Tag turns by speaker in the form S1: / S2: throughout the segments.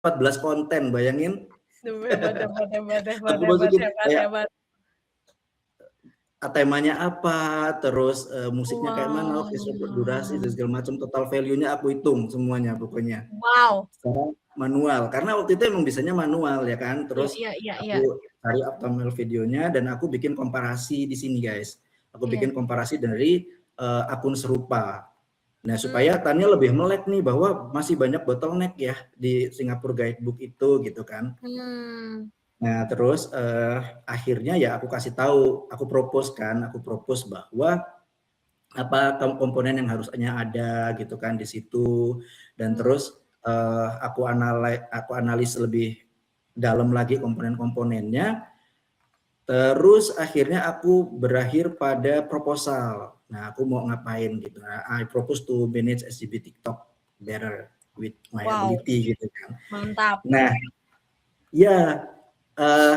S1: 14 konten, bayangin.
S2: Hebat.
S1: Aku masukin kayak temanya apa, terus musiknya kayak mana, durasi dan segala macam, total value-nya aku hitung semuanya pokoknya.
S2: Wow.
S1: Secara manual, karena waktu itu emang bisanya manual ya kan. Terus aku cari thumbnail videonya dan aku bikin komparasi di sini guys. Aku bikin komparasi dari akun serupa. Nah supaya Tanya lebih melek nih bahwa masih banyak bottleneck ya di Singapore Guidebook itu gitu kan. Nah terus akhirnya ya aku kasih tahu, aku propose bahwa apa komponen yang harusnya ada gitu kan di situ, dan terus aku analis lebih dalam lagi komponen-komponennya. Terus akhirnya aku berakhir pada proposal. Nah aku mau ngapain gitu. Nah, I propose to manage SGB TikTok better with my ability gitu kan.
S2: Mantap.
S1: Nah ya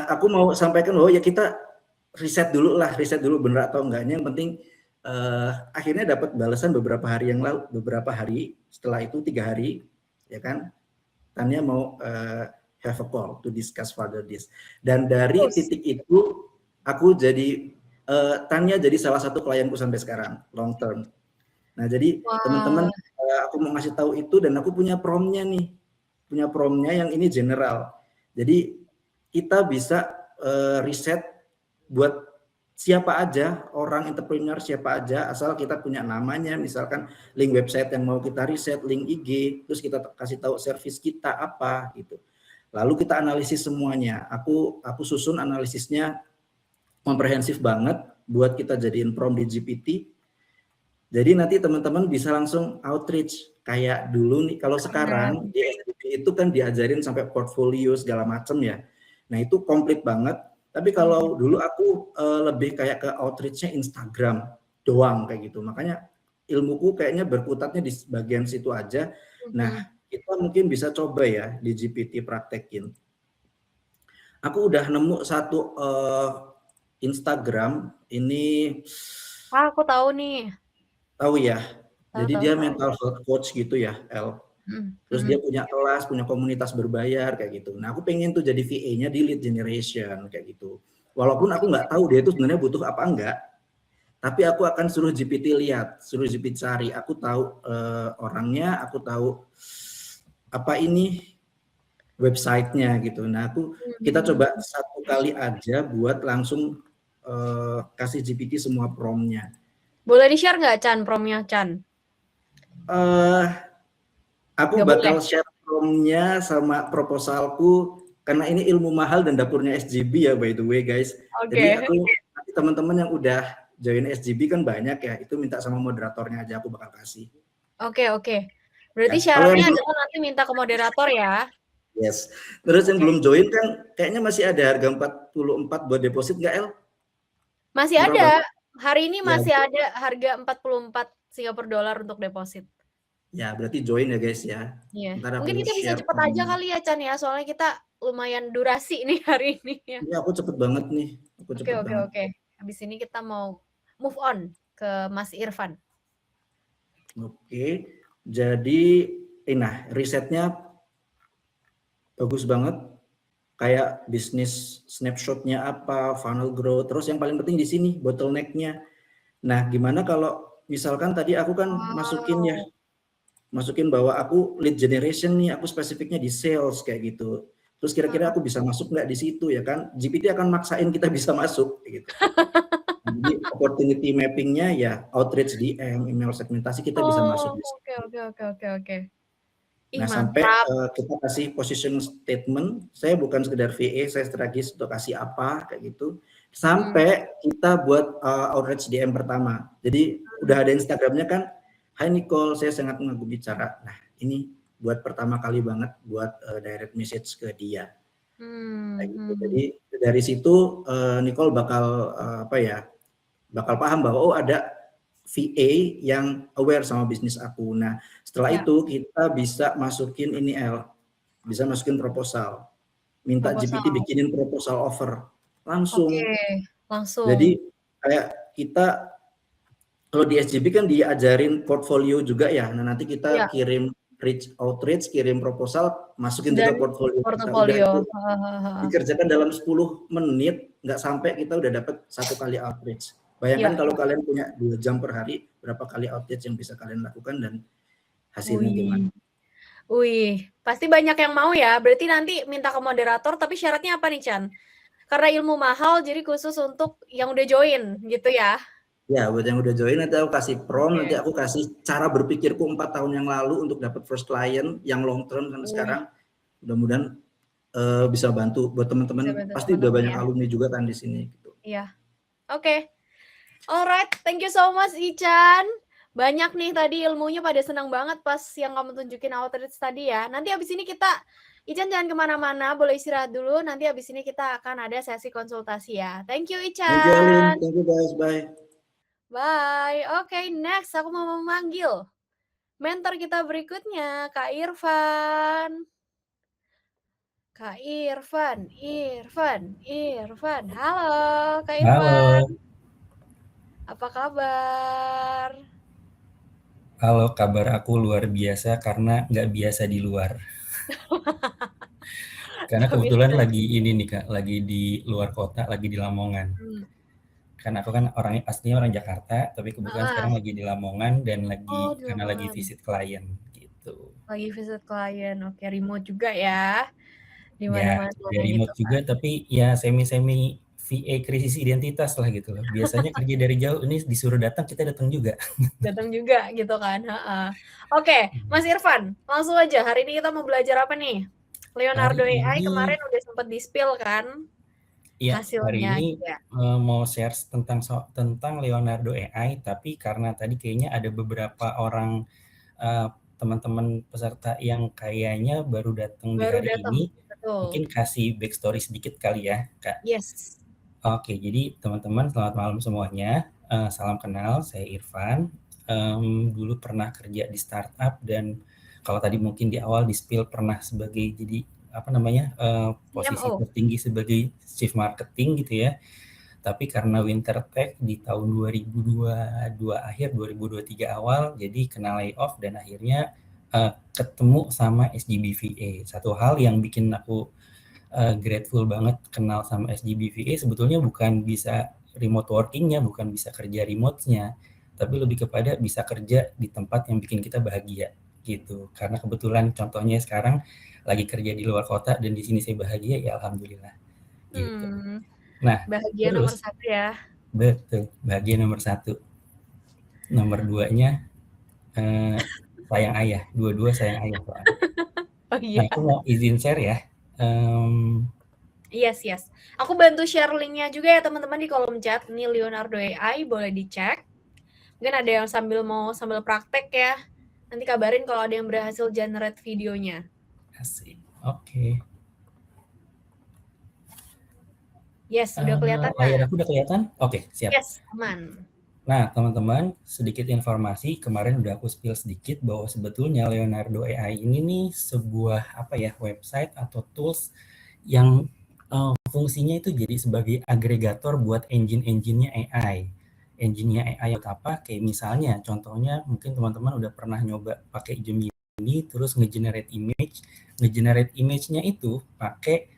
S1: aku mau sampaikan bahwa ya kita riset dulu bener atau enggaknya. Yang penting akhirnya dapat balasan beberapa hari setelah itu 3 hari ya kan, Tanya mau have a call to discuss further this. Dan dari titik itu aku jadi Tanya jadi salah satu klienku sampai sekarang long term. Nah jadi teman-teman aku mau ngasih tahu itu, dan aku punya promnya yang ini general. Jadi kita bisa riset buat siapa aja, orang entrepreneur siapa aja, asal kita punya namanya, misalkan link website yang mau kita riset, link IG, terus kita kasih tahu service kita apa gitu. Lalu kita analisis semuanya. Aku susun analisisnya komprehensif banget buat kita jadiin prompt di GPT. Jadi nanti teman-teman bisa langsung outreach kayak dulu nih. Kalau sekarang di SGB itu kan diajarin sampai portfolio segala macam ya. Nah itu komplit banget. Tapi kalau dulu aku lebih kayak ke outreach-nya Instagram doang kayak gitu. Makanya ilmuku kayaknya berkutatnya di bagian situ aja. Nah kita mungkin bisa coba ya di GPT praktekin. Aku udah nemu satu Instagram ini.
S2: Aku tahu nih.
S1: Tahu ya. Jadi dia mental health coach gitu ya, El. Terus dia punya kelas, punya komunitas berbayar kayak gitu. Nah aku pengen tuh jadi VA-nya di lead generation kayak gitu. Walaupun aku nggak tahu dia itu sebenarnya butuh apa enggak, tapi aku akan suruh GPT lihat, suruh GPT cari. Aku tahu orangnya, aku tahu apa ini websitenya gitu. Nah kita coba satu kali aja buat langsung kasih GPT semua prompt-nya.
S2: Boleh di-share nggak Chan promnya Chan?
S1: Aku bakal share prompt-nya sama proposalku karena ini ilmu mahal dan dapurnya SGB ya by the way guys. Jadi aku teman-teman yang udah join SGB kan banyak ya, itu minta sama moderatornya aja aku bakal kasih.
S2: Oke. Berarti syaratnya adalah nanti minta ke moderator ya.
S1: Yes. Terus yang belum join kan kayaknya masih ada harga 44 buat deposit nggak El?
S2: Masih ada. Hari ini masih ada harga 44 Singapura dollar untuk deposit.
S1: Ya, berarti join ya guys ya.
S2: Iya. Mungkin kita bisa cepet aja kali ya Chan ya, soalnya kita lumayan durasi nih hari ini ya.
S1: Ini aku cepet banget nih.
S2: Oke. Habis ini kita mau move on ke Mas Irfan.
S1: Oke. Jadi risetnya bagus banget. Kayak bisnis snapshot-nya apa, funnel growth, terus yang paling penting di sini bottleneck-nya. Nah, gimana kalau misalkan tadi aku kan masukin bahwa aku lead generation nih, aku spesifiknya di sales kayak gitu. Terus kira-kira aku bisa masuk nggak di situ ya kan? GPT akan maksain kita bisa masuk kayak gitu. Jadi opportunity mapping-nya ya outreach DM, email segmentasi kita bisa masuk di situ.
S2: Oke.
S1: Nah, sampai kita kasih position statement, saya bukan sekedar VA, saya strategis untuk kasih apa kayak gitu. Sampai kita buat outreach DM pertama. Jadi udah ada Instagramnya kan, Hai Nicole, saya sangat mengagumi cara. Nah, ini buat pertama kali banget buat direct message ke dia. Gitu. Jadi dari situ Nicole bakal bakal paham bahwa ada VA yang aware sama bisnis aku. Nah, setelah itu kita bisa masukin bisa masukin proposal. Minta GPT bikinin proposal offer langsung. Jadi kayak kita kalau di SGB kan diajarin portfolio juga ya. Nah, nanti kita kirim reach outreach, kirim proposal, masukin
S2: Dan
S1: juga portfolio.
S2: portofolio.
S1: Udah dikerjakan dalam 10 menit, nggak sampai kita udah dapat 1 kali outreach. Bayangkan
S2: Iya,
S1: kalau
S2: iya.
S1: kalian punya 2 jam per hari, berapa kali outreach yang bisa kalian lakukan dan hasilnya gimana?
S2: Wih, pasti banyak yang mau ya. Berarti nanti minta ke moderator, tapi syaratnya apa nih, Chan? Karena ilmu mahal, jadi khusus untuk yang udah join, gitu ya?
S1: Ya, buat yang udah join nanti aku kasih prompt, nanti
S2: Oke.
S1: aku kasih cara berpikirku 4 tahun yang lalu untuk dapat first client yang long term sampai sekarang. Mudah-mudahan bisa bantu buat
S2: Bisa
S1: teman-teman.
S2: bantu
S1: Pasti udah
S2: teman-teman
S1: banyak
S2: ya.
S1: alumni juga kan di sini. Gitu.
S2: Iya. Oke. Alright, thank you so much Ichan. Banyak nih tadi ilmunya, pada senang banget pas yang kamu tunjukin outreach tadi ya. Nanti abis ini Ichan jangan kemana-mana, boleh istirahat dulu. Nanti abis ini kita akan ada sesi konsultasi ya. Thank you Ichan.
S1: Thank you Alin, thank you guys, bye.
S2: Bye. Oke, next aku mau memanggil mentor kita berikutnya, Kak Irfan. Kak Irfan. Halo, Kak Irfan.
S3: Halo.
S2: Apa kabar?
S3: Halo, kabar aku luar biasa karena nggak biasa di luar. Karena kebetulan lagi ini nih Kak, lagi di luar kota, lagi di Lamongan. Karena aku kan orangnya pastinya orang Jakarta, tapi kebetulan sekarang lagi di Lamongan dan karena lagi visit klien gitu.
S2: Lagi visit klien, oke, remote juga ya. Di
S3: Ya,
S2: mana-mana
S3: dari remote
S2: gitu
S3: juga,
S2: kan.
S3: tapi ya semi-semi VA krisis identitas lah gitu loh. Biasanya kerja dari jauh, ini disuruh datang, kita datang juga.
S2: Datang juga gitu kan. Oke, Mas Irfan, langsung aja. Hari ini kita mau belajar apa nih? Leonardo AI kemarin udah sempat di-spill kan
S3: hasilnya. Hari ini mau share tentang Leonardo AI, tapi karena tadi kayaknya ada beberapa orang teman-teman peserta yang kayaknya baru datang di hari ini, mungkin kasih backstory sedikit kali ya, Kak.
S2: Yes.
S3: Oke, jadi teman-teman selamat malam semuanya. Salam kenal, saya Irfan. Dulu pernah kerja di startup dan kalau tadi mungkin di awal di-spill pernah sebagai posisi tertinggi sebagai chief marketing gitu ya. Tapi karena winter tech di tahun 2022 akhir 2023 awal jadi kena layoff dan akhirnya ketemu sama SGBVA. Satu hal yang bikin aku grateful banget kenal sama SGBVA sebetulnya bukan bisa remote working-nya, bukan bisa kerja remote-nya, tapi lebih kepada bisa kerja di tempat yang bikin kita bahagia gitu. Karena kebetulan contohnya sekarang lagi kerja di luar kota dan di sini saya bahagia, ya alhamdulillah. Gitu. Nah,
S2: bahagia
S3: terus,
S2: nomor 1 ya.
S3: Betul, bahagia nomor 1. Nomor 2-nya sayang ayah, dua-dua sayang ayah.
S2: Oh iya.
S3: Nah, aku mau izin share ya.
S2: Yes. Aku bantu share linknya juga ya teman-teman di kolom chat. Ini Leonardo AI, boleh dicek. Mungkin ada yang sambil praktek ya. Nanti kabarin kalau ada yang berhasil generate videonya.
S3: Asik. Oke.
S2: Yes, udah kelihatan.
S3: Layar aku udah kelihatan? Oke, siap.
S2: Yes, aman.
S3: Nah, teman-teman, sedikit informasi. Kemarin udah aku spill sedikit bahwa sebetulnya Leonardo AI ini nih sebuah website atau tools yang fungsinya itu jadi sebagai agregator buat engine-nya AI. Engine-nya AI itu apa? Kayak misalnya, contohnya mungkin teman-teman udah pernah nyoba pakai Gemini, terus nge-generate image. Nge-generate image-nya itu pakai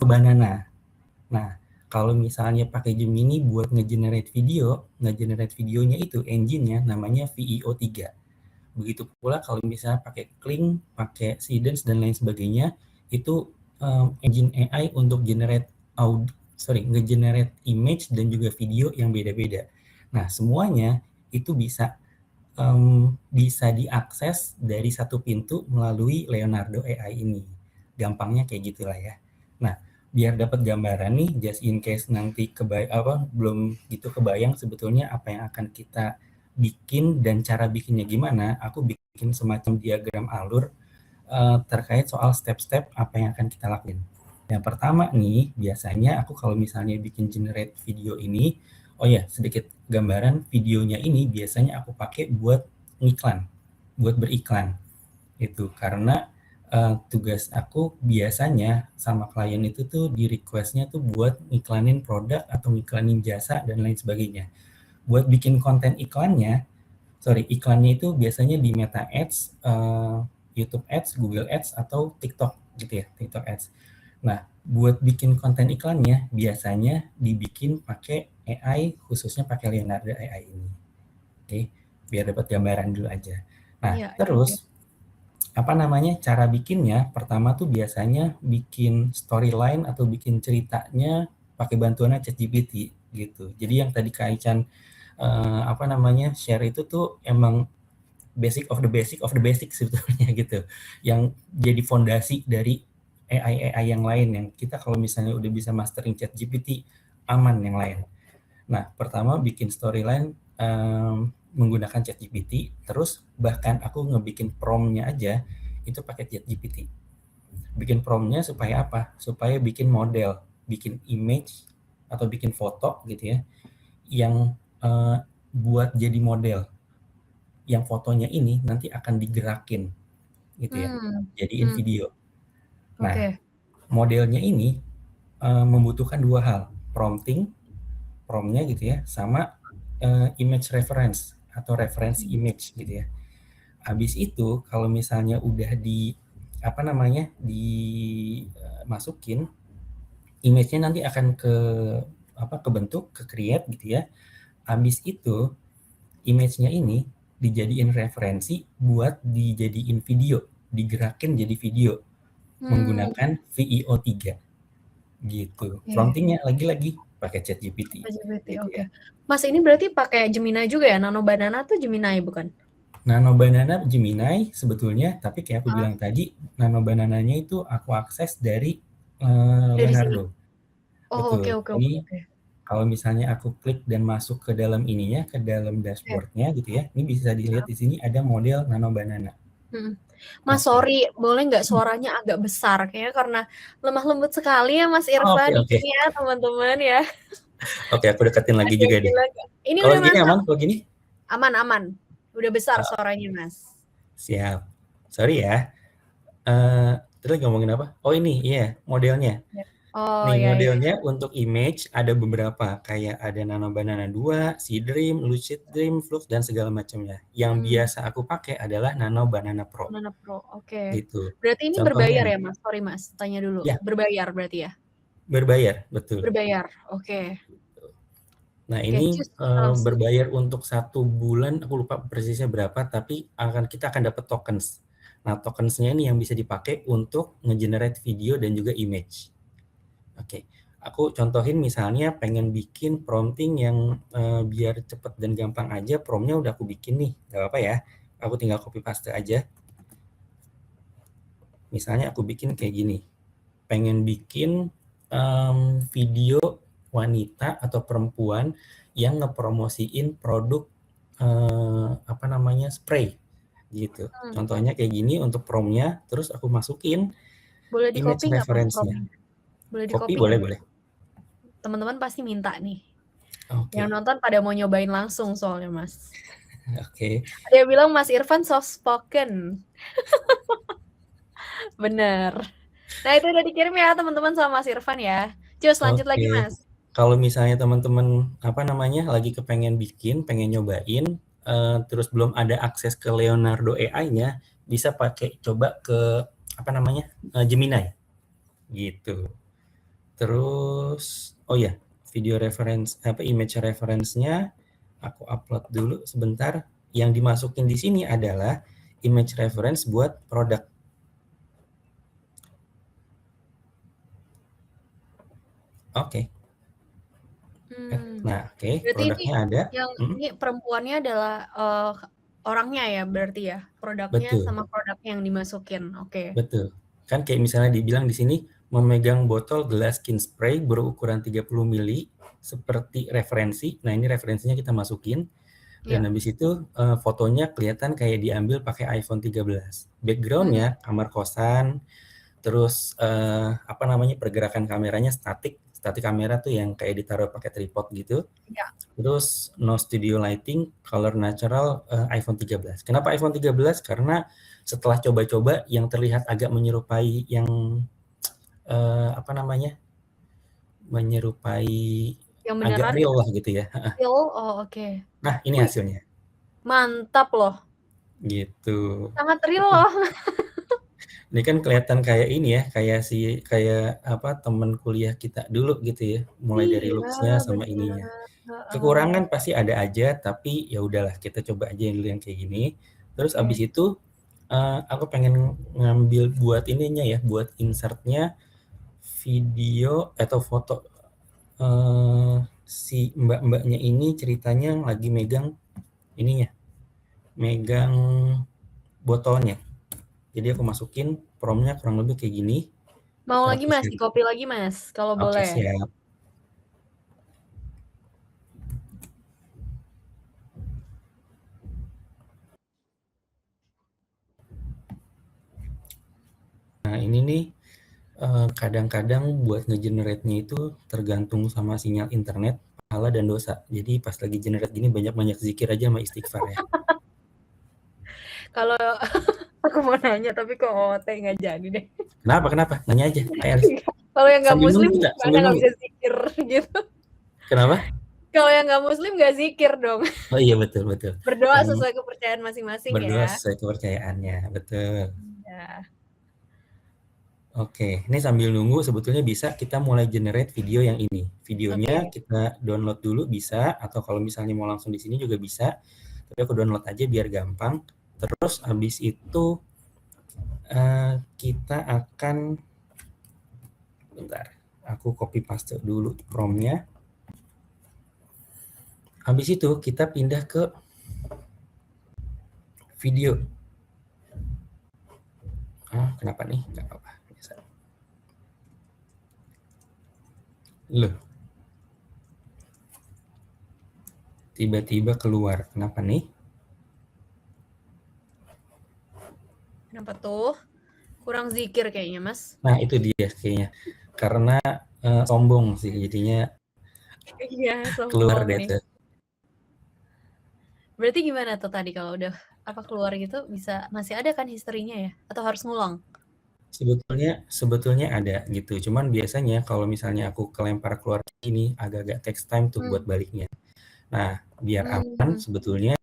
S3: Banana. Nah, kalau misalnya pakai Gemini buat nge-generate videonya itu engine-nya namanya VEO3. Begitu pula kalau misalnya pakai Kling, pakai Seedance dan lain sebagainya, itu engine AI untuk nge-generate image dan juga video yang beda-beda. Nah, semuanya itu bisa diakses dari satu pintu melalui Leonardo AI ini. Gampangnya kayak gitulah ya. Nah, biar dapat gambaran nih, just in case nanti belum gitu kebayang sebetulnya apa yang akan kita bikin dan cara bikinnya gimana, aku bikin semacam diagram alur terkait soal step-step apa yang akan kita lakuin. Yang pertama nih, biasanya aku kalau misalnya bikin generate video ini, sedikit gambaran, videonya ini biasanya aku pakai buat beriklan. Itu karena tugas aku biasanya sama klien itu tuh di request-nya tuh buat ngiklanin produk atau ngiklanin jasa dan lain sebagainya. Buat bikin konten iklannya, iklannya itu biasanya di Meta Ads, YouTube Ads, Google Ads, atau TikTok gitu ya, TikTok Ads. Nah, buat bikin konten iklannya biasanya dibikin pakai AI, khususnya pakai Leonardo AI ini. Oke, biar dapat gambaran dulu aja. Nah,
S2: Iya,
S3: terus cara bikinnya pertama tuh biasanya bikin storyline atau bikin ceritanya pakai bantuannya ChatGPT gitu. Jadi yang tadi Kak Ican share itu tuh emang basic of the basic sebetulnya gitu, yang jadi fondasi dari AI yang lain, yang kita kalau misalnya udah bisa mastering ChatGPT aman yang lain. Nah, pertama bikin storyline menggunakan ChatGPT, terus bahkan aku ngebikin prompt-nya aja itu pakai ChatGPT. Bikin prompt-nya supaya apa? Supaya bikin model, bikin image atau bikin foto gitu ya, yang buat jadi model, yang fotonya ini nanti akan digerakin gitu ya, jadiin video. Nah, modelnya ini membutuhkan dua hal, promptnya gitu ya, sama image reference atau referensi image gitu ya. Habis itu kalau misalnya udah dimasukin, image-nya nanti akan kebentuk, ke create gitu ya. Habis itu image-nya ini dijadiin referensi buat dijadiin video, digerakin jadi video menggunakan VEO 3 gitu. Promptingnya lagi-lagi pakai ChatGPT.
S2: Gitu ya. Mas, ini berarti pakai Gemini juga ya? Nano Banana tuh Gemini bukan?
S3: Nano Banana Gemini sebetulnya, tapi kayak aku bilang tadi, Nano Banananya itu aku akses dari Leonardo. Betul. Ini kalau misalnya aku klik dan masuk ke dalam ininya, ke dalam dashboard-nya gitu ya, ini bisa dilihat di sini ada model Nano Banana.
S2: Mas, sorry, boleh nggak suaranya agak besar? Kayaknya karena lemah lembut sekali ya Mas Irfan.
S3: Oke.
S2: Ini ya teman-teman ya.
S3: Oke, aku deketin lagi juga deh.
S2: Ini
S3: kalau
S2: udah
S3: gini aman, kalau gini?
S2: Aman. Udah besar suaranya, Mas.
S3: Siap. Sorry ya. Terus ngomongin apa? Oh ini, modelnya. Modelnya untuk image ada beberapa, kayak ada Nano Banana 2, Seedream, Lucid Dream, Flux, dan segala macamnya. Yang biasa aku pakai adalah Nano Banana Pro.
S2: Banana Pro, oke.
S3: Gitu.
S2: Berarti ini berbayar ya, Mas? Sorry, Mas, tanya dulu.
S3: Ya.
S2: Berbayar berarti ya?
S3: Berbayar, betul.
S2: Berbayar, oke.
S3: Nah, ini berbayar untuk 1 bulan, aku lupa persisnya berapa, tapi kita akan dapat tokens. Nah, tokensnya ini yang bisa dipakai untuk nge-generate video dan juga image. Oke, aku contohin misalnya pengen bikin prompting yang biar cepet dan gampang aja, promptnya udah aku bikin nih, gak apa-apa ya, aku tinggal copy paste aja. Misalnya aku bikin kayak gini, pengen bikin video wanita atau perempuan yang ngepromosiin produk spray gitu. Contohnya kayak gini untuk promptnya, terus aku masukin image reference-nya.
S2: Boleh
S3: di-copy? Boleh.
S2: Teman-teman pasti minta nih.
S3: Okay.
S2: Yang nonton pada mau nyobain langsung soalnya, Mas.
S3: Oke.
S2: Ada yang bilang Mas Irfan soft spoken. Bener. Nah, itu udah dikirim ya teman-teman sama Mas Irfan ya. Cus, lanjut lagi, Mas.
S3: Kalau misalnya teman-teman lagi kepengen bikin, pengen nyobain, terus belum ada akses ke Leonardo AI-nya, bisa coba ke Gemini gitu. Terus video reference image reference-nya aku upload dulu sebentar. Yang dimasukin di sini adalah image reference buat produk. Oke. Nah, produknya ada.
S2: Yang ini perempuannya adalah orangnya ya berarti ya, produknya sama produknya yang dimasukin. Oke.
S3: Betul. Kan kayak misalnya dibilang di sini memegang botol gelas skin spray berukuran 30 ml seperti referensi. Nah, ini referensinya kita masukin. Dan habis itu fotonya kelihatan kayak diambil pakai iPhone 13. Background-nya kamar kosan. Terus pergerakan kameranya statik kamera tuh yang kayak ditaruh pakai tripod gitu. Terus no studio lighting, color natural, iPhone 13. Kenapa iPhone 13? Karena setelah coba-coba yang terlihat agak menyerupai yang menyerupai
S2: yang
S3: agak real lah gitu ya.
S2: Real? Oh, oke.
S3: Nah, ini hasilnya.
S2: Mantap loh.
S3: Gitu.
S2: Sangat real loh.
S3: Ini kan kelihatan kayak ini ya, kayak apa teman kuliah kita dulu gitu ya, mulai dari
S2: Iya,
S3: looks-nya sama
S2: bener.
S3: ininya.
S2: Heeh.
S3: Kekurangan pasti ada aja, tapi ya udahlah kita coba aja dulu yang kayak gini. Terus
S2: Oke.
S3: abis itu aku pengen ngambil buat ininya ya, buat insert-nya video atau foto si mbak-mbaknya ini ceritanya lagi megang ininya, megang botolnya. Jadi aku masukin prompt-nya kurang lebih kayak gini.
S2: Mau
S3: Ntar
S2: lagi
S3: aku
S2: Mas,
S3: share.
S2: di-copy lagi Mas, kalau
S3: Oke,
S2: boleh.
S3: siap. Nah ini nih kadang-kadang buat nge-generate-nya itu tergantung sama sinyal internet, pahala dan dosa. Jadi pas lagi generate gini banyak-banyak zikir aja sama istighfar ya.
S2: Kalau aku mau nanya tapi kok OOT nggak jadi deh.
S3: Kenapa? Nanya aja. Ayo,
S2: Kalau yang nggak
S3: sambil
S2: muslim
S3: nunggu, Kak.
S2: gimana
S3: Sambil
S2: nggak
S3: nunggu.
S2: bisa zikir gitu?
S3: Kenapa?
S2: Kalau yang nggak muslim nggak zikir dong.
S3: Oh iya, betul.
S2: Berdoa
S3: Yang
S2: sesuai kepercayaan masing-masing
S3: berdoa
S2: ya.
S3: sesuai kepercayaannya, betul.
S2: Ya.
S3: Oke, ini sambil nunggu sebetulnya bisa kita mulai generate video yang ini. Videonya
S2: Oke.
S3: kita download dulu bisa, atau kalau misalnya mau langsung di sini juga bisa. Tapi aku download aja biar gampang. Terus habis itu kita akan, bentar, aku copy paste dulu prompt-nya. Habis itu kita pindah ke video. Kenapa nih? Nggak apa-apa. Loh. Tiba-tiba keluar. Kenapa nih?
S2: Kenapa tuh? Kurang zikir kayaknya, Mas.
S3: Nah, itu dia kayaknya. Karena sombong sih, jadinya
S2: Iya,
S3: keluar
S2: sombong
S3: deh
S2: nih.
S3: tuh.
S2: Berarti gimana tuh tadi kalau udah keluar gitu bisa masih ada kan historinya ya? Atau harus ngulang?
S3: Sebetulnya ada gitu. Cuman biasanya kalau misalnya aku kelempar keluar ini agak-agak takes time tuh buat baliknya. Nah, biar aman sebetulnya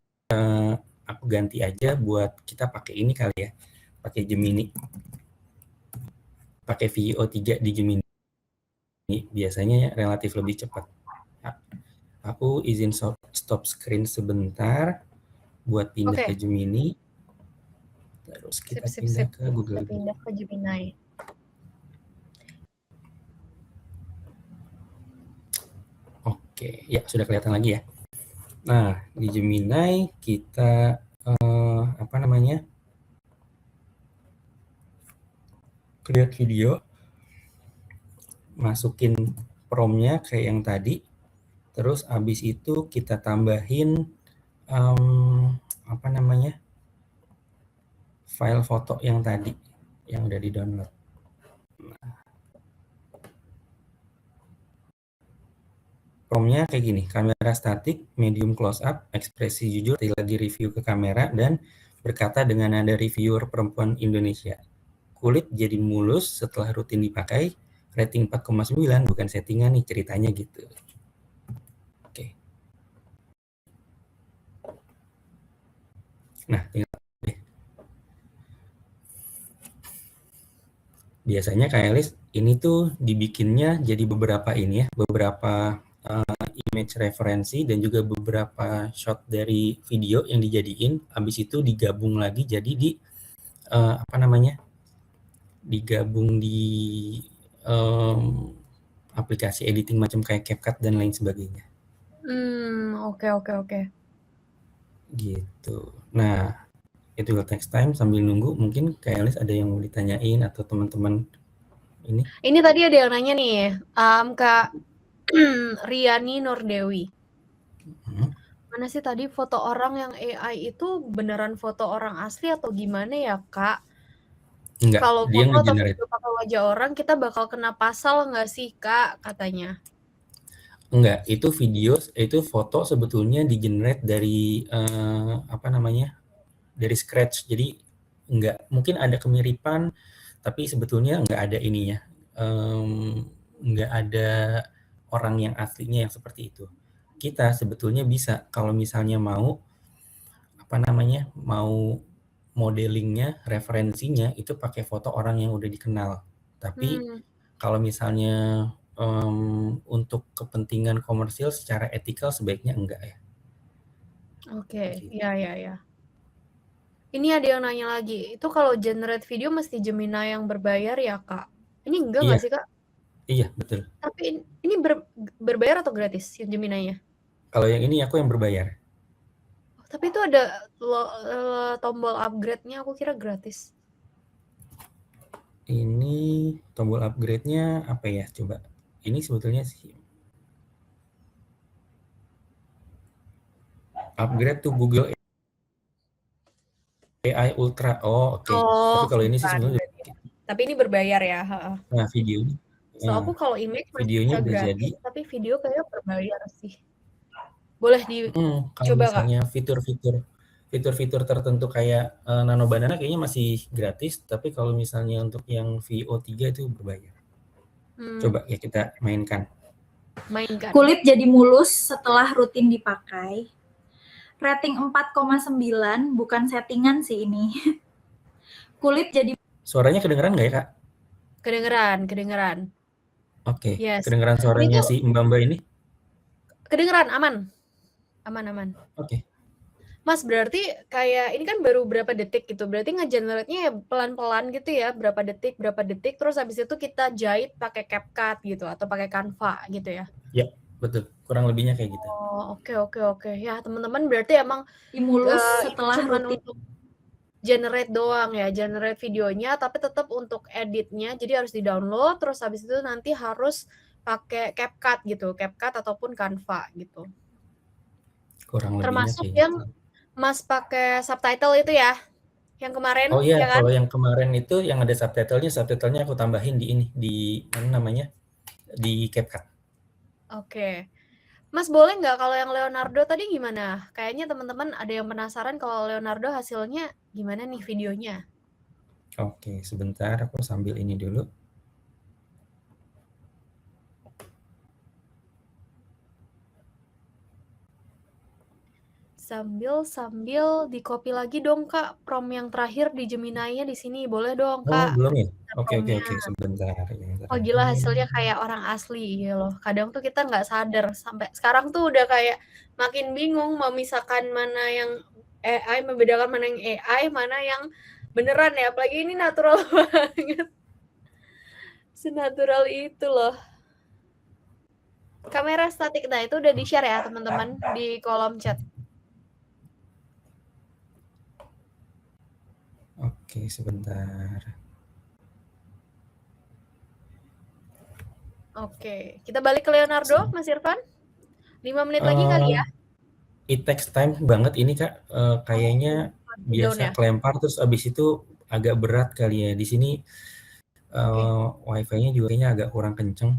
S3: aku ganti aja buat kita pakai ini kali ya. Pakai Gemini. Pakai VO3 di Gemini. Biasanya relatif lebih cepat. Aku izin stop screen sebentar buat pindah ke Gemini. Terus kita pindah ke Google.
S2: Kita pindah ke Gemini.
S3: Oke, ya sudah kelihatan lagi ya. Nah, di Gemini kita create video, masukin prompt-nya kayak yang tadi, terus abis itu kita tambahin file foto yang tadi yang udah di download. Prompt-nya kayak gini, kamera statik, medium close up, ekspresi jujur, lagi review ke kamera, dan berkata dengan nada reviewer perempuan Indonesia. Kulit jadi mulus setelah rutin dipakai, rating 4,9, bukan settingan nih ceritanya gitu. Oke. Nah, tinggal deh. Biasanya Kak Elis, ini tuh dibikinnya jadi beberapa ini ya, beberapa image referensi dan juga beberapa shot dari video yang dijadiin, habis itu digabung lagi jadi di digabung di aplikasi editing macam kayak CapCut dan lain sebagainya.
S2: Oke.
S3: Gitu. Nah, itu text time sambil nunggu, mungkin Kak Elis ada yang mau ditanyain atau teman-teman ini?
S2: Ini tadi ada yang nanya nih, Kak Riani Nurdewi. Mana sih tadi foto orang yang AI itu beneran foto orang asli atau gimana ya, Kak?
S3: Enggak,
S2: kalau
S3: dia
S2: foto atau
S3: nge-generate.
S2: video pakai wajah orang kita bakal kena pasal nggak sih, Kak, katanya?
S3: Enggak, itu foto sebetulnya di-generate dari dari scratch. Jadi enggak, mungkin ada kemiripan, tapi sebetulnya enggak ada ininya. Enggak ada orang yang aslinya yang seperti itu. Kita sebetulnya bisa kalau misalnya mau mau modelingnya, referensinya itu pakai foto orang yang udah dikenal. Tapi kalau misalnya untuk kepentingan komersil secara etikal sebaiknya enggak ya.
S2: Oke,
S3: Gitu.
S2: ya. Ini ada yang nanya lagi, itu kalau generate video mesti Gemini yang berbayar ya, Kak? Ini enggak nggak sih, Kak?
S3: Iya, betul.
S2: Tapi ini berbayar atau gratis yang Gemini-nya?
S3: Kalau yang ini aku yang berbayar.
S2: Tapi itu ada tombol upgrade-nya, aku kira gratis.
S3: Ini tombol upgrade-nya apa ya? Coba. Ini sebetulnya sih upgrade to Google AI Ultra. Oh, oke. Tapi kalau ini sih sebenarnya
S2: tapi ini berbayar ya.
S3: Nah, videonya.
S2: So aku kalau image
S3: videonya udah
S2: gratis,
S3: jadi.
S2: tapi video kayaknya berbayar sih. Boleh dicoba,
S3: kalau misalnya fitur-fitur tertentu kayak Nano Banana kayaknya masih gratis, tapi kalau misalnya untuk yang VO3 itu berbayar. Coba ya kita mainkan.
S4: Kulit jadi mulus setelah rutin dipakai. Rating 4,9, bukan settingan sih ini. Kulit jadi...
S3: Suaranya kedengeran nggak ya, Kak?
S2: Kedengeran.
S3: Oke,
S2: Yes.
S3: kedengeran suaranya si Mbak ini?
S2: Kedengeran, aman.
S3: Oke.
S2: Mas, berarti kayak ini kan baru berapa detik gitu, berarti nge-generate-nya ya pelan-pelan gitu ya, berapa detik, terus habis itu kita jahit pakai CapCut gitu, atau pakai Canva gitu ya?
S3: Ya, betul. Kurang lebihnya kayak gitu.
S2: Oh, oke. Ya, teman-teman berarti emang
S4: dimulus setelah
S2: cuman
S4: rutin
S2: untuk generate doang ya, generate videonya, tapi tetap untuk editnya, jadi harus di-download, terus habis itu nanti harus pakai CapCut gitu, CapCut ataupun Canva gitu.
S3: Kurang lebihnya
S2: termasuk
S3: kayak
S2: yang
S3: gitu.
S2: Mas pakai subtitle itu ya, yang kemarin.
S3: Oh iya,
S2: ya kan?
S3: kalau yang kemarin itu yang ada subtitlenya aku tambahin di ini, di mana namanya, di CapCut.
S2: Oke. Mas boleh nggak kalau yang Leonardo tadi gimana? Kayaknya teman-teman ada yang penasaran kalau Leonardo hasilnya gimana nih videonya.
S3: Oke, sebentar aku sambil ini dulu.
S2: Sambil di copy lagi dong Kak, prompt yang terakhir di Gemini-nya di sini, boleh dong Kak?
S3: Oh, belum ya? Oke,
S2: Prompt-nya.
S3: sebentar.
S2: Oh gila, hasilnya kayak orang asli gitu loh. Kadang tuh kita nggak sadar, sampai sekarang tuh udah kayak makin bingung memisahkan mana yang AI, membedakan mana yang AI, mana yang beneran ya. Apalagi ini natural banget. Senatural itu loh. Kamera statik, nah itu udah di-share ya teman-teman di kolom chat.
S3: Oke, sebentar.
S2: Oke, kita balik ke Leonardo, Mas Irfan. 5 menit lagi kali ya.
S3: It takes time banget ini Kak, kayaknya biasa kelempar terus abis itu agak berat kali ya. Di sini wifi-nya juga kayaknya agak kurang kenceng.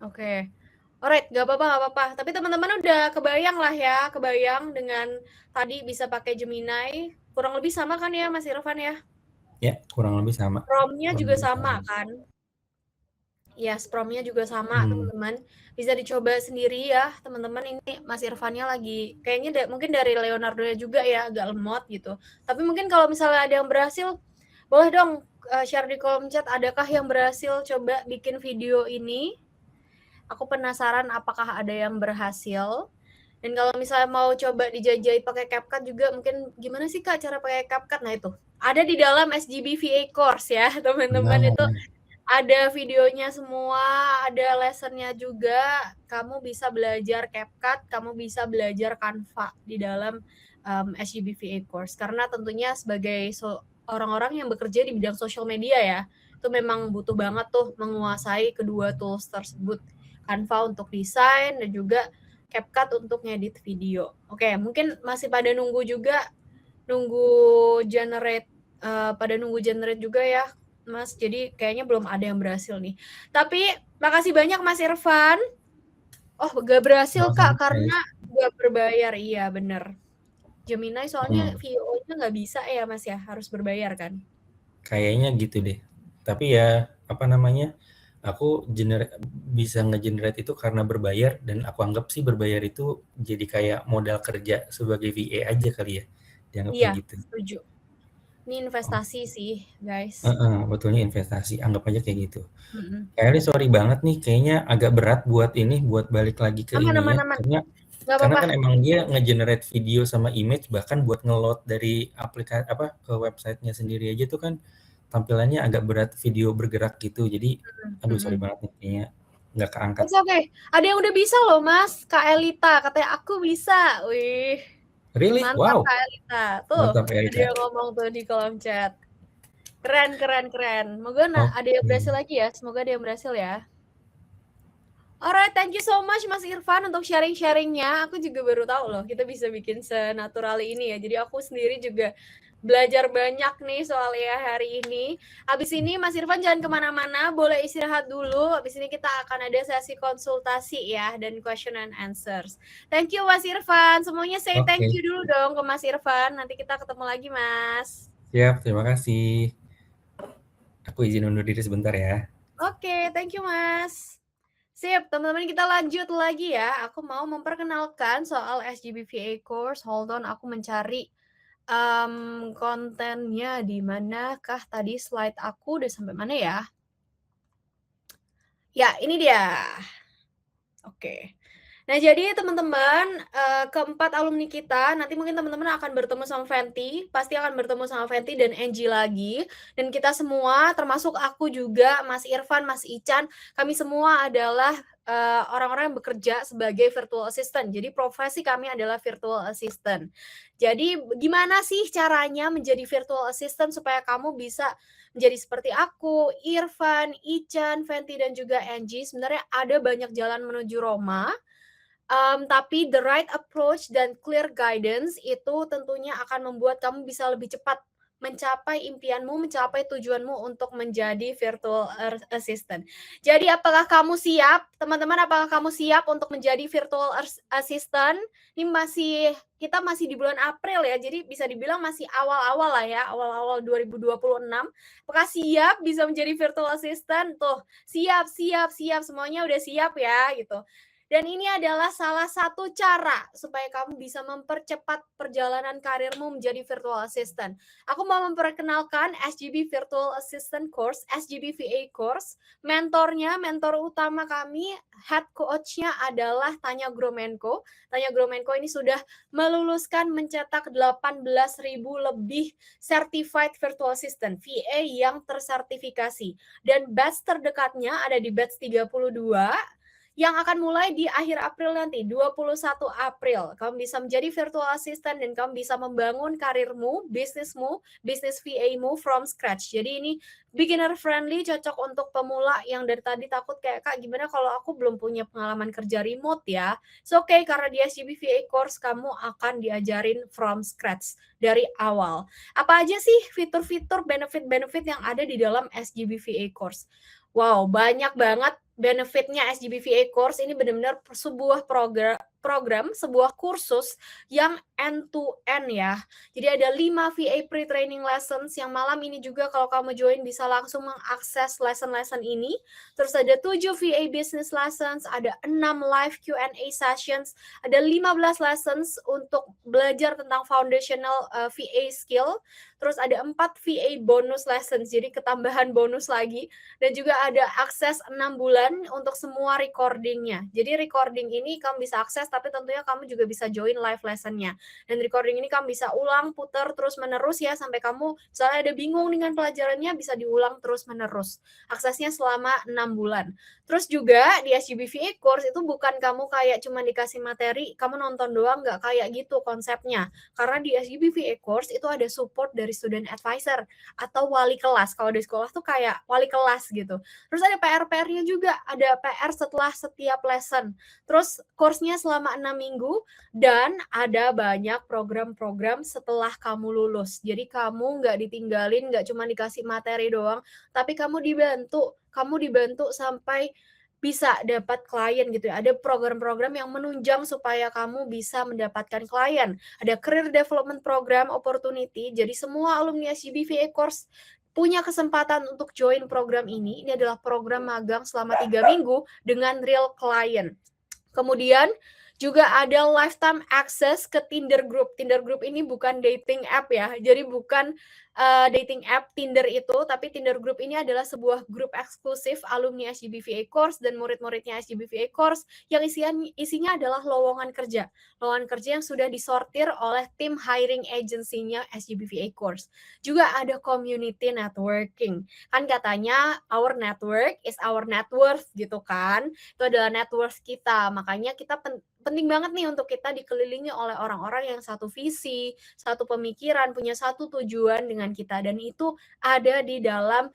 S2: Oke. Alright, nggak apa-apa. Tapi teman-teman udah kebayang lah ya, dengan tadi bisa pakai Gemini. Kurang lebih sama kan ya Mas Irfan ya?
S3: Ya, kurang lebih sama.
S2: Prompt-nya juga sama kan? Yes, prompt-nya juga sama teman-teman. Bisa dicoba sendiri ya teman-teman. Ini Mas Irfannya lagi, kayaknya mungkin dari Leonardo juga ya, agak lemot gitu. Tapi mungkin kalau misalnya ada yang berhasil, boleh dong share di kolom chat, adakah yang berhasil coba bikin video ini? Aku penasaran apakah ada yang berhasil. Dan kalau misalnya mau coba dijajai pakai CapCut juga, mungkin gimana sih Kak cara pakai CapCut? Nah itu, ada di dalam SGB VA course ya teman-teman. Itu ada videonya semua, ada lessonnya juga. Kamu bisa belajar CapCut, kamu bisa belajar Canva di dalam SGB VA course. Karena tentunya sebagai orang-orang yang bekerja di bidang social media ya, itu memang butuh banget tuh menguasai kedua tools tersebut. Canva untuk desain dan juga CapCut untuk ngedit video. Oke, mungkin masih pada nunggu generate juga ya Mas, jadi kayaknya belum ada yang berhasil nih. Tapi makasih banyak Mas Irfan. Oh, gak berhasil Kak, karena gak berbayar. Iya, bener. Gemini soalnya VO-nya gak bisa ya Mas ya, harus berbayar kan?
S3: Kayaknya gitu deh. Tapi ya, aku bisa nge-generate itu karena berbayar, dan aku anggap sih berbayar itu jadi kayak modal kerja sebagai VA aja kali ya. dianggap
S2: Iya,
S3: kayak gitu.
S2: setuju. Ini investasi sih, guys.
S3: Betulnya investasi, anggap aja kayak gitu.
S2: Mhm.
S3: Kak Eli sorry banget nih, kayaknya agak berat buat balik lagi ke
S2: Aman,
S3: ini ya,
S2: aman.
S3: karena
S2: Nggak apa-apa.
S3: kan emang dia nge-generate video sama image, bahkan buat nge-load dari ke websitenya sendiri aja tuh kan tampilannya agak berat, video bergerak gitu. Jadi, aduh sorry banget nih, kayaknya nggak keangkat.
S2: It's okay. Ada yang udah bisa loh, Mas. Kak Elita, katanya aku bisa. Wih,
S3: Really?
S2: mantap
S3: Wow,
S2: Kak Elita. Tuh,
S3: mantap
S2: ada
S3: Erika.
S2: yang ngomong tuh di kolom chat. Keren. Semoga ada yang berhasil lagi ya. Semoga ada yang berhasil ya. Alright, thank you so much Mas Irfan untuk sharing-sharingnya. Aku juga baru tahu loh kita bisa bikin senatural ini ya. Jadi aku sendiri juga belajar banyak nih soal ya hari ini. Habis ini Mas Irfan jangan kemana-mana, boleh istirahat dulu. Habis ini kita akan ada sesi konsultasi ya dan question and answers. Thank you Mas Irfan. Semuanya say thank you dulu dong ke Mas Irfan. Nanti kita ketemu lagi Mas.
S3: Siap, terima kasih. Aku izin undur diri sebentar ya.
S2: Oke, thank you Mas. Sip, teman-teman kita lanjut lagi ya. Aku mau memperkenalkan soal SGBVA course. Hold on, aku mencari kontennya di manakah tadi slide aku udah sampai mana ya? Ya, ini dia. Oke. Nah, jadi teman-teman, keempat alumni kita, nanti mungkin teman-teman akan bertemu sama Fenty, pasti akan bertemu sama Fenty dan Angie lagi. Dan kita semua, termasuk aku juga, Mas Irfan, Mas Ican, kami semua adalah orang-orang yang bekerja sebagai virtual assistant. Jadi profesi kami adalah virtual assistant. Jadi gimana sih caranya menjadi virtual assistant supaya kamu bisa menjadi seperti aku, Irfan, Ican, Fenty, dan juga Angie. Sebenarnya ada banyak jalan menuju Roma. Tapi the right approach dan clear guidance itu tentunya akan membuat kamu bisa lebih cepat mencapai impianmu, mencapai tujuanmu untuk menjadi virtual assistant. Jadi apakah kamu siap? Teman-teman, apakah kamu siap untuk menjadi virtual assistant? Ini kita masih di bulan April ya, jadi bisa dibilang masih awal-awal lah ya, awal-awal 2026. Apakah siap bisa menjadi virtual assistant? Tuh, siap, semuanya udah siap ya gitu. Dan ini adalah salah satu cara supaya kamu bisa mempercepat perjalanan karirmu menjadi virtual assistant. Aku mau memperkenalkan SGB Virtual Assistant Course, SGB VA Course. Mentor utama kami, head coach-nya adalah Tanya Gromenko. Tanya Gromenko ini sudah meluluskan mencetak 18.000 lebih certified virtual assistant, VA yang tersertifikasi. Dan batch terdekatnya ada di batch 32, yang akan mulai di akhir April nanti, 21 April. Kamu bisa menjadi virtual assistant dan kamu bisa membangun karirmu, bisnismu, bisnis VA-mu from scratch. Jadi ini beginner friendly, cocok untuk pemula yang dari tadi takut kayak, Kak, gimana kalau aku belum punya pengalaman kerja remote ya? So, oke, karena di SGB VA course kamu akan diajarin from scratch dari awal. Apa aja sih fitur-fitur, benefit-benefit yang ada di dalam SGB VA course? Wow, banyak banget benefitnya SGB VA course. Ini benar-benar sebuah program, sebuah kursus yang end to end ya. Jadi ada 5 VA pre-training lessons yang malam ini juga kalau kamu join bisa langsung mengakses lesson-lesson ini. Terus ada 7 VA business lessons, ada 6 live Q&A sessions, ada 15 lessons untuk belajar tentang foundational VA skill. Terus ada 4 VA bonus lessons, jadi ketambahan bonus lagi. Dan juga ada akses 6 bulan untuk semua recordingnya. Jadi recording ini kamu bisa akses, tapi tentunya kamu juga bisa join live lessonnya. Dan recording ini kamu bisa ulang, putar terus-menerus ya, sampai kamu misalnya ada bingung dengan pelajarannya, bisa diulang terus-menerus. Aksesnya selama 6 bulan. Terus juga di SGB VA course itu bukan kamu kayak cuma dikasih materi, kamu nonton doang, nggak kayak gitu konsepnya. Karena di SGB VA course itu ada support dari student advisor atau wali kelas. Kalau di sekolah tuh kayak wali kelas gitu. Terus ada PR-nya juga, ada PR setelah setiap lesson. Terus course-nya selama 6 minggu dan ada banyak program-program setelah kamu lulus. Jadi kamu nggak ditinggalin, nggak cuma dikasih materi doang, tapi kamu dibantu sampai bisa dapat klien gitu ya. Ada program-program yang menunjang supaya kamu bisa mendapatkan klien. Ada career development program opportunity. Jadi semua alumni SGB VA course punya kesempatan untuk join program ini. Ini adalah program magang selama 3 minggu dengan real client. Kemudian Juga ada lifetime access ke Tinder Group. Tinder Group ini bukan dating app ya, jadi bukan dating app Tinder itu, tapi Tinder Group ini adalah sebuah grup eksklusif alumni SGBVA Course dan murid-muridnya SGBVA Course yang isinya adalah lowongan kerja yang sudah disortir oleh tim hiring agency-nya SGBVA Course. Juga ada community networking. Kan katanya our network is our net worth gitu kan. Itu adalah net worth kita. Makanya kita penting banget nih untuk kita dikelilingi oleh orang-orang yang satu visi, satu pemikiran, punya satu tujuan dengan kita. Dan itu ada di dalam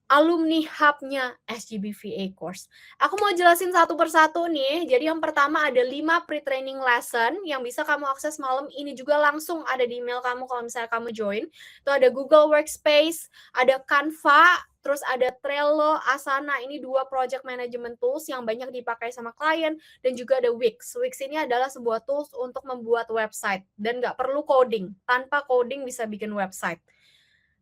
S2: alumni hub-nya SGBVA Course. Aku mau jelasin satu persatu nih. Jadi yang pertama ada 5 pre-training lesson yang bisa kamu akses malam ini juga langsung ada di email kamu kalau misalnya kamu join. Itu ada Google Workspace, ada Canva, terus ada Trello, Asana. Ini 2 project management tools yang banyak dipakai sama klien, dan juga ada Wix. Wix ini adalah sebuah tools untuk membuat website dan nggak perlu coding. Tanpa coding bisa bikin website.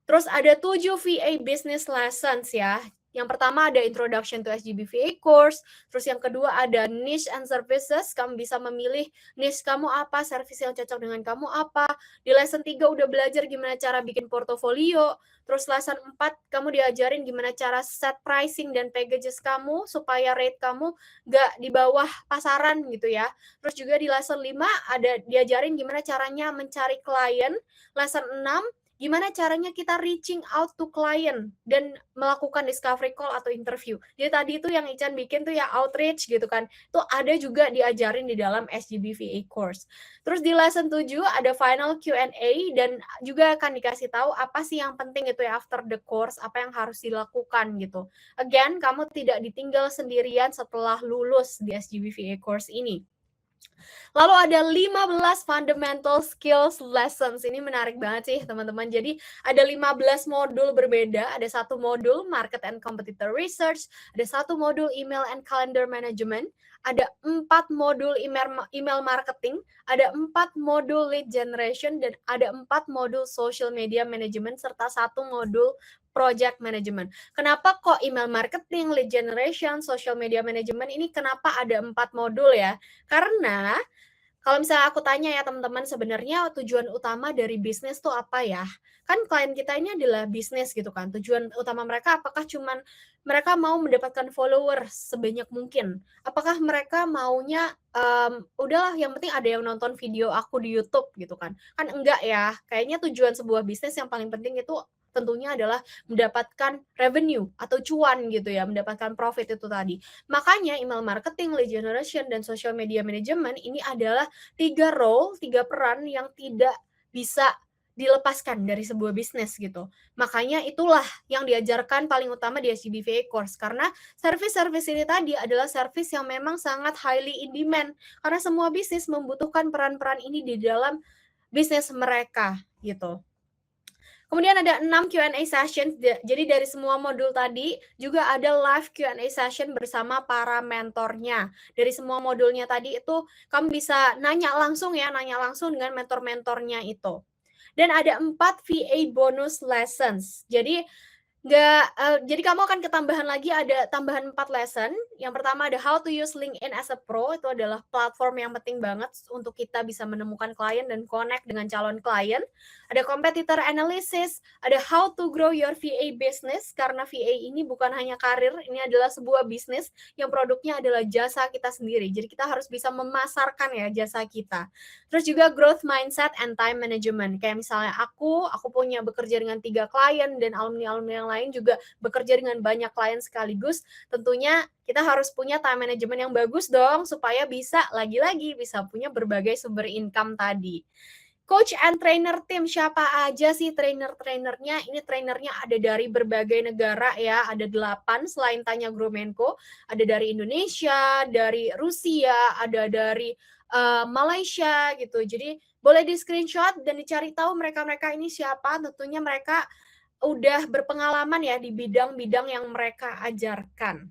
S2: Terus ada 7 VA business lessons ya. Yang pertama ada introduction to SGBVA course, terus yang kedua ada niche and services, kamu bisa memilih niche kamu apa, service yang cocok dengan kamu apa. Di lesson 3 udah belajar gimana cara bikin portofolio, terus lesson 4 kamu diajarin gimana cara set pricing dan packages kamu supaya rate kamu nggak di bawah pasaran gitu ya. Terus juga di lesson 5 ada diajarin gimana caranya mencari klien. Lesson 6 gimana caranya kita reaching out to client dan melakukan discovery call atau interview. Jadi tadi itu yang Ican bikin tuh ya outreach gitu kan. Itu ada juga diajarin di dalam SGBVA course. Terus di lesson 7 ada final Q&A dan juga akan dikasih tahu apa sih yang penting itu ya after the course, apa yang harus dilakukan gitu. Again, kamu tidak ditinggal sendirian setelah lulus di SGBVA course ini. Lalu ada 15 fundamental skills lessons. Ini menarik banget sih teman-teman. Jadi ada 15 modul berbeda. Ada 1 modul market and competitor research, ada 1 modul email and calendar management, ada 4 modul email marketing, ada 4 modul lead generation, dan ada 4 modul social media management, serta 1 modul project management. Kenapa kok email marketing, lead generation, social media management ini kenapa ada 4 modul ya? Karena kalau misalnya aku tanya ya teman-teman, sebenarnya tujuan utama dari bisnis tuh apa ya? Kan klien kita ini adalah bisnis gitu kan. Tujuan utama mereka apakah cuman mereka mau mendapatkan follower sebanyak mungkin? Apakah mereka maunya udahlah yang penting ada yang nonton video aku di YouTube gitu kan? Kan enggak ya. Kayaknya tujuan sebuah bisnis yang paling penting itu tentunya adalah mendapatkan revenue atau cuan gitu ya, mendapatkan profit itu tadi. Makanya email marketing, lead generation, dan social media management ini adalah 3 role, 3 peran yang tidak bisa dilepaskan dari sebuah bisnis gitu. Makanya itulah yang diajarkan paling utama di SGBVA course, karena service-service ini tadi adalah service yang memang sangat highly in demand, karena semua bisnis membutuhkan peran-peran ini di dalam bisnis mereka gitu. Kemudian ada 6 Q&A session. Jadi dari semua modul tadi juga ada live Q&A session bersama para mentornya. Dari semua modulnya tadi itu kamu bisa nanya langsung ya, nanya langsung dengan mentor-mentornya itu. Dan ada 4 VA bonus lessons. Jadi jadi kamu akan ketambahan lagi, ada tambahan 4 lesson. Yang pertama ada how to use LinkedIn as a pro. Itu adalah platform yang penting banget untuk kita bisa menemukan klien dan connect dengan calon klien. Ada competitor analysis, ada how to grow your VA business, karena VA ini bukan hanya karir, ini adalah sebuah bisnis yang produknya adalah jasa kita sendiri. Jadi kita harus bisa memasarkan ya jasa kita. Terus juga growth mindset and time management. Kayak misalnya aku punya bekerja dengan 3 klien dan alumni-alumni yang lain juga bekerja dengan banyak klien sekaligus. Tentunya kita harus punya time management yang bagus dong supaya bisa lagi-lagi bisa punya berbagai sumber income tadi. Coach and trainer team, siapa aja sih trainer-trainernya? Ini trainernya ada dari berbagai negara ya, ada 8 selain Tanya Gromenko, ada dari Indonesia, dari Rusia, ada dari Malaysia gitu. Jadi boleh di screenshot dan dicari tahu mereka-mereka ini siapa. Tentunya mereka udah berpengalaman ya di bidang-bidang yang mereka ajarkan.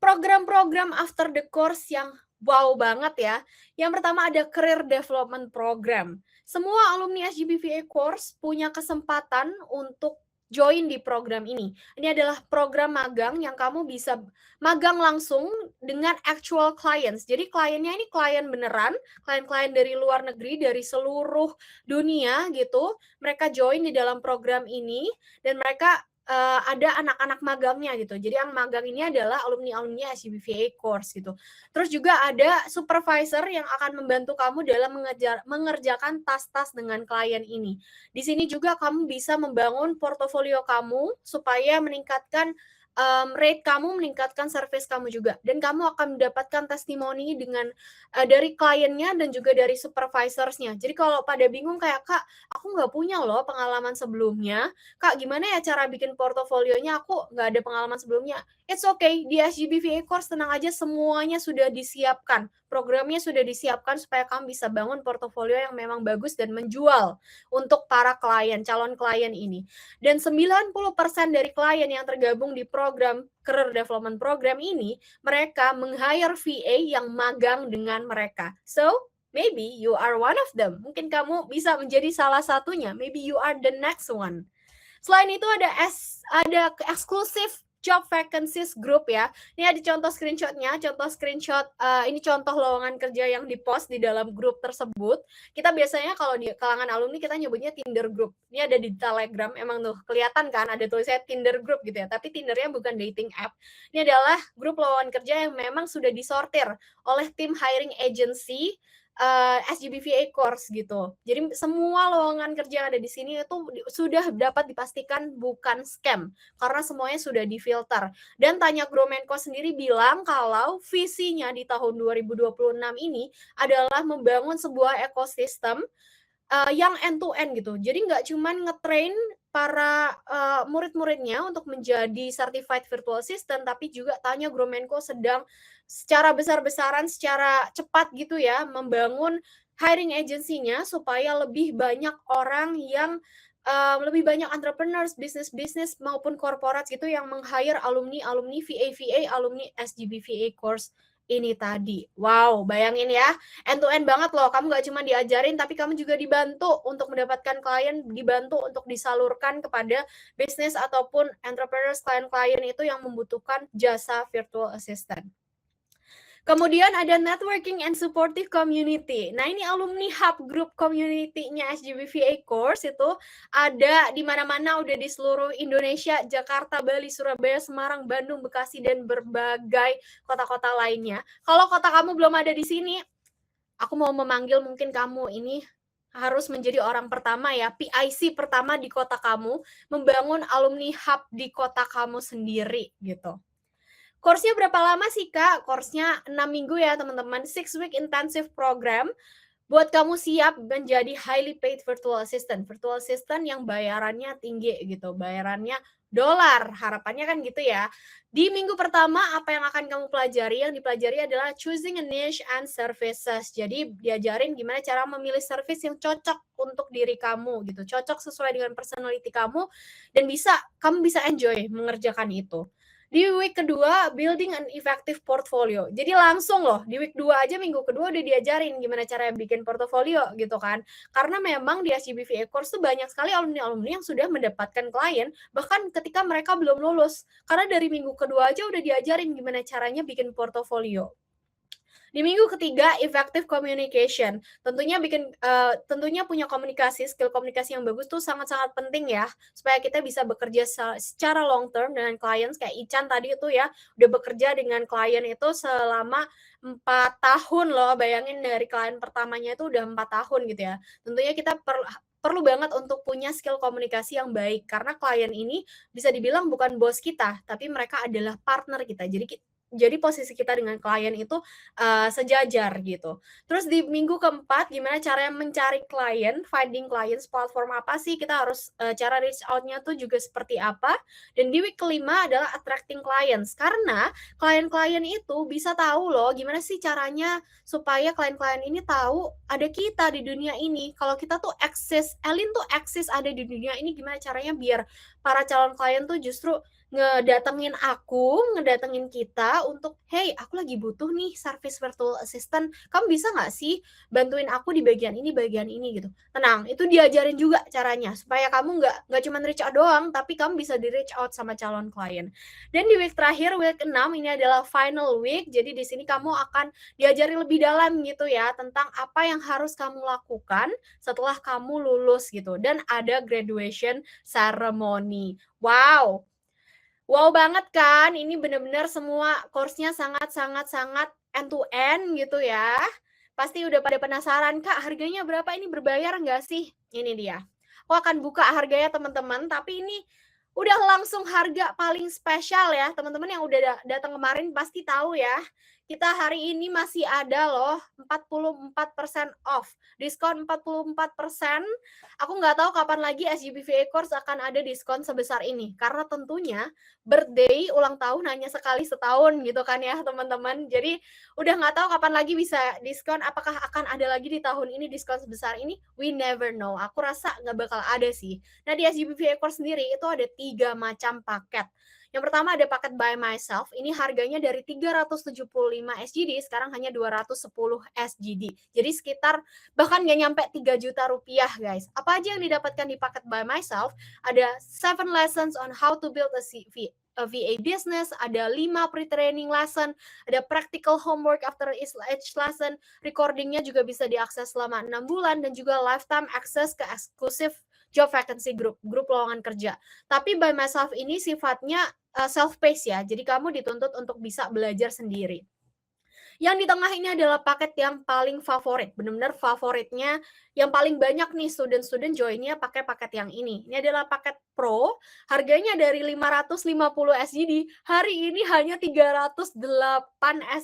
S2: Program-program after the course yang wow banget ya. Yang pertama ada Career Development Program. Semua alumni SGBVA course punya kesempatan untuk join di program ini. Ini adalah program magang yang kamu bisa magang langsung dengan actual clients. Jadi kliennya ini klien beneran, klien-klien dari luar negeri, dari seluruh dunia gitu. Mereka join di dalam program ini dan mereka ada anak-anak magangnya gitu. Jadi yang magang ini adalah alumni-alumni SGBVA course gitu. Terus juga ada supervisor yang akan membantu kamu dalam mengerjakan tas-tas dengan klien ini. Di sini juga kamu bisa membangun portofolio kamu supaya meningkatkan rate kamu, meningkatkan service kamu juga. Dan kamu akan mendapatkan testimoni dengan dari kliennya dan juga dari supervisorsnya. Jadi kalau pada bingung kayak, Kak, aku nggak punya loh pengalaman sebelumnya. Kak, gimana ya cara bikin portofolionya? Aku nggak ada pengalaman sebelumnya. It's okay, di SGBVA course tenang aja, semuanya sudah disiapkan. Programnya sudah disiapkan supaya kamu bisa bangun portofolio yang memang bagus dan menjual untuk para klien, calon klien ini. Dan 90% dari klien yang tergabung di program Career Development Program ini, mereka meng-hire VA yang magang dengan mereka. So, maybe you are one of them. Mungkin kamu bisa menjadi salah satunya. Maybe you are the next one. Selain itu ada eksklusif job vacancies group ya. Ini ada contoh screenshotnya, ini contoh lowongan kerja yang dipost di dalam grup tersebut. Kita biasanya kalau di kalangan alumni kita nyebutnya Tinder group. Ini ada di Telegram, emang tuh kelihatan kan ada tulisannya Tinder group gitu ya. Tapi Tindernya bukan dating app. Ini adalah grup lowongan kerja yang memang sudah disortir oleh tim hiring agency SGBVA course gitu. Jadi semua lowongan kerja yang ada di sini itu sudah dapat dipastikan bukan scam karena semuanya sudah difilter. Dan Tanya Gromenko sendiri bilang kalau visinya di tahun 2026 ini adalah membangun sebuah ekosistem yang end to end gitu. Jadi nggak cuma ngetrain para murid-muridnya untuk menjadi certified virtual assistant, tapi juga Tanya Gromenko sedang secara besar-besaran, secara cepat gitu ya, membangun hiring agency-nya supaya lebih banyak orang yang lebih banyak entrepreneurs, bisnis-bisnis maupun korporat gitu yang meng-hire alumni VA, alumni SGBVA course ini tadi. Wow, bayangin ya, end to end banget loh. Kamu gak cuma diajarin, tapi kamu juga dibantu untuk mendapatkan klien, dibantu untuk disalurkan kepada bisnis ataupun entrepreneurs, klien-klien itu yang membutuhkan jasa virtual assistant. Kemudian ada networking and supportive community. Nah, ini alumni hub group community-nya SGBVA course itu ada di mana-mana, udah di seluruh Indonesia, Jakarta, Bali, Surabaya, Semarang, Bandung, Bekasi, dan berbagai kota-kota lainnya. Kalau kota kamu belum ada di sini, aku mau memanggil mungkin kamu ini harus menjadi orang pertama ya, PIC pertama di kota kamu, membangun alumni hub di kota kamu sendiri gitu. Course-nya berapa lama sih, Kak? Course-nya 6 minggu ya, teman-teman. 6-week intensive program buat kamu siap menjadi highly paid virtual assistant. Virtual assistant yang bayarannya tinggi gitu, bayarannya dolar, harapannya kan gitu ya. Di minggu pertama, apa yang akan kamu pelajari? Yang dipelajari adalah choosing a niche and services. Jadi diajarin gimana cara memilih service yang cocok untuk diri kamu gitu, cocok sesuai dengan personality kamu, dan kamu bisa enjoy mengerjakan itu. Di week kedua, building an effective portfolio. Jadi langsung loh, di week 2 aja, minggu kedua udah diajarin gimana cara bikin portfolio gitu kan. Karena memang di SGBVA course tuh banyak sekali alumni-alumni yang sudah mendapatkan klien, bahkan ketika mereka belum lulus. Karena dari minggu kedua aja udah diajarin gimana caranya bikin portfolio. Di minggu ketiga, effective communication. Tentunya punya skill komunikasi yang bagus tuh sangat-sangat penting ya, supaya kita bisa bekerja secara long term dengan klien. Kayak Ican tadi itu ya, udah bekerja dengan klien itu selama 4 tahun loh. Bayangin dari klien pertamanya itu udah 4 tahun gitu ya. Tentunya kita perlu banget untuk punya skill komunikasi yang baik, karena klien ini bisa dibilang bukan bos kita, tapi mereka adalah partner kita. Jadi posisi kita dengan klien itu sejajar gitu. Terus di minggu keempat, gimana caranya mencari klien, finding clients, platform apa sih kita harus, cara reach out-nya tuh juga seperti apa. Dan di week kelima adalah attracting clients, karena klien-klien itu bisa tahu loh gimana sih caranya supaya klien-klien ini tahu ada kita di dunia ini. Kalau kita tuh eksis ada di dunia ini, gimana caranya biar para calon klien tuh justru ngedatengin kita untuk, "Hey, aku lagi butuh nih service virtual assistant, kamu bisa nggak sih bantuin aku di bagian ini," gitu. Tenang, itu diajarin juga caranya, supaya kamu nggak cuma reach out doang, tapi kamu bisa di-reach out sama calon klien. Dan di week terakhir, week 6, ini adalah final week, jadi di sini kamu akan diajari lebih dalam gitu ya, tentang apa yang harus kamu lakukan setelah kamu lulus gitu, dan ada graduation ceremony. Wow banget kan, ini bener-bener semua course-nya sangat end to end gitu ya. Pasti udah pada penasaran, Kak harganya berapa ini, berbayar nggak sih? Ini dia. Aku akan buka harganya teman-teman, tapi ini udah langsung harga paling spesial ya. Teman-teman yang udah datang kemarin pasti tahu ya. Kita hari ini masih ada loh 44% off. Diskon 44%. Aku nggak tahu kapan lagi SGBVA Course akan ada diskon sebesar ini. Karena tentunya birthday, ulang tahun hanya sekali setahun gitu kan ya teman-teman. Jadi udah nggak tahu kapan lagi bisa diskon, apakah akan ada lagi di tahun ini diskon sebesar ini, we never know. Aku rasa nggak bakal ada sih. Nah di SGBVA Course sendiri itu ada 3 macam paket. Yang pertama ada paket by myself, ini harganya dari 375 SGD, sekarang hanya 210 SGD. Jadi sekitar bahkan nggak nyampe 3 juta rupiah guys. Apa aja yang didapatkan di paket by myself? Ada 7 lessons on how to build a VA business, ada 5 pre-training lesson, ada practical homework after each lesson, recordingnya juga bisa diakses selama 6 bulan, dan juga lifetime access ke eksklusif job vacancy group lowongan kerja. Tapi by myself ini sifatnya self-paced ya, jadi kamu dituntut untuk bisa belajar sendiri. Yang di tengah ini adalah paket yang paling favorit, benar-benar favoritnya, yang paling banyak nih student joinnya pakai paket yang ini. Ini adalah paket Pro, harganya dari 550 SGD, hari ini hanya 308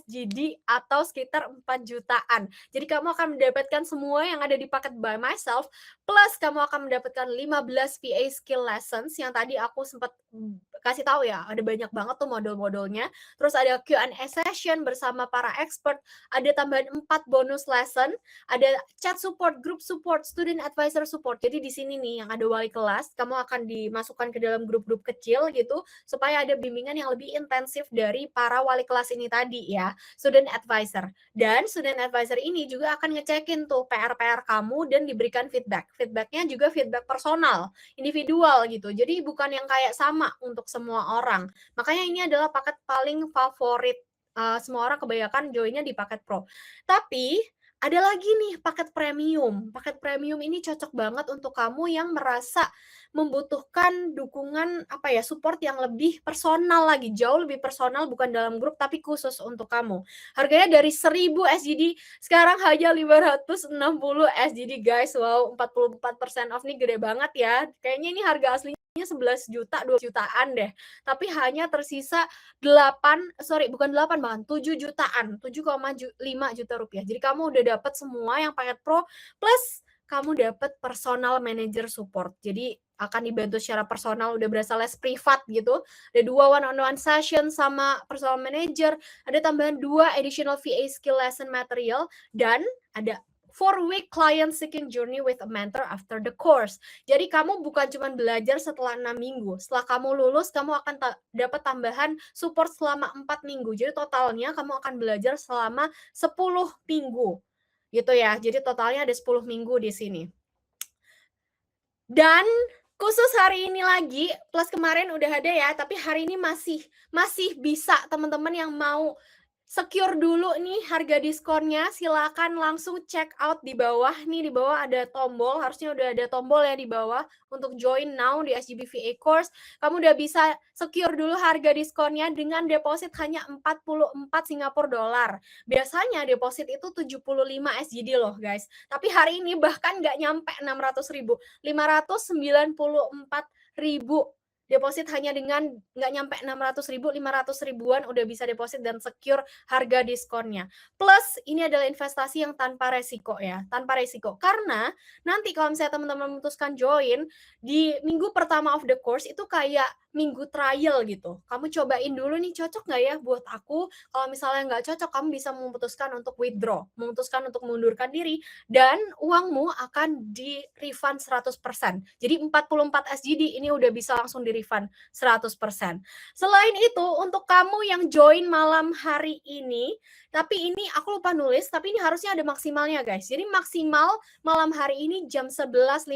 S2: SGD atau sekitar 4 jutaan. Jadi kamu akan mendapatkan semua yang ada di paket by myself, plus kamu akan mendapatkan 15 VA skill lessons yang tadi aku sempat kasih tahu ya, ada banyak banget tuh model-modelnya. Terus ada Q&A session bersama para expert, ada tambahan 4 bonus lesson, ada chat support, group support, student advisor support. Jadi di sini nih yang ada wali kelas, kamu akan dimasukkan ke dalam grup-grup kecil gitu, supaya ada bimbingan yang lebih intensif dari para wali kelas ini tadi ya, student advisor. Dan student advisor ini juga akan ngecekin tuh PR-PR kamu dan diberikan feedback. Feedbacknya juga feedback personal, individual gitu. Jadi bukan yang kayak sama untuk semua orang. Makanya ini adalah paket paling favorit. Semua orang kebanyakan joinnya di paket Pro. Tapi ada lagi nih paket premium. Paket premium ini cocok banget untuk kamu yang merasa membutuhkan dukungan support yang lebih personal lagi, jauh lebih personal, bukan dalam grup tapi khusus untuk kamu. Harganya dari 1000 SGD sekarang hanya 560 SGD guys. Wow, 44% off nih gede banget ya. Kayaknya ini harga aslinya 11 juta, 2 jutaan deh. Tapi hanya tersisa 7 jutaan, 7,5 juta rupiah. Jadi kamu udah dapat semua yang paket Pro, plus kamu dapat personal manager support. Jadi akan dibantu secara personal, udah berasa les privat gitu. Ada 2 one-on-one session sama personal manager, ada tambahan 2 additional VA skill lesson material, dan ada 4-week client seeking journey with a mentor after the course. Jadi kamu bukan cuma belajar setelah 6 minggu. Setelah kamu lulus, kamu akan dapat tambahan support selama 4 minggu. Jadi totalnya kamu akan belajar selama 10 minggu. Gitu ya. Jadi totalnya ada 10 minggu di sini. Dan khusus hari ini lagi, plus kemarin udah ada ya, tapi hari ini masih bisa teman-teman yang mau secure dulu nih harga diskonnya, silakan langsung check out di bawah nih. Di bawah ada tombol, harusnya udah ada tombol ya di bawah untuk join now di SGBVA Course. Kamu udah bisa secure dulu harga diskonnya dengan deposit hanya 44 Singapura dolar. Biasanya deposit itu 75 SGD loh guys. Tapi hari ini bahkan nggak nyampe 600.000, 594.000. Deposit hanya dengan nggak nyampe 600.000, 500.000-an udah bisa deposit dan secure harga diskonnya. Plus ini adalah investasi yang tanpa resiko ya, tanpa resiko. Karena nanti kalau misalnya teman-teman memutuskan join di minggu pertama of the course itu kayak minggu trial gitu. Kamu cobain dulu nih, cocok nggak ya buat aku? Kalau misalnya nggak cocok, kamu bisa memutuskan untuk withdraw, memutuskan untuk mengundurkan diri, dan uangmu akan di-refund 100%. Jadi 44 SGD ini udah bisa langsung di-refund 100%. Selain itu, untuk kamu yang join malam hari ini, tapi ini aku lupa nulis, tapi ini harusnya ada maksimalnya guys. Jadi maksimal malam hari ini jam 11.59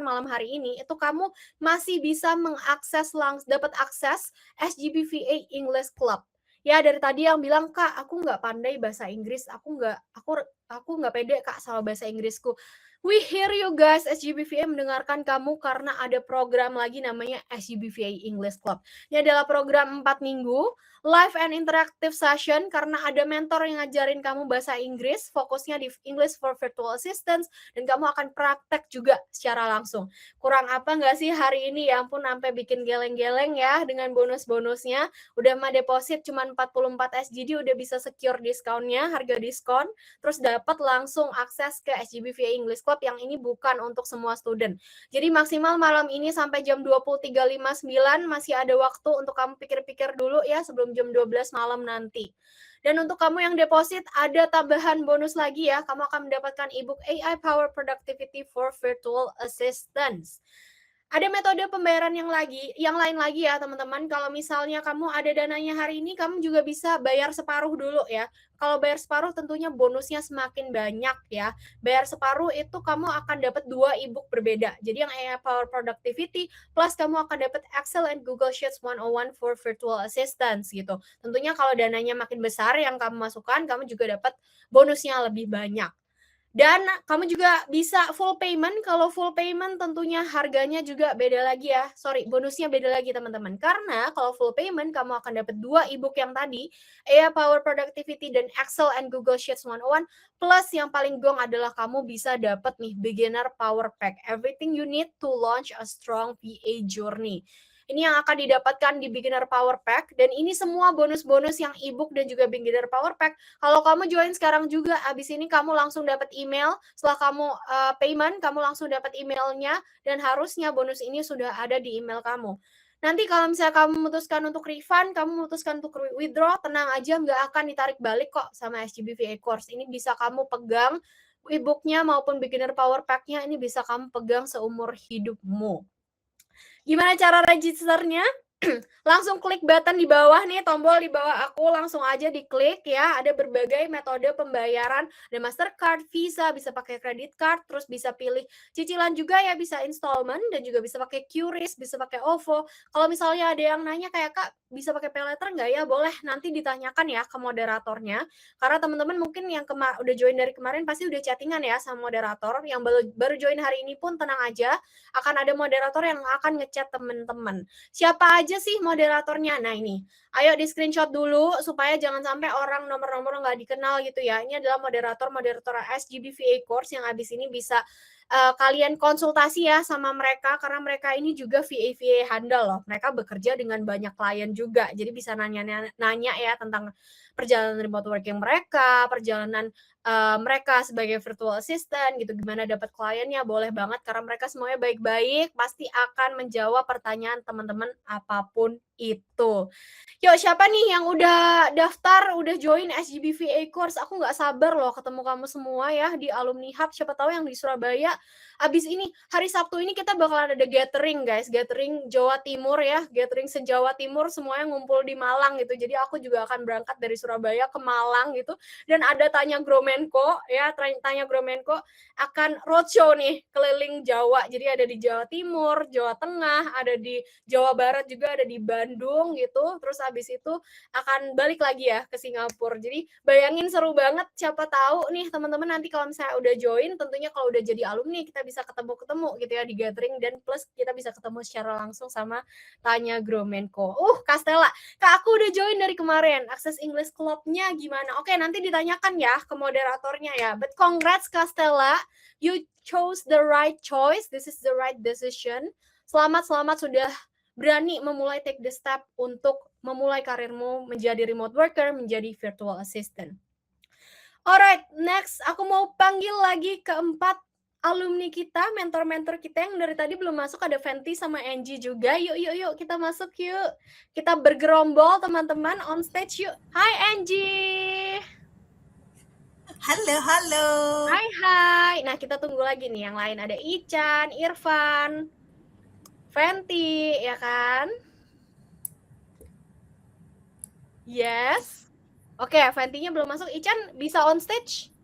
S2: malam hari ini, itu kamu masih bisa mengakses dapat akses SGBVA English Club. Ya, dari tadi yang bilang, Kak, aku nggak pandai bahasa Inggris, aku nggak pede Kak sama bahasa Inggrisku. We hear you guys, SGBVA mendengarkan kamu karena ada program lagi namanya SGBVA English Club. Ini adalah program 4 minggu, live and interactive session, karena ada mentor yang ngajarin kamu bahasa Inggris, fokusnya di English for Virtual Assistants, dan kamu akan praktek juga secara langsung. Kurang apa nggak sih hari ini? Ya ampun, sampai bikin geleng-geleng ya dengan bonus-bonusnya. Udah mah deposit cuma 44 SGD, udah bisa secure diskonnya, harga diskon, terus dapat langsung akses ke SGBVA English Club yang ini bukan untuk semua student. Jadi maksimal malam ini sampai jam 23.59 masih ada waktu untuk kamu pikir-pikir dulu ya sebelum jam 12 malam nanti. Dan untuk kamu yang deposit, ada tambahan bonus lagi ya. Kamu akan mendapatkan ebook AI Power Productivity for Virtual Assistants. Ada metode pembayaran yang lain lagi ya teman-teman. Kalau misalnya kamu ada dananya hari ini, kamu juga bisa bayar separuh dulu ya. Kalau bayar separuh tentunya bonusnya semakin banyak ya. Bayar separuh itu kamu akan dapat 2 ebook berbeda. Jadi yang AI Power Productivity plus kamu akan dapat Excel and Google Sheets 101 for Virtual Assistants gitu. Tentunya kalau dananya makin besar yang kamu masukkan, kamu juga dapat bonusnya lebih banyak. Dan kamu juga bisa full payment. Kalau full payment tentunya harganya juga beda lagi ya. Bonusnya beda lagi teman-teman. Karena kalau full payment kamu akan dapat 2 ebook yang tadi, AI Power Productivity dan Excel and Google Sheets 101. Plus yang paling gong adalah kamu bisa dapat nih Beginner Power Pack. Everything you need to launch a strong VA journey. Ini yang akan didapatkan di Beginner Power Pack, dan ini semua bonus-bonus yang ebook dan juga Beginner Power Pack. Kalau kamu join sekarang juga, abis ini kamu langsung dapat email. Setelah kamu payment, kamu langsung dapat emailnya, dan harusnya bonus ini sudah ada di email kamu. Nanti kalau misalnya kamu memutuskan untuk refund, kamu memutuskan untuk withdraw, tenang aja, nggak akan ditarik balik kok sama SGBVA Course. Ini bisa kamu pegang ebooknya maupun Beginner Power Pack-nya, ini bisa kamu pegang seumur hidupmu. Gimana cara registernya? Langsung klik button di bawah nih, tombol di bawah aku, langsung aja diklik ya. Ada berbagai metode pembayaran, ada Mastercard, Visa, bisa pakai credit card, terus bisa pilih cicilan juga ya, bisa installment, dan juga bisa pakai QRIS, bisa pakai OVO. Kalau misalnya ada yang nanya kayak, Kak, bisa pakai pay letter nggak ya? Boleh, nanti ditanyakan ya ke moderatornya. Karena teman-teman mungkin yang udah join dari kemarin pasti udah chattingan ya sama moderator. Yang baru join hari ini pun tenang aja, akan ada moderator yang akan ngechat teman-teman. Siapa aja sih moderatornya? Nah ini, ayo di screenshot dulu supaya jangan sampai orang nomor-nomor nggak dikenal gitu ya. Ini adalah moderator SGBVA Course yang abis ini bisa kalian konsultasi ya sama mereka, karena mereka ini juga VA handal loh. Mereka bekerja dengan banyak klien juga, jadi bisa nanya ya tentang perjalanan remote working mereka, perjalanan mereka sebagai virtual assistant gitu, gimana dapat kliennya, boleh banget karena mereka semuanya baik-baik, pasti akan menjawab pertanyaan teman-teman apapun itu. Yuk, siapa nih yang udah daftar, udah join SGBVA Course? Aku nggak sabar loh ketemu kamu semua ya di Alumni Hub. Siapa tahu yang di Surabaya, abis ini, hari Sabtu ini kita bakalan ada gathering guys, gathering Jawa Timur ya, gathering se-Jawa Timur, semuanya ngumpul di Malang gitu. Jadi aku juga akan berangkat dari Surabaya ke Malang gitu, dan ada Tanya Gromenko ya, Tanya Gromenko akan roadshow nih keliling Jawa. Jadi ada di Jawa Timur, Jawa Tengah, ada di Jawa Barat juga, ada di Bandung gitu. Terus habis itu akan balik lagi ya ke Singapura. Jadi bayangin seru banget. Siapa tahu nih teman-teman nanti kalau misalnya udah join, tentunya kalau udah jadi alumni kita bisa ketemu gitu ya di gathering, dan plus kita bisa ketemu secara langsung sama Tanya Gromenko. Castella, Kak, aku udah join dari kemarin. Akses English Club-nya gimana? Oke, nanti ditanyakan ya ke moderatornya ya. But congrats Castella, you chose the right choice. This is the right decision. Selamat sudah berani memulai take the step untuk memulai karirmu menjadi remote worker, menjadi virtual assistant. Alright, next aku mau panggil lagi keempat alumni kita, mentor-mentor kita yang dari tadi belum masuk, ada Fenty sama Angie juga. Yuk, kita masuk yuk. Kita bergerombol teman-teman on stage yuk. Hai Angie.
S5: Halo.
S2: Hai. Nah, kita tunggu lagi nih yang lain. Ada Ichan, Irfan, Fenty, ya kan? Yes. Oke, Fenty-nya belum masuk. Ichan bisa on stage?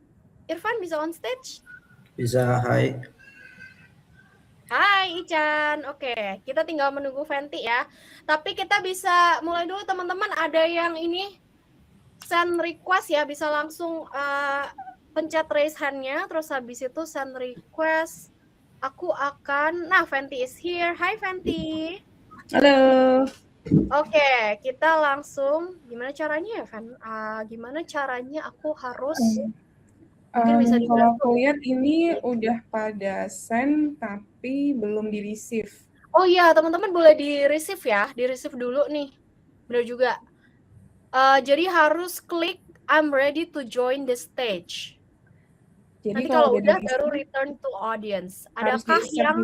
S2: Irfan bisa on stage?
S1: Bisa, hai.
S2: Hai Ichan, oke kita tinggal menunggu Fenty ya. Tapi kita bisa mulai dulu teman-teman, ada yang ini send request ya, bisa langsung pencet raise hand-nya, terus habis itu send request. Aku akan, nah Fenty is here. Hai Fenty.
S6: Halo.
S2: Oke, kita langsung, gimana caranya ya Fen? Gimana caranya aku harus... bisa
S6: Kalau aku lihat ini udah pada send tapi belum di receive.
S2: Oh iya teman-teman boleh di receive ya, di receive dulu nih. Benar juga. Jadi harus klik I'm ready to join the stage.
S6: Jadi
S2: nanti kalau udah
S6: receive,
S2: baru return to audience. Adakah
S6: di
S2: yang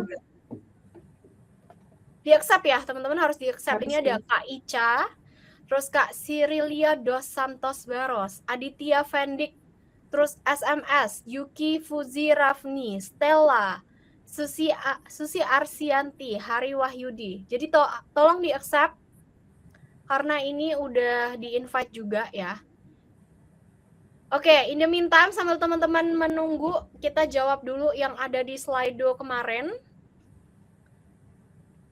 S2: di accept ya teman-teman, harus di accept. Ini ada Kak Ica, terus Kak Sirilia dos Santos Baros, Aditya Fendik, terus SMS, Yuki Fuzi Rafni, Stella, Susi Arsianti, Hari Wahyudi. Jadi tolong di accept karena ini udah di invite juga ya. Oke, in the meantime sambil teman-teman menunggu, kita jawab dulu yang ada di Slido kemarin.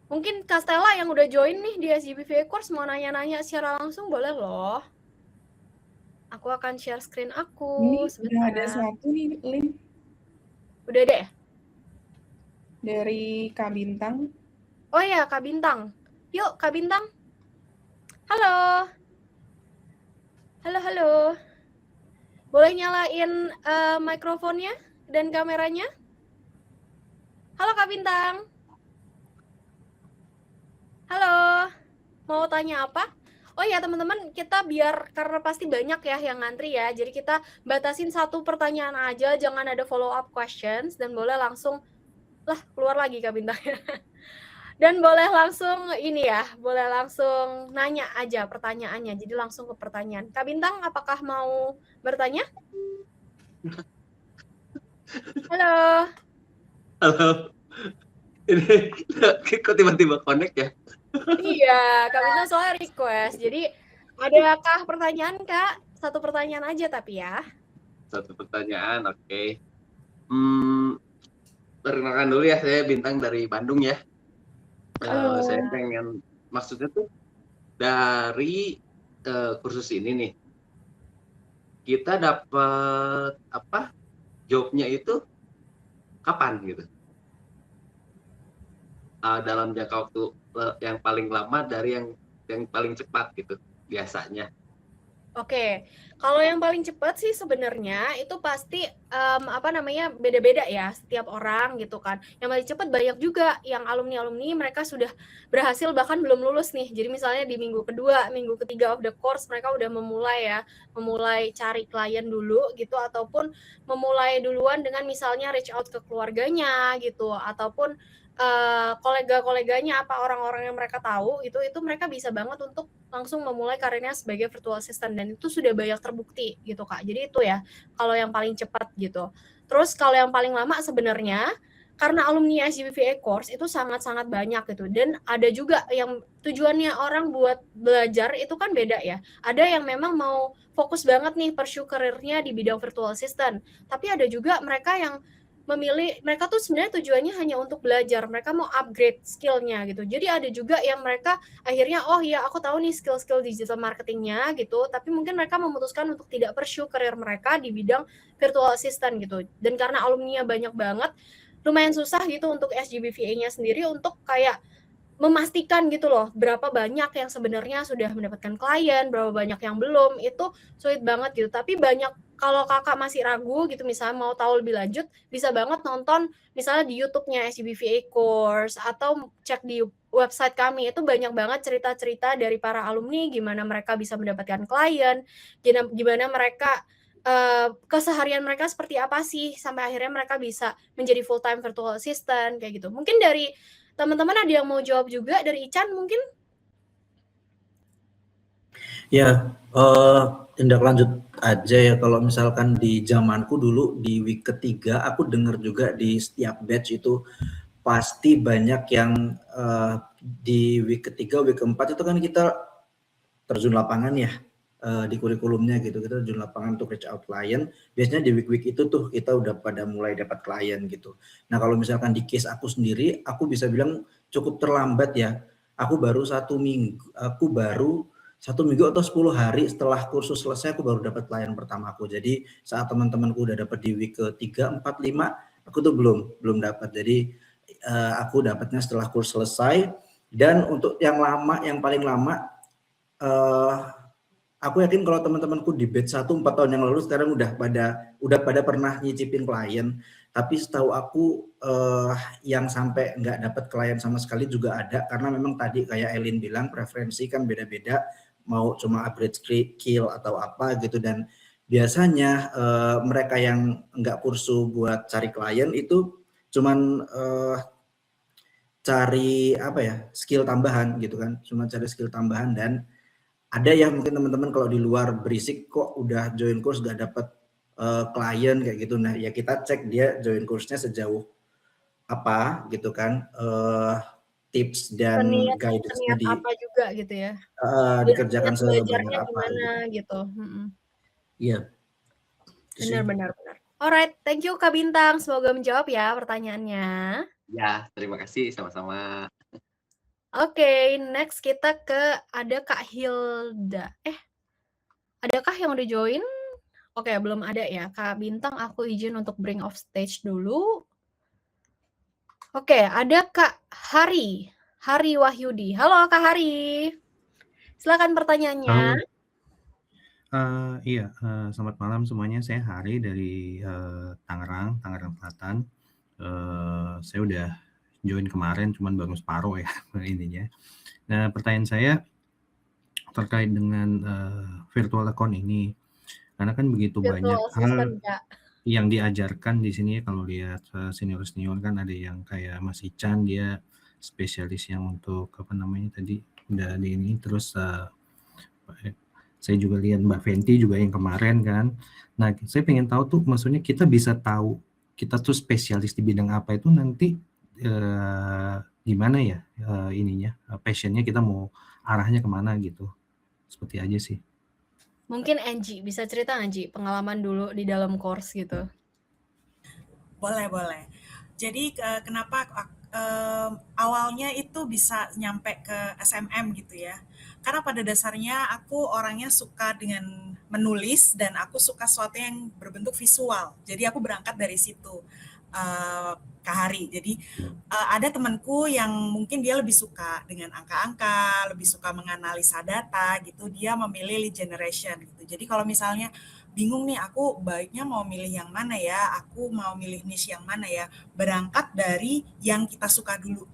S2: Mungkin Kak Stella yang udah join nih di SGBVA course mau nanya-nanya secara langsung boleh loh. Aku akan share screen aku.
S6: Ini sudah ada satu nih link.
S2: Udah ada ya?
S6: Dari Kak Bintang.
S2: Oh ya, Kak Bintang. Yuk, Kak Bintang. Halo. Halo. Boleh nyalain mikrofonnya dan kameranya? Halo Kak Bintang. Halo. Mau tanya apa? Oh ya teman-teman, kita biar karena pasti banyak ya yang ngantri ya, jadi kita batasin satu pertanyaan aja, jangan ada follow up questions, dan boleh langsung keluar lagi Kak Bintangnya. Dan boleh langsung ini ya, boleh langsung nanya aja pertanyaannya, jadi langsung ke pertanyaan. Kak Bintang, apakah mau bertanya? Halo.
S7: Ini kok tiba-tiba connect ya?
S2: Iya, Kak Bintang soalnya request. Jadi adakah pertanyaan Kak? Satu pertanyaan aja tapi ya.
S7: Satu pertanyaan, oke. Perkenalkan dulu ya, saya Bintang dari Bandung ya. Saya pengen, maksudnya tuh dari kursus ini nih, kita dapat apa? Jobnya itu kapan gitu? Dalam jangka waktu yang paling lama dari yang paling cepat gitu biasanya.
S2: Oke, kalau yang paling cepat sih sebenarnya itu pasti beda-beda ya setiap orang gitu kan. Yang paling cepat banyak juga yang alumni mereka sudah berhasil bahkan belum lulus nih. Jadi misalnya di minggu kedua, minggu ketiga of the course mereka udah memulai cari klien dulu gitu, ataupun memulai duluan dengan misalnya reach out ke keluarganya gitu, ataupun kolega-koleganya, apa orang-orang yang mereka tahu itu mereka bisa banget untuk langsung memulai karirnya sebagai virtual assistant, dan itu sudah banyak terbukti gitu Kak. Jadi itu ya kalau yang paling cepat gitu. Terus kalau yang paling lama sebenarnya karena alumni SGBVA course itu sangat-sangat banyak gitu, dan ada juga yang tujuannya orang buat belajar itu kan beda ya. Ada yang memang mau fokus banget nih pursue karirnya di bidang virtual assistant, tapi ada juga mereka yang memilih, mereka tuh sebenarnya tujuannya hanya untuk belajar, mereka mau upgrade skillnya gitu. Jadi ada juga yang mereka akhirnya, oh ya aku tahu nih skill-skill digital marketingnya gitu, tapi mungkin mereka memutuskan untuk tidak pursue karir mereka di bidang virtual assistant gitu. Dan karena alumninya banyak banget, lumayan susah gitu untuk SGBVA-nya sendiri untuk kayak memastikan gitu loh, berapa banyak yang sebenarnya sudah mendapatkan klien, berapa banyak yang belum, itu sulit banget gitu. Tapi banyak, kalau kakak masih ragu gitu, misalnya mau tahu lebih lanjut, bisa banget nonton misalnya di YouTube-nya SGBVA Course, atau cek di website kami, itu banyak banget cerita-cerita dari para alumni, gimana mereka bisa mendapatkan klien, gimana mereka keseharian mereka seperti apa sih sampai akhirnya mereka bisa menjadi full time virtual assistant kayak gitu. Mungkin dari teman-teman ada yang mau jawab juga dari Ican mungkin?
S1: Ya, tindak lanjut aja ya kalau misalkan di zamanku dulu di week ketiga aku dengar juga di setiap batch itu pasti banyak yang di week ketiga, week keempat itu kan kita terjun lapangan ya di kurikulumnya gitu, kita terjun lapangan untuk reach out klien. Biasanya di week-week itu tuh kita udah pada mulai dapat klien gitu. Nah kalau misalkan di case aku sendiri, aku bisa bilang cukup terlambat ya. Aku baru 1 minggu atau 10 hari setelah kursus selesai aku baru dapat klien pertama aku. Jadi saat teman-temanku udah dapat di week ke-3, 4, 5, aku tuh belum dapat. Jadi aku dapatnya setelah kursus selesai. Dan untuk yang lama, yang paling lama, aku yakin kalau teman-temanku di batch 1 4 tahun yang lalu sekarang udah pada pernah nyicipin klien. Tapi setahu aku yang sampai nggak dapat klien sama sekali juga ada, karena memang tadi kayak Elin bilang preferensi kan beda-beda, mau cuma upgrade skill atau apa gitu. Dan biasanya mereka yang nggak kursu buat cari klien itu cuman cari apa ya, skill tambahan gitu kan, cuma cari skill tambahan. Dan ada ya mungkin teman-teman kalau di luar berisik kok udah join course gak dapat klien kayak gitu. Nah ya kita cek dia join course-nya sejauh apa gitu kan, tips dan guidance-nya
S2: Niat apa juga gitu ya.
S1: dikerjakan sebanyak
S2: Belajarnya
S1: apa
S2: gimana
S1: gitu.
S2: gitu.
S1: Iya.
S2: Benar. Alright, thank you Kak Bintang. Semoga menjawab ya pertanyaannya.
S7: Ya, terima kasih sama-sama.
S2: Oke, next kita ke ada Kak Hilda. Adakah yang udah join? Oke, belum ada ya. Kak Bintang, aku izin untuk bring off stage dulu. Oke, ada Kak Hari Wahyudi. Halo Kak Hari. Silakan pertanyaannya.
S5: Iya, selamat malam semuanya. Saya Hari dari Tangerang Selatan. Saya udah join kemarin, cuman baru separuh ya intinya. Nah, pertanyaan saya terkait dengan virtual account ini, karena kan begitu banyak hal yang diajarkan di sini. Kalau lihat senior kan ada yang kayak Mas Ican, dia spesialis yang untuk apa namanya tadi udah di ini. Terus saya juga lihat Mbak Fenty juga yang kemarin kan. Nah, saya pengen tahu tuh, maksudnya kita bisa tahu kita tuh spesialis di bidang apa itu nanti gimana ya ininya, passionnya kita mau arahnya kemana gitu. Seperti aja sih.
S2: Mungkin Angie, bisa cerita Angie pengalaman dulu di dalam course gitu.
S8: Boleh. Jadi kenapa awalnya itu bisa nyampe ke SMM gitu ya. Karena pada dasarnya aku orangnya suka dengan menulis dan aku suka sesuatu yang berbentuk visual. Jadi aku berangkat dari situ, Kak Hari. Jadi ada temanku yang mungkin dia lebih suka dengan angka-angka, lebih suka menganalisa data gitu, dia memilih lead generation gitu. Jadi kalau misalnya bingung nih, aku baiknya mau milih yang mana ya, aku mau milih niche yang mana ya, berangkat dari yang kita suka dulu.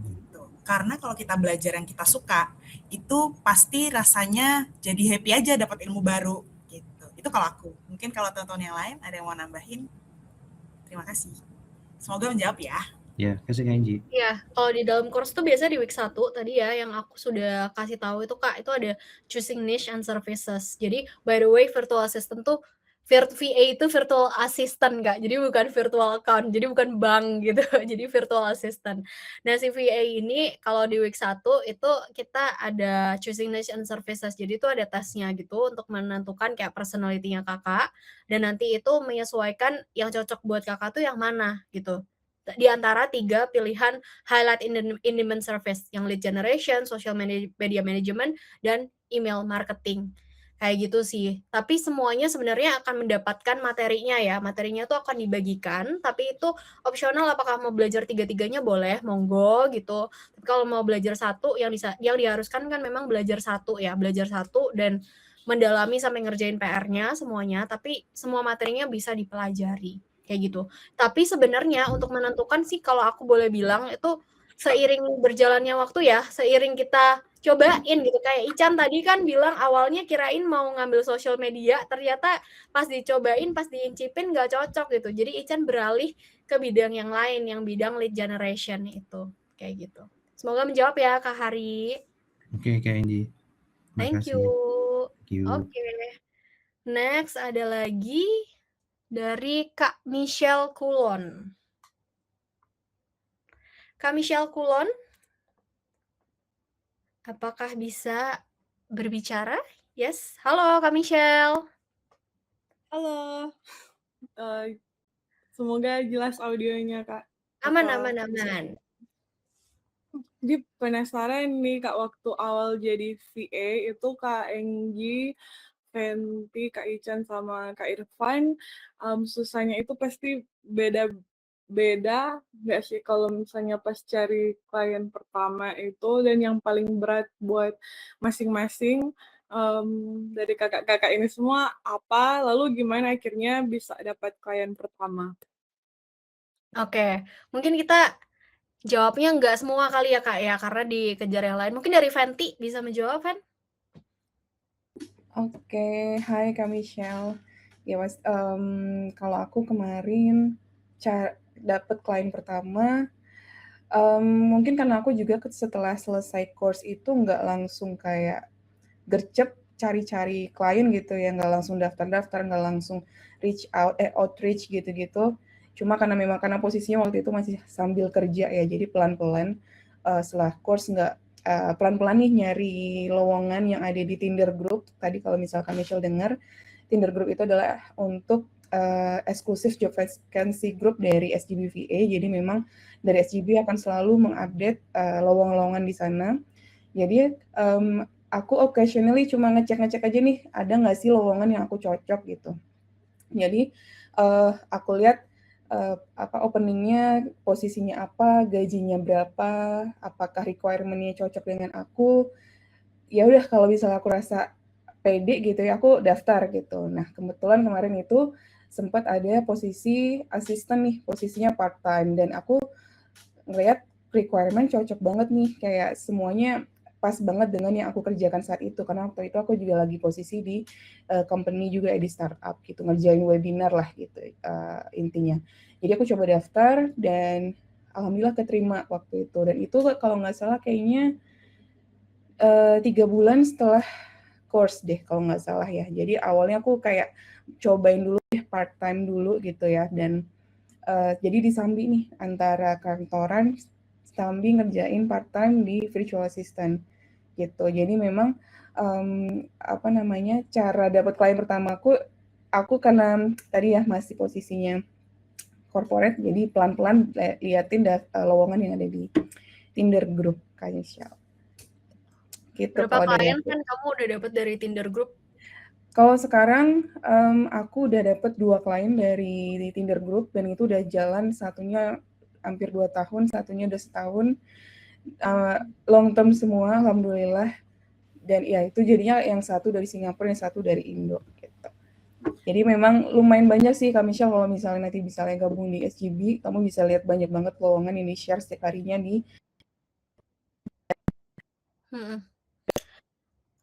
S8: Gitu. Karena kalau kita belajar yang kita suka, itu pasti rasanya jadi happy aja, dapat ilmu baru gitu. Itu kalau aku. Mungkin kalau teman-teman yang lain ada yang mau nambahin. Terima kasih. Semoga menjawab ya.
S5: Ya, kasih Angie.
S2: Iya, kalau di dalam course tuh biasanya di week 1 tadi ya yang aku sudah kasih tahu itu Kak, itu ada choosing niche and services. Jadi by the way virtual assistant tuh VA itu virtual assistant Kak. Jadi bukan virtual account, jadi bukan bank gitu. Jadi virtual assistant. Nah, si VA ini kalau di week 1 itu kita ada choosing niche and services. Jadi itu ada tesnya gitu untuk menentukan kayak personality-nya Kakak dan nanti itu menyesuaikan yang cocok buat Kakak tuh yang mana gitu. Di antara 3 pilihan highlight in demand service yang lead generation, social media management, dan email marketing. Kayak gitu sih. Tapi semuanya sebenarnya akan mendapatkan materinya ya. Materinya tuh akan dibagikan, tapi itu opsional apakah mau belajar 3-tiganya boleh, monggo gitu. Tapi kalau mau belajar 1 yang diharuskan kan memang belajar 1 ya, belajar 1 dan mendalami sampai ngerjain PR-nya semuanya, tapi semua materinya bisa dipelajari. Kayak gitu. Tapi sebenarnya untuk menentukan sih kalau aku boleh bilang itu seiring berjalannya waktu ya, seiring kita cobain gitu. Kayak Ican tadi kan bilang awalnya kirain mau ngambil sosial media, ternyata pas dicobain, pas diincipin nggak cocok gitu. Jadi Ican beralih ke bidang yang lain, yang bidang lead generation itu. Kayak gitu. Semoga menjawab ya Kak Hari.
S5: Oke, Kak Angie.
S2: Thank
S5: Makasih.
S2: you.
S5: Thank you.
S2: Oke. Next ada lagi dari Kak Michelle Kulon. Kak Michelle Kulon, apakah bisa berbicara? Yes. Halo Kak Michelle.
S9: Halo. Semoga jelas audionya, Kak.
S2: Aman,
S9: Apa
S2: aman,
S9: bisa?
S2: aman.
S9: Jadi penasaran nih, Kak, waktu awal jadi VA itu Kak Enggi, Fenty, Kak Ican, sama Kak Irfan, susahnya itu pasti beda-beda nggak sih kalau misalnya pas cari klien pertama itu, dan yang paling berat buat masing-masing dari kakak-kakak ini semua apa, lalu gimana akhirnya bisa dapat klien pertama?
S2: Oke, mungkin kita jawabnya nggak semua kali ya Kak ya, karena dikejar yang lain. Mungkin dari Fenty bisa menjawab, Fen?
S6: Oke, hai Kak Michelle. Ya Mas, kalau aku kemarin dapet klien pertama, mungkin karena aku juga setelah selesai course itu nggak langsung kayak gercep cari-cari klien gitu ya, nggak langsung daftar-daftar, nggak langsung outreach gitu-gitu. Cuma karena posisinya waktu itu masih sambil kerja ya, jadi pelan-pelan setelah course pelan-pelan nih nyari lowongan yang ada di Tinder Group. Tadi kalau misalkan Michelle dengar, Tinder Group itu adalah untuk eksklusif job vacancy group dari SGB VA. Jadi memang dari SGB akan selalu mengupdate lowongan-lowongan di sana. Jadi aku occasionally cuma ngecek aja nih, ada nggak sih lowongan yang aku cocok gitu. Jadi aku lihat openingnya, posisinya apa, gajinya berapa, apakah requirement-nya cocok dengan aku. Ya udah, kalau misalnya aku rasa pede gitu ya, aku daftar gitu. Nah, kebetulan kemarin itu sempat ada posisi asisten nih, posisinya part-time, dan aku ngeliat requirement cocok banget nih, kayak semuanya pas banget dengan yang aku kerjakan saat itu, karena waktu itu aku juga lagi posisi di company juga di startup gitu, ngerjain webinar lah gitu intinya. Jadi aku coba daftar dan alhamdulillah keterima waktu itu, dan itu kalau nggak salah kayaknya 3 bulan setelah course deh kalau nggak salah ya. Jadi awalnya aku kayak cobain dulu deh part time dulu gitu ya, dan jadi disambi nih antara kantoran sambil ngerjain part time di virtual assistant gitu. Jadi memang cara dapat klien pertama aku karena tadi ya masih posisinya corporate, jadi pelan-pelan liatin lowongan yang ada di Tinder Group kayaknya Michelle. Gitu.
S2: Berapa klien kan kamu udah dapat dari Tinder Group?
S6: Kalau sekarang aku udah dapat 2 klien dari Tinder Group, dan itu udah jalan, satunya hampir 2 tahun, satunya udah setahun, long term semua alhamdulillah. Dan ya itu jadinya yang satu dari Singapura, yang satu dari Indo gitu. Jadi memang lumayan banyak sih Kak Michelle, kalau misalnya nanti gabung di SGB, kamu bisa lihat banyak banget lowongan yang di-share setiap harinya di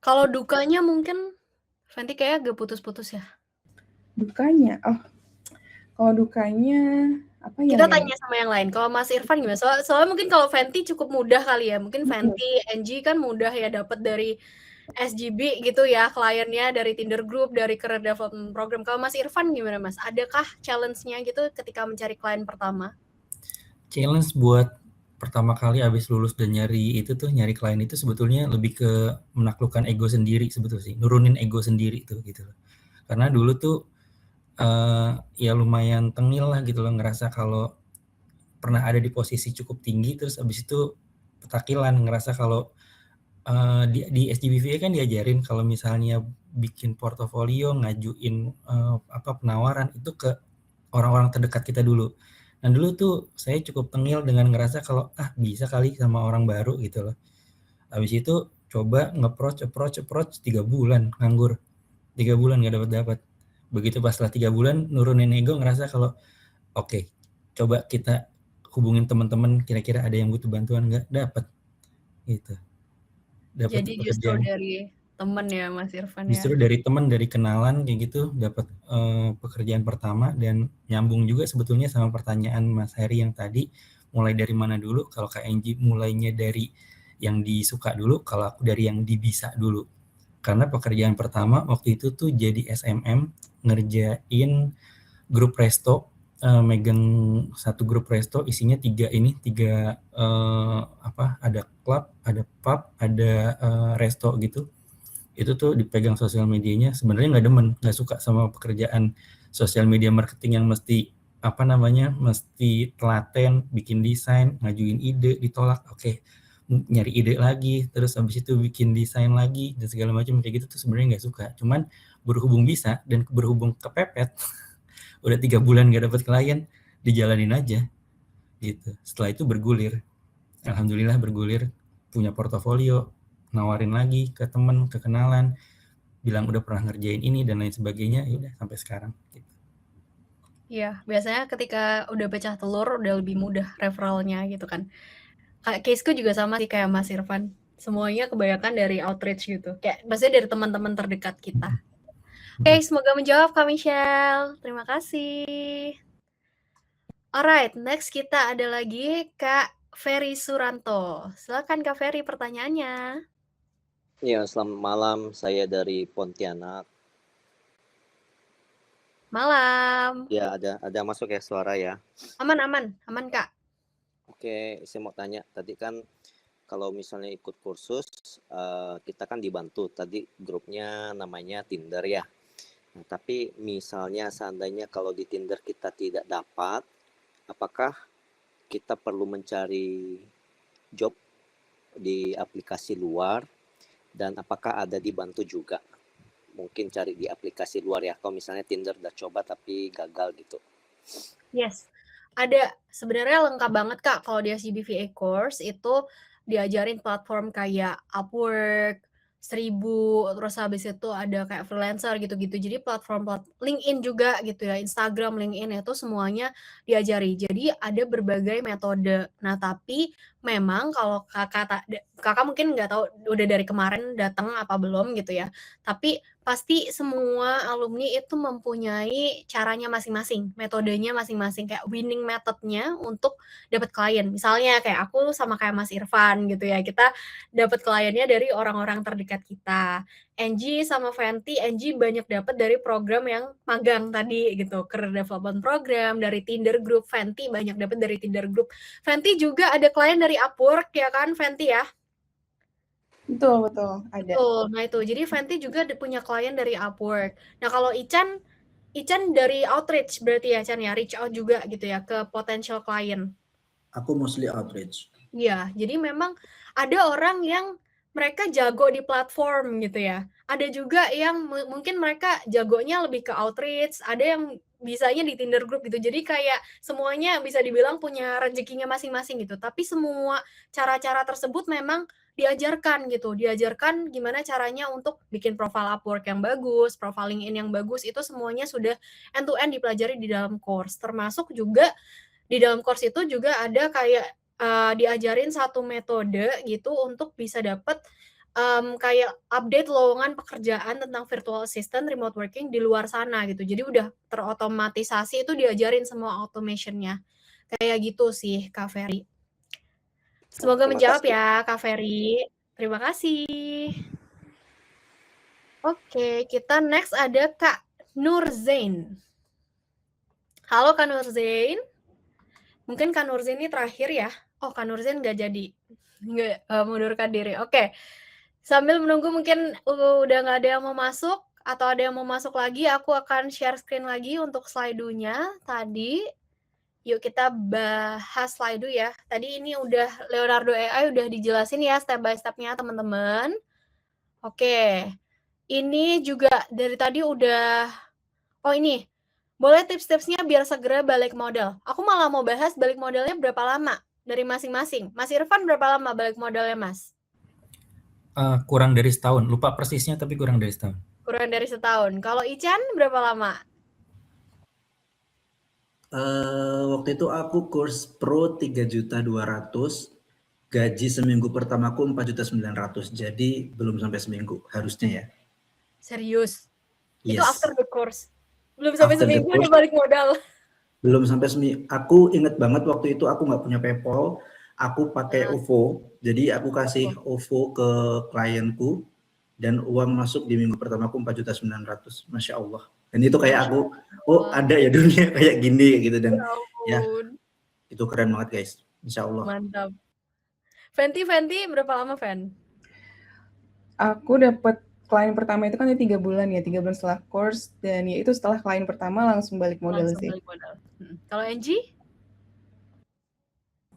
S2: Kalau dukanya mungkin Fenty kayak agak putus-putus ya.
S6: Dukanya? Oh, kalau dukanya apa ya?
S2: Kita tanya sama yang lain. Kalau Mas Irfan gimana? Soalnya mungkin kalau Fenty cukup mudah kali ya. Mungkin Fenty, Angie kan mudah ya dapat dari SGB gitu ya, kliennya dari Tinder Group, dari Career Development Program. Kalau Mas Irfan gimana Mas? Adakah challenge-nya gitu ketika mencari klien pertama?
S3: Challenge buat pertama kali habis lulus dan nyari klien itu sebetulnya lebih ke menaklukkan ego sendiri sebetulnya sih, nurunin ego sendiri tuh gitu loh. Karena dulu tuh ya lumayan tengil lah gitu loh, ngerasa kalau pernah ada di posisi cukup tinggi, terus abis itu petakilan, ngerasa kalau di SGBVA kan diajarin kalau misalnya bikin portofolio, ngajuin penawaran itu ke orang-orang terdekat kita dulu. Dan dulu tuh saya cukup tengil dengan ngerasa kalau bisa kali sama orang baru gitu loh. Habis itu coba approach 3 bulan nganggur. 3 bulan gak dapat. Begitu pas setelah 3 bulan nurunin ego, ngerasa kalau oke, coba kita hubungin teman-teman, kira-kira ada yang butuh bantuan nggak, dapat gitu. Dapat
S2: Jadi justru
S3: pekerjaan.
S2: dari temen ya Mas Irfan ya.
S3: Justru dari teman, dari kenalan kayak gitu dapat pekerjaan pertama, dan nyambung juga sebetulnya sama pertanyaan Mas Heri yang tadi, mulai dari mana dulu. Kalau Kak Enggi mulainya dari yang disuka dulu, kalau aku dari yang dibisa dulu. Karena pekerjaan pertama waktu itu tuh jadi SMM, ngerjain grup resto, megang satu grup resto isinya tiga ada klub, ada pub, ada resto gitu. Itu tuh dipegang sosial medianya. Sebenarnya nggak demen, nggak suka sama pekerjaan sosial media marketing yang mesti mesti telaten, bikin desain, ngajuin ide, ditolak, oke, nyari ide lagi, terus habis itu bikin desain lagi dan segala macam kayak gitu tuh sebenarnya nggak suka. Cuman berhubung bisa dan berhubung kepepet, udah 3 bulan nggak dapet klien, dijalanin aja gitu. Setelah itu bergulir, alhamdulillah bergulir, punya portofolio, nawarin lagi ke temen, ke kenalan, bilang udah pernah ngerjain ini dan lain sebagainya, ya udah sampai sekarang gitu.
S2: Iya, biasanya ketika udah pecah telur udah lebih mudah referralnya gitu kan. Kayak caseku juga sama sih kayak Mas Irfan. Semuanya kebanyakan dari outreach gitu. Kayak maksudnya dari teman-teman terdekat kita. Oke, semoga menjawab Kak Michelle. Terima kasih. Alright, next kita ada lagi Kak Ferry Suranto. Silakan Kak Ferry pertanyaannya.
S10: Ya, selamat malam. Saya dari Pontianak.
S2: Malam.
S10: Ya, ada masuk ya suara ya.
S2: Aman Kak.
S10: Oke, saya mau tanya. Tadi kan kalau misalnya ikut kursus, kita kan dibantu. Tadi grupnya namanya Tinder ya. Nah, tapi misalnya seandainya kalau di Tinder kita tidak dapat, apakah kita perlu mencari job di aplikasi luar? Dan apakah ada dibantu juga? Mungkin cari di aplikasi luar ya. Kalau misalnya Tinder udah coba tapi gagal gitu.
S2: Yes, ada sebenarnya lengkap banget Kak. Kalau di SGBVA course itu diajarin platform kayak Upwork, 1000, terus habis itu ada kayak freelancer gitu-gitu. Jadi platform LinkedIn juga gitu ya, Instagram, LinkedIn itu semuanya diajari. Jadi ada berbagai metode. Nah, tapi memang kalau kakak mungkin nggak tahu udah dari kemarin datang apa belum gitu ya. Tapi pasti semua alumni itu mempunyai caranya masing-masing, metodenya masing-masing, kayak winning methodnya untuk dapat klien. Misalnya kayak aku sama kayak Mas Irfan gitu ya, kita dapat kliennya dari orang-orang terdekat kita. Angie sama Fenty, Angie banyak dapat dari program yang magang tadi gitu, career development program, dari Tinder Group. Fenty banyak dapat dari Tinder Group. Fenty juga ada klien dari Upwork ya kan, Fenty ya?
S6: Betul, ada.
S2: Betul, nah itu. Jadi Fenty juga punya klien dari Upwork. Nah kalau Ican dari outreach berarti ya Chan ya, reach out juga gitu ya ke potential klien.
S1: Aku mostly outreach.
S2: Iya, jadi memang ada orang yang mereka jago di platform gitu ya. Ada juga yang mungkin mereka jagonya lebih ke outreach, ada yang bisanya di Tinder Group gitu. Jadi kayak semuanya bisa dibilang punya rezekinya masing-masing gitu. Tapi semua cara-cara tersebut memang diajarkan gitu. Diajarkan gimana caranya untuk bikin profile Upwork yang bagus, profile LinkedIn yang bagus, itu semuanya sudah end to end dipelajari di dalam course. Termasuk juga di dalam course itu juga ada kayak diajarin satu metode gitu untuk bisa dapat kayak update lowongan pekerjaan tentang virtual assistant remote working di luar sana gitu. Jadi udah terotomatisasi, itu diajarin semua automationnya. Kayak gitu sih Kak Ferry. Semoga menjawab ya Kak Ferry. Terima kasih. Oke, kita next ada Kak Nur Zain. Halo Kak Nur Zain. Mungkin Kak Nur Zain ini terakhir ya. Oh, Kak Nur Zain nggak jadi. Nggak mundurkan diri. Oke. Sambil menunggu mungkin udah nggak ada yang mau masuk atau ada yang mau masuk lagi, aku akan share screen lagi untuk slide-nya tadi. Yuk kita bahas slide ya. Tadi ini udah Leonardo AI udah dijelasin ya step by step-nya teman-teman. Oke. Ini juga dari tadi udah, oh ini, boleh tips-tipsnya biar segera balik modal. Aku malah mau bahas balik modalnya berapa lama dari masing-masing. Mas Irfan berapa lama balik modalnya, Mas?
S3: Kurang dari setahun. Lupa persisnya tapi kurang dari setahun.
S2: Kurang dari setahun. Kalau Ican berapa lama?
S1: Waktu itu aku kurs pro 3.200.000, gaji seminggu pertamaku 4.900.000, jadi belum sampai seminggu harusnya ya.
S2: Serius? Itu
S1: Yes.
S2: after the course? Belum sampai
S1: After the
S2: seminggu
S1: course.
S2: udah balik modal?
S1: Belum sampai seminggu. Aku inget banget waktu itu aku nggak punya PayPal, aku pakai OVO. Jadi aku kasih OVO ke klienku dan uang masuk di minggu pertamaku 4.900.000. Masya Allah. Dan itu kayak aku, oh ada ya dunia kayak gini gitu, dan ya itu keren banget guys. Insya Allah.
S2: Mantap. Fenty berapa lama, Fen?
S6: Aku dapat klien pertama itu kan 3 bulan ya, 3 bulan setelah course, dan ya itu setelah klien pertama langsung balik modal
S2: Langsung
S6: sih.
S2: balik modal. Kalau Angie?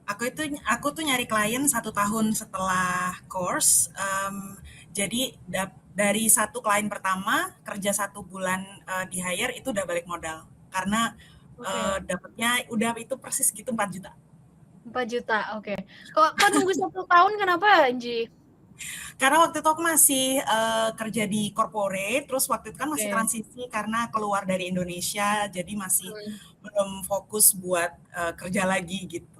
S8: Aku tuh nyari klien 1 tahun setelah course. Jadi dari satu klien pertama kerja 1 bulan di hire itu udah balik modal karena dapatnya udah itu persis gitu 4 juta.
S2: 4 juta, oke. Kok nunggu 1 tahun kenapa, Angie?
S8: Karena waktu itu aku masih kerja di corporate, terus waktu itu kan masih transisi karena keluar dari Indonesia, jadi masih belum fokus buat kerja lagi gitu.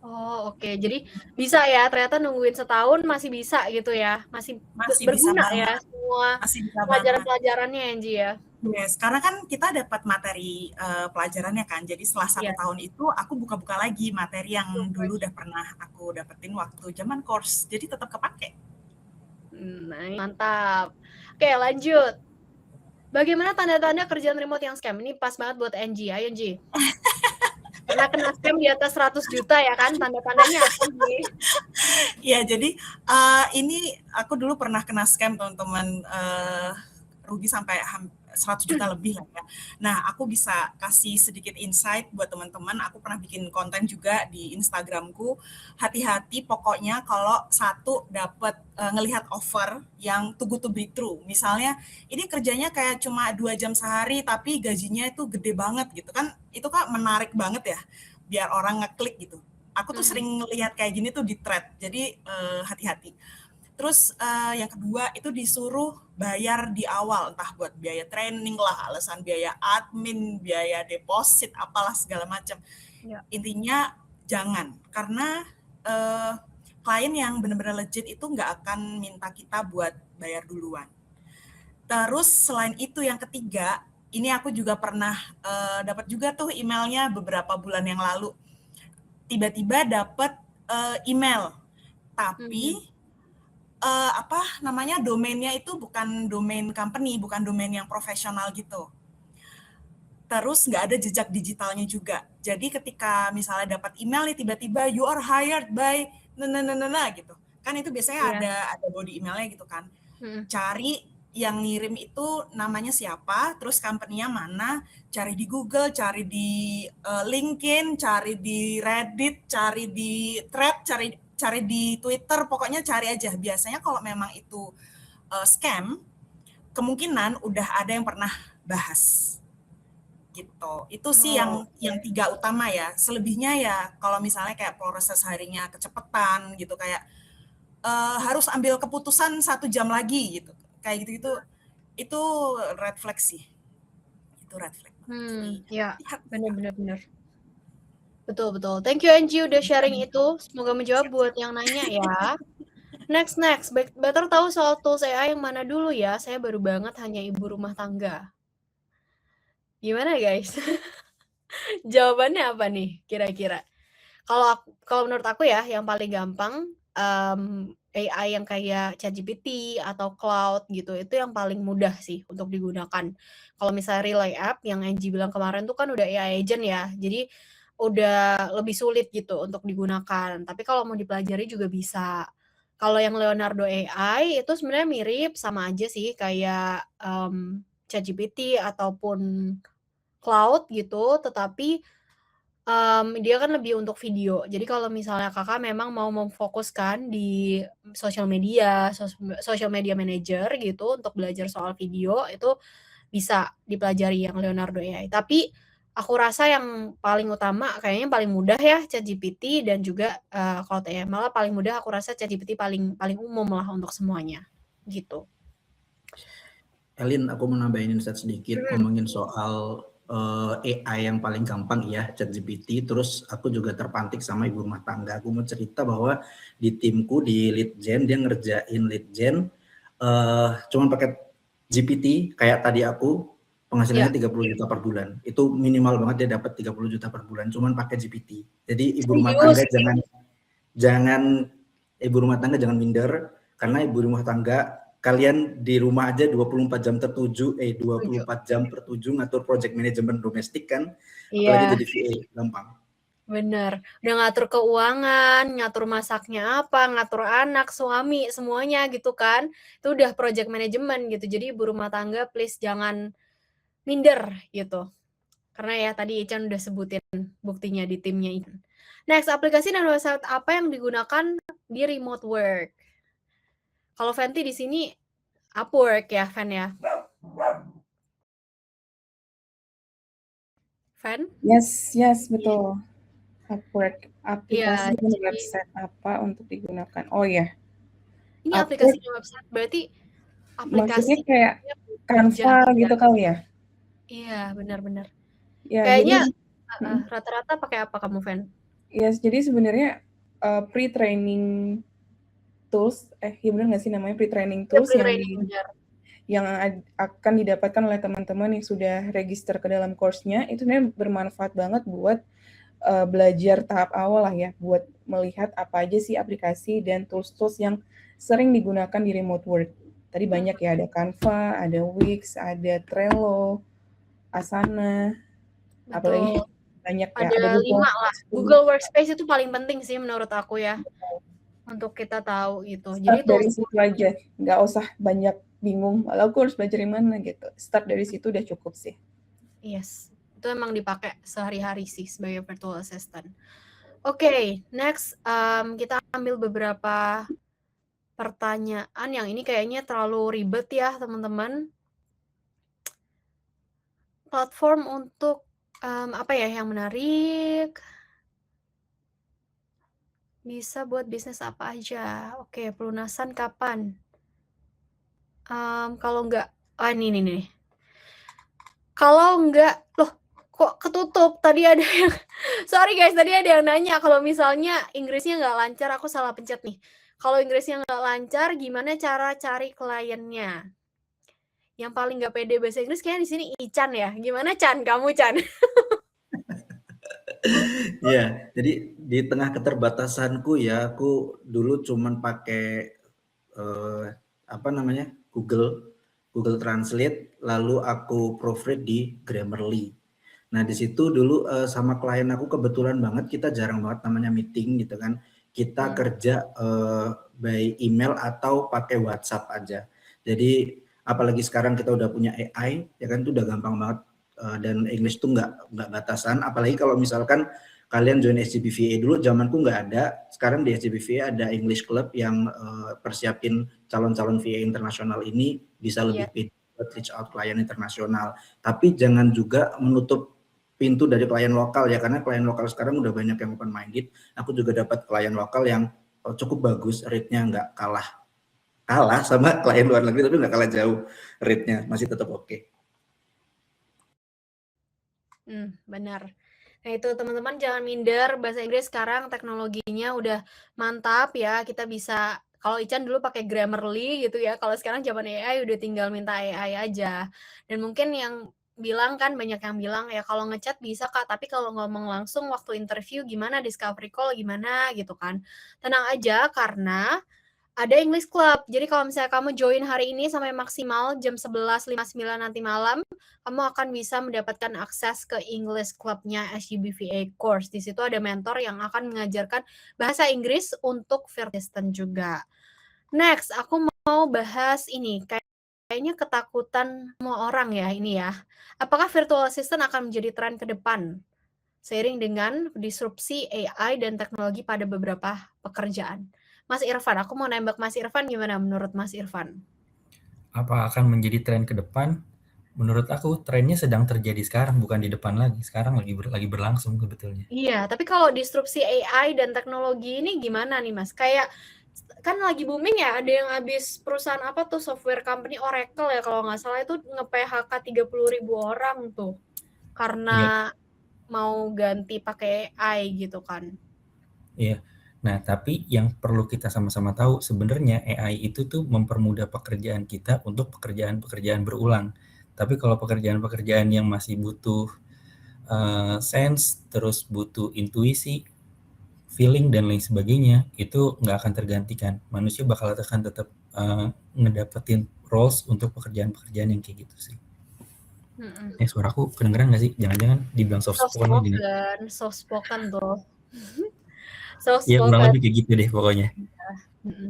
S2: Oh, oke. Jadi bisa ya, ternyata nungguin setahun masih bisa gitu ya, masih
S8: bisa
S2: berguna
S8: banget.
S2: ya semua
S8: Masih bisa
S2: pelajaran-pelajarannya, Angie ya.
S8: Yes, karena kan kita dapat materi pelajarannya kan, jadi setelah 1 tahun itu aku buka-buka lagi materi yang dulu udah pernah aku dapetin waktu zaman course, jadi tetap kepake.
S2: Mantap. Oke, lanjut. Bagaimana tanda-tanda kerjaan remote yang scam? Ini pas banget buat Angie. Ayo, Angie. Pernah kena scam di atas 100 juta ya kan? Tanda-tandanya apa sih?
S8: Ya, jadi ini aku dulu pernah kena scam teman-teman, rugi sampai 100 juta lebih lah ya. Nah, aku bisa kasih sedikit insight buat teman-teman. Aku pernah bikin konten juga di Instagramku. Hati-hati pokoknya kalau satu dapat ngelihat offer yang too good to be true. Misalnya ini kerjanya kayak cuma 2 jam sehari tapi gajinya itu gede banget gitu kan. Itu kan menarik banget ya biar orang ngeklik gitu. Aku tuh sering ngelihat kayak gini tuh di thread. Jadi hati-hati. Terus yang kedua itu disuruh bayar di awal, entah buat biaya training lah, alasan biaya admin, biaya deposit, apalah segala macam.
S2: Ya.
S8: Intinya jangan, karena klien yang benar-benar legit itu nggak akan minta kita buat bayar duluan. Terus selain itu yang ketiga, ini aku juga pernah dapat juga tuh emailnya beberapa bulan yang lalu. Tiba-tiba dapat email, tapi domainnya itu bukan domain company, bukan domain yang profesional gitu. Terus nggak ada jejak digitalnya juga. Jadi ketika misalnya dapat email nih tiba-tiba you are hired by gitu. Kan itu biasanya ada body emailnya gitu kan. Cari yang ngirim itu namanya siapa, terus company-nya mana, cari di Google, cari di LinkedIn, cari di Reddit, cari di Thread, cari di Twitter, pokoknya cari aja. Biasanya kalau memang itu scam, kemungkinan udah ada yang pernah bahas. Gitu. Itu sih yang 3 utama ya. Selebihnya ya kalau misalnya kayak proses hiring-nya kecepatan gitu, kayak harus ambil keputusan 1 jam lagi gitu. Kayak gitu itu red flag sih. Itu red flag.
S2: Ya, benar. Betul. Thank you Angie udah sharing itu. Semoga menjawab buat yang nanya ya. Next. Better tahu soal tools AI yang mana dulu ya? Saya baru banget hanya ibu rumah tangga. Gimana guys? Jawabannya apa nih kira-kira? Kalau menurut aku ya yang paling gampang AI yang kayak ChatGPT atau Claude gitu, itu yang paling mudah sih untuk digunakan. Kalau misalnya Relay App yang Angie bilang kemarin tuh kan udah AI agent ya, jadi udah lebih sulit gitu untuk digunakan. Tapi kalau mau dipelajari juga bisa. Kalau yang Leonardo AI itu sebenarnya mirip, sama aja sih kayak ChatGPT ataupun Claude gitu, tetapi dia kan lebih untuk video. Jadi kalau misalnya Kakak memang mau memfokuskan di social media manager gitu untuk belajar soal video, itu bisa dipelajari yang Leonardo AI. Tapi aku rasa yang paling utama kayaknya yang paling mudah ya ChatGPT dan juga Claude AI. Malah paling mudah aku rasa ChatGPT paling umum lah untuk semuanya gitu.
S1: Elin, aku mau nambahin insight sedikit ngomongin soal AI yang paling gampang ya, ChatGPT. Terus aku juga terpantik sama ibu rumah tangga. Aku mau cerita bahwa di timku di lead gen, dia ngerjain lead gen cuman pakai GPT kayak tadi aku, penghasilannya 30 juta per bulan. Itu minimal banget dia dapat 30 juta per bulan cuman pakai GPT. Jadi ibu rumah tangga jangan ibu rumah tangga jangan minder, karena ibu rumah tangga kalian di rumah aja 24 jam per 7 ngatur project management domestik kan, apalagi jadi VA gampang.
S2: Bener, udah ngatur keuangan, ngatur masaknya apa, ngatur anak, suami, semuanya gitu kan, itu udah project management gitu. Jadi ibu rumah tangga please jangan minder gitu, karena ya tadi Ican udah sebutin buktinya di timnya Ican. Next, aplikasi dan website apa yang digunakan di remote work? Kalau Fenty di sini Upwork ya, Fen ya? Fen?
S6: Yes, betul. Upwork, aplikasi dan website apa untuk digunakan? Oh ya.
S2: Ini aplikasi dan website berarti aplikasi
S6: maksudnya kayak Canva gitu kali ya?
S2: Iya, benar-benar.
S6: Ya,
S2: kayaknya rata-rata pakai apa kamu, Fen?
S6: Yes, jadi sebenarnya pre-training tools, ya benar nggak sih namanya pre-training tools yang akan didapatkan oleh teman-teman yang sudah register ke dalam course-nya, itu sebenarnya bermanfaat banget buat belajar tahap awal lah ya, buat melihat apa aja sih aplikasi dan tools-tools yang sering digunakan di remote work. Tadi banyak ya, ada Canva, ada Wix, ada Trello, Asana, apalagi banyak ya.
S2: Ada 5 lah. Google Workspace itu paling penting sih menurut aku ya, untuk kita tahu gitu. Jadi
S6: dari situ aja, nggak usah banyak bingung, lalu aku harus belajar di mana gitu. Start dari situ udah cukup sih.
S2: Yes, itu emang dipakai sehari-hari sih sebagai virtual assistant. Oke, next kita ambil beberapa pertanyaan yang ini kayaknya terlalu ribet ya teman-teman. Platform untuk apa ya yang menarik? Bisa buat bisnis apa aja. Oke, pelunasan kapan? Kalau enggak, ini nih. Kalau enggak, loh kok ketutup? Tadi ada yang, sorry guys, tadi ada yang nanya kalau misalnya Inggrisnya nggak lancar, aku salah pencet nih. Kalau Inggrisnya nggak lancar, gimana cara cari kliennya? Yang paling nggak pede bahasa Inggris kayaknya di sini Ican ya. Gimana Chan? Kamu Chan?
S1: Ya, jadi di tengah keterbatasanku ya, aku dulu cuman pakai Google Translate, lalu aku proofread di Grammarly. Nah, di situ dulu sama klien aku kebetulan banget kita jarang banget namanya meeting gitu kan. Kita kerja by email atau pakai WhatsApp aja. Jadi apalagi sekarang kita udah punya AI, ya kan itu udah gampang banget dan English tuh nggak batasan. Apalagi kalau misalkan kalian join SGBVA dulu, zamanku nggak ada. Sekarang di SGBVA ada English Club yang persiapin calon-calon VA internasional ini bisa lebih pede buat reach out klien internasional. Tapi jangan juga menutup pintu dari klien lokal ya, karena klien lokal sekarang udah banyak yang open minded. Aku juga dapat klien lokal yang cukup bagus, rate-nya nggak kalah sama klien luar negeri, tapi nggak kalah jauh rate-nya, masih tetap oke.
S2: Benar. Nah itu teman-teman jangan minder, bahasa Inggris sekarang teknologinya udah mantap ya, kita bisa, kalau Ican dulu pakai Grammarly gitu ya, kalau sekarang zaman AI udah tinggal minta AI aja. Dan mungkin yang bilang kan, banyak yang bilang ya kalau ngechat bisa Kak, tapi kalau ngomong langsung waktu interview gimana, discovery call gimana gitu kan. Tenang aja karena ada English Club. Jadi kalau misalnya kamu join hari ini sampai maksimal jam 11.59 nanti malam, kamu akan bisa mendapatkan akses ke English Club-nya SGBVA course. Di situ ada mentor yang akan mengajarkan bahasa Inggris untuk virtual assistant juga. Next, aku mau bahas ini. Kayaknya ketakutan semua orang ya ini ya. Apakah virtual assistant akan menjadi tren ke depan seiring dengan disrupsi AI dan teknologi pada beberapa pekerjaan? Mas Irfan, aku mau nembak Mas Irfan, gimana menurut Mas Irfan?
S3: Apa akan menjadi tren ke depan? Menurut aku trennya sedang terjadi sekarang, bukan di depan lagi. Sekarang lagi berlangsung sebetulnya.
S2: Iya, tapi kalau disrupsi AI dan teknologi ini gimana nih Mas? Kayak kan lagi booming ya, ada yang habis perusahaan apa tuh, software company Oracle ya kalau nggak salah, itu nge-PHK 30.000 orang tuh. karena mau ganti pakai AI gitu kan.
S3: Iya. Nah, tapi yang perlu kita sama-sama tahu sebenarnya AI itu tuh mempermudah pekerjaan kita untuk pekerjaan-pekerjaan berulang. Tapi kalau pekerjaan-pekerjaan yang masih butuh sense, terus butuh intuisi, feeling dan lain sebagainya, itu nggak akan tergantikan. Manusia bakal akan tetap ngedapetin roles untuk pekerjaan-pekerjaan yang kayak gitu sih. Suaraku kedengeran nggak sih? Jangan-jangan dibilang soft spoken.
S2: Soft spoken tuh. Soft
S3: Ya kurang
S2: spoken.
S3: lebih kayak gitu deh pokoknya.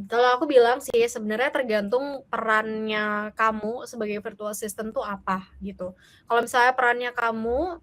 S2: Kalau aku bilang sih sebenarnya tergantung perannya kamu sebagai virtual assistant tuh apa gitu. Kalau misalnya perannya kamu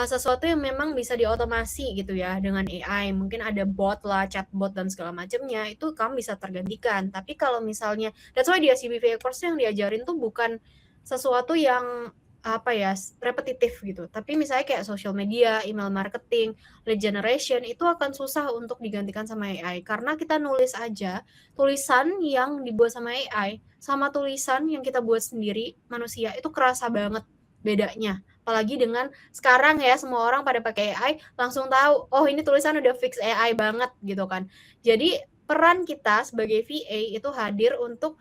S2: sesuatu yang memang bisa diotomasi gitu ya dengan AI, mungkin ada bot lah, chatbot dan segala macamnya, itu kamu bisa tergantikan. Tapi kalau misalnya, that's why di SCBVA course yang diajarin tuh bukan sesuatu yang apa ya repetitif gitu, tapi misalnya kayak social media, email marketing, lead generation itu akan susah untuk digantikan sama AI karena kita nulis aja tulisan yang dibuat sama AI sama tulisan yang kita buat sendiri manusia itu kerasa banget bedanya. Apalagi dengan sekarang ya semua orang pada pakai AI langsung tahu oh ini tulisan udah fix AI banget gitu kan. Jadi peran kita sebagai VA itu hadir untuk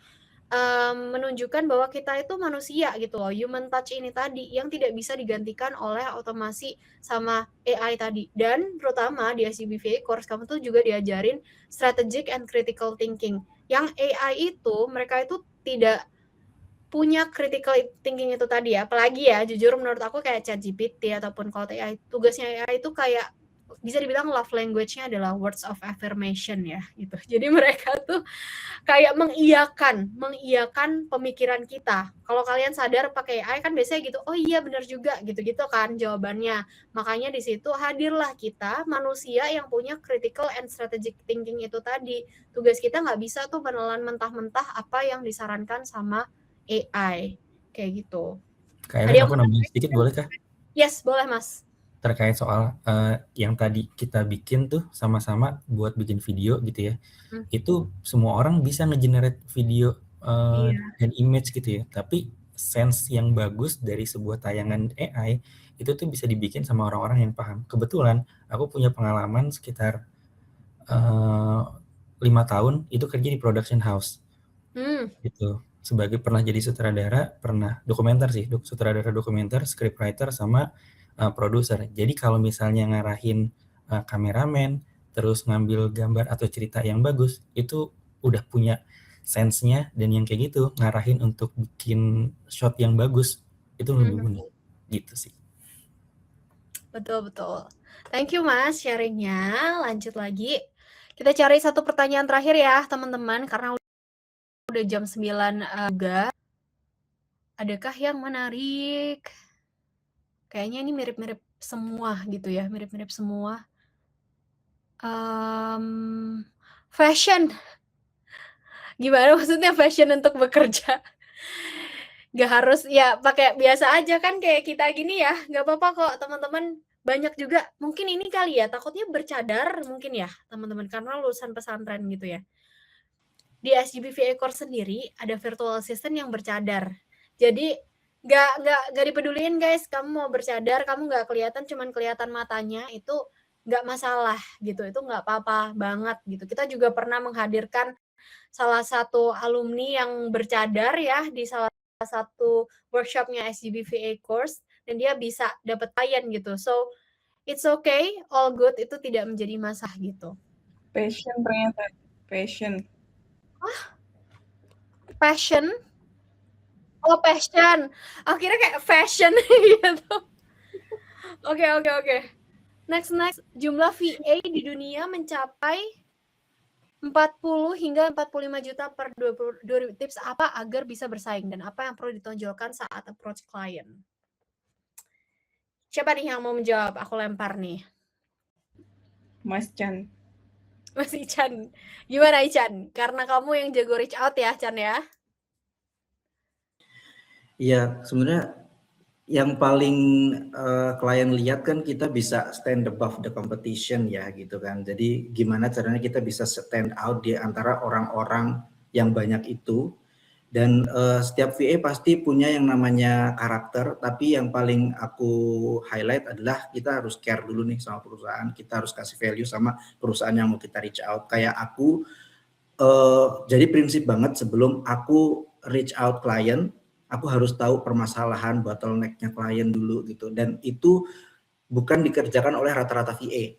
S2: menunjukkan bahwa kita itu manusia gitu loh, human touch ini tadi yang tidak bisa digantikan oleh otomasi sama AI tadi. Dan terutama di SCBVA course kamu tuh juga diajarin strategic and critical thinking. Yang AI itu mereka itu tidak punya critical thinking itu tadi ya. Apalagi ya jujur menurut aku kayak ChatGPT ataupun Cloud AI, tugasnya AI itu kayak bisa dibilang love language-nya adalah words of affirmation ya gitu. Jadi mereka tuh kayak mengiyakan pemikiran kita. Kalau kalian sadar pakai AI kan biasanya gitu, oh iya benar juga gitu-gitu kan jawabannya. Makanya di situ hadirlah kita manusia yang punya critical and strategic thinking itu tadi. Tugas kita nggak bisa tuh menelan mentah-mentah apa yang disarankan sama AI kayak gitu.
S3: Kayaknya aku nambahin sedikit boleh kah?
S2: Yes, boleh Mas.
S3: Terkait soal yang tadi kita bikin tuh sama-sama buat bikin video gitu ya. Itu semua orang bisa nge-generate video dan image gitu ya. Tapi sense yang bagus dari sebuah tayangan AI itu tuh bisa dibikin sama orang-orang yang paham. Kebetulan aku punya pengalaman sekitar 5 tahun itu kerja di production house. Gitu. Sebagai pernah jadi sutradara, pernah dokumenter sih, sutradara dokumenter, scriptwriter sama produser. Jadi kalau misalnya ngarahin kameramen, terus ngambil gambar atau cerita yang bagus, itu udah punya sense-nya dan yang kayak gitu ngarahin untuk bikin shot yang bagus itu lebih mudah gitu sih.
S2: Betul. Thank you Mas sharingnya. Lanjut lagi. Kita cari satu pertanyaan terakhir ya teman-teman karena udah jam 9 juga. Adakah yang menarik? Kayaknya ini mirip-mirip semua gitu ya, mirip-mirip semua. Fashion. Gimana maksudnya fashion untuk bekerja? Gak harus ya pakai biasa aja kan kayak kita gini ya, gak apa-apa kok teman-teman. Banyak juga, mungkin ini kali ya, takutnya bercadar mungkin ya teman-teman, karena lulusan pesantren gitu ya. Di SCBVA course sendiri ada virtual assistant yang bercadar. Jadi nggak dipeduliin guys, kamu mau bercadar, kamu nggak kelihatan, cuman kelihatan matanya, itu nggak masalah gitu, itu nggak apa-apa banget gitu. Kita juga pernah menghadirkan salah satu alumni yang bercadar ya di salah satu workshopnya SCBVA course dan dia bisa dapat klien gitu. So it's okay, all good, itu tidak menjadi masalah gitu.
S6: Passion ternyata, passion.
S2: Passion? Oh passion, akhirnya kayak fashion gitu. Oke. Next, jumlah VA di dunia mencapai 40 hingga 45 juta per 20 tips apa agar bisa bersaing dan apa yang perlu ditonjolkan saat approach klien. Siapa nih yang mau menjawab? Aku lempar nih.
S6: Mas Chan.
S2: Mas Ican. Gimana Ican? Karena kamu yang jago reach out ya, Chan ya?
S1: Iya, sebenarnya yang paling klien lihat kan kita bisa stand above the competition ya gitu kan. Jadi gimana caranya kita bisa stand out di antara orang-orang yang banyak itu Dan setiap VA pasti punya yang namanya karakter, tapi yang paling aku highlight adalah kita harus care dulu nih sama perusahaan, kita harus kasih value sama perusahaan yang mau kita reach out. Kayak aku, jadi prinsip banget sebelum aku reach out klien, aku harus tahu permasalahan bottleneck-nya klien dulu gitu. Dan itu bukan dikerjakan oleh rata-rata VA.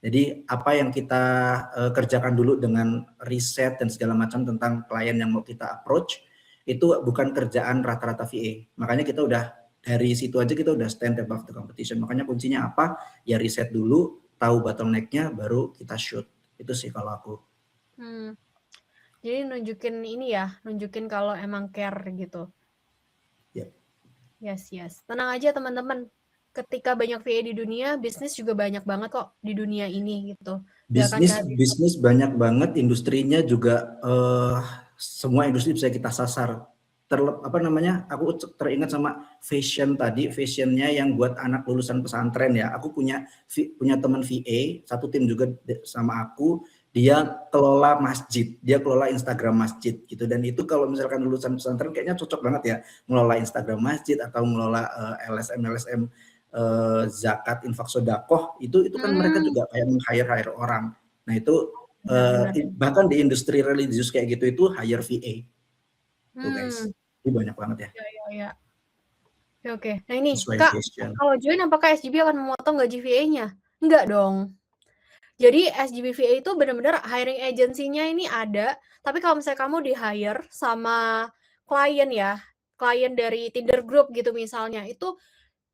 S1: Jadi apa yang kita kerjakan dulu dengan riset dan segala macam tentang klien yang mau kita approach, itu bukan kerjaan rata-rata VA. Makanya kita udah dari situ aja kita udah stand above the competition. Makanya kuncinya apa? Ya riset dulu, tahu bottleneck-nya, baru kita shoot. Itu sih kalau aku.
S2: Jadi nunjukin ini ya, nunjukin kalau emang care gitu.
S1: Yep.
S2: Yes. Tenang aja teman-teman. Ketika banyak VA di dunia, bisnis juga banyak banget kok di dunia ini gitu.
S1: Bisnis banyak banget, industrinya juga semua industri bisa kita sasar. Aku teringat sama fashion tadi, fashionnya yang buat anak lulusan pesantren ya. Aku punya teman VA, satu tim juga sama aku. Dia kelola masjid, dia kelola Instagram masjid gitu. Dan itu kalau misalkan lulusan pesantren kayaknya cocok banget ya, ngelola Instagram masjid atau ngelola LSM zakat, infak, sodakoh, itu kan mereka juga kayak meng-hire orang. Nah itu bahkan di industri religius kayak gitu itu hire VA. Tuh guys, ini banyak banget ya.
S2: Ya. Oke. Nah ini
S1: Sesuai
S2: Kak,
S1: fashion.
S2: kalau join apakah SGB akan memotong gaji VA-nya? Enggak dong. Jadi SGB VA itu benar-benar hiring agency-nya ini ada, tapi kalau misalnya kamu di-hire sama klien ya, klien dari Tinder Group gitu misalnya, itu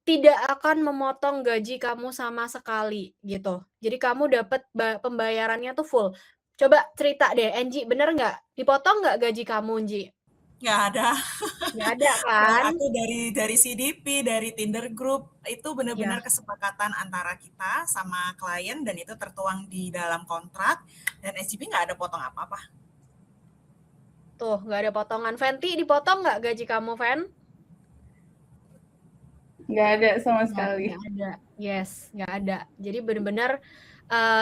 S2: tidak akan memotong gaji kamu sama sekali gitu. Jadi kamu dapat pembayarannya tuh full. Coba cerita deh, Enji, bener nggak? Dipotong nggak gaji kamu, Enji?
S8: Nggak ada.
S2: Nggak ada kan?
S8: Aku dari CDP, dari Tinder Group, itu benar-benar kesepakatan antara kita sama klien dan itu tertuang di dalam kontrak dan SGB nggak ada potong apa-apa.
S2: Tuh, nggak ada potongan. Fenty, dipotong nggak gaji kamu, Fen?
S6: Nggak ada sama sekali.
S2: Nggak ada. Yes, nggak ada. Jadi benar-benar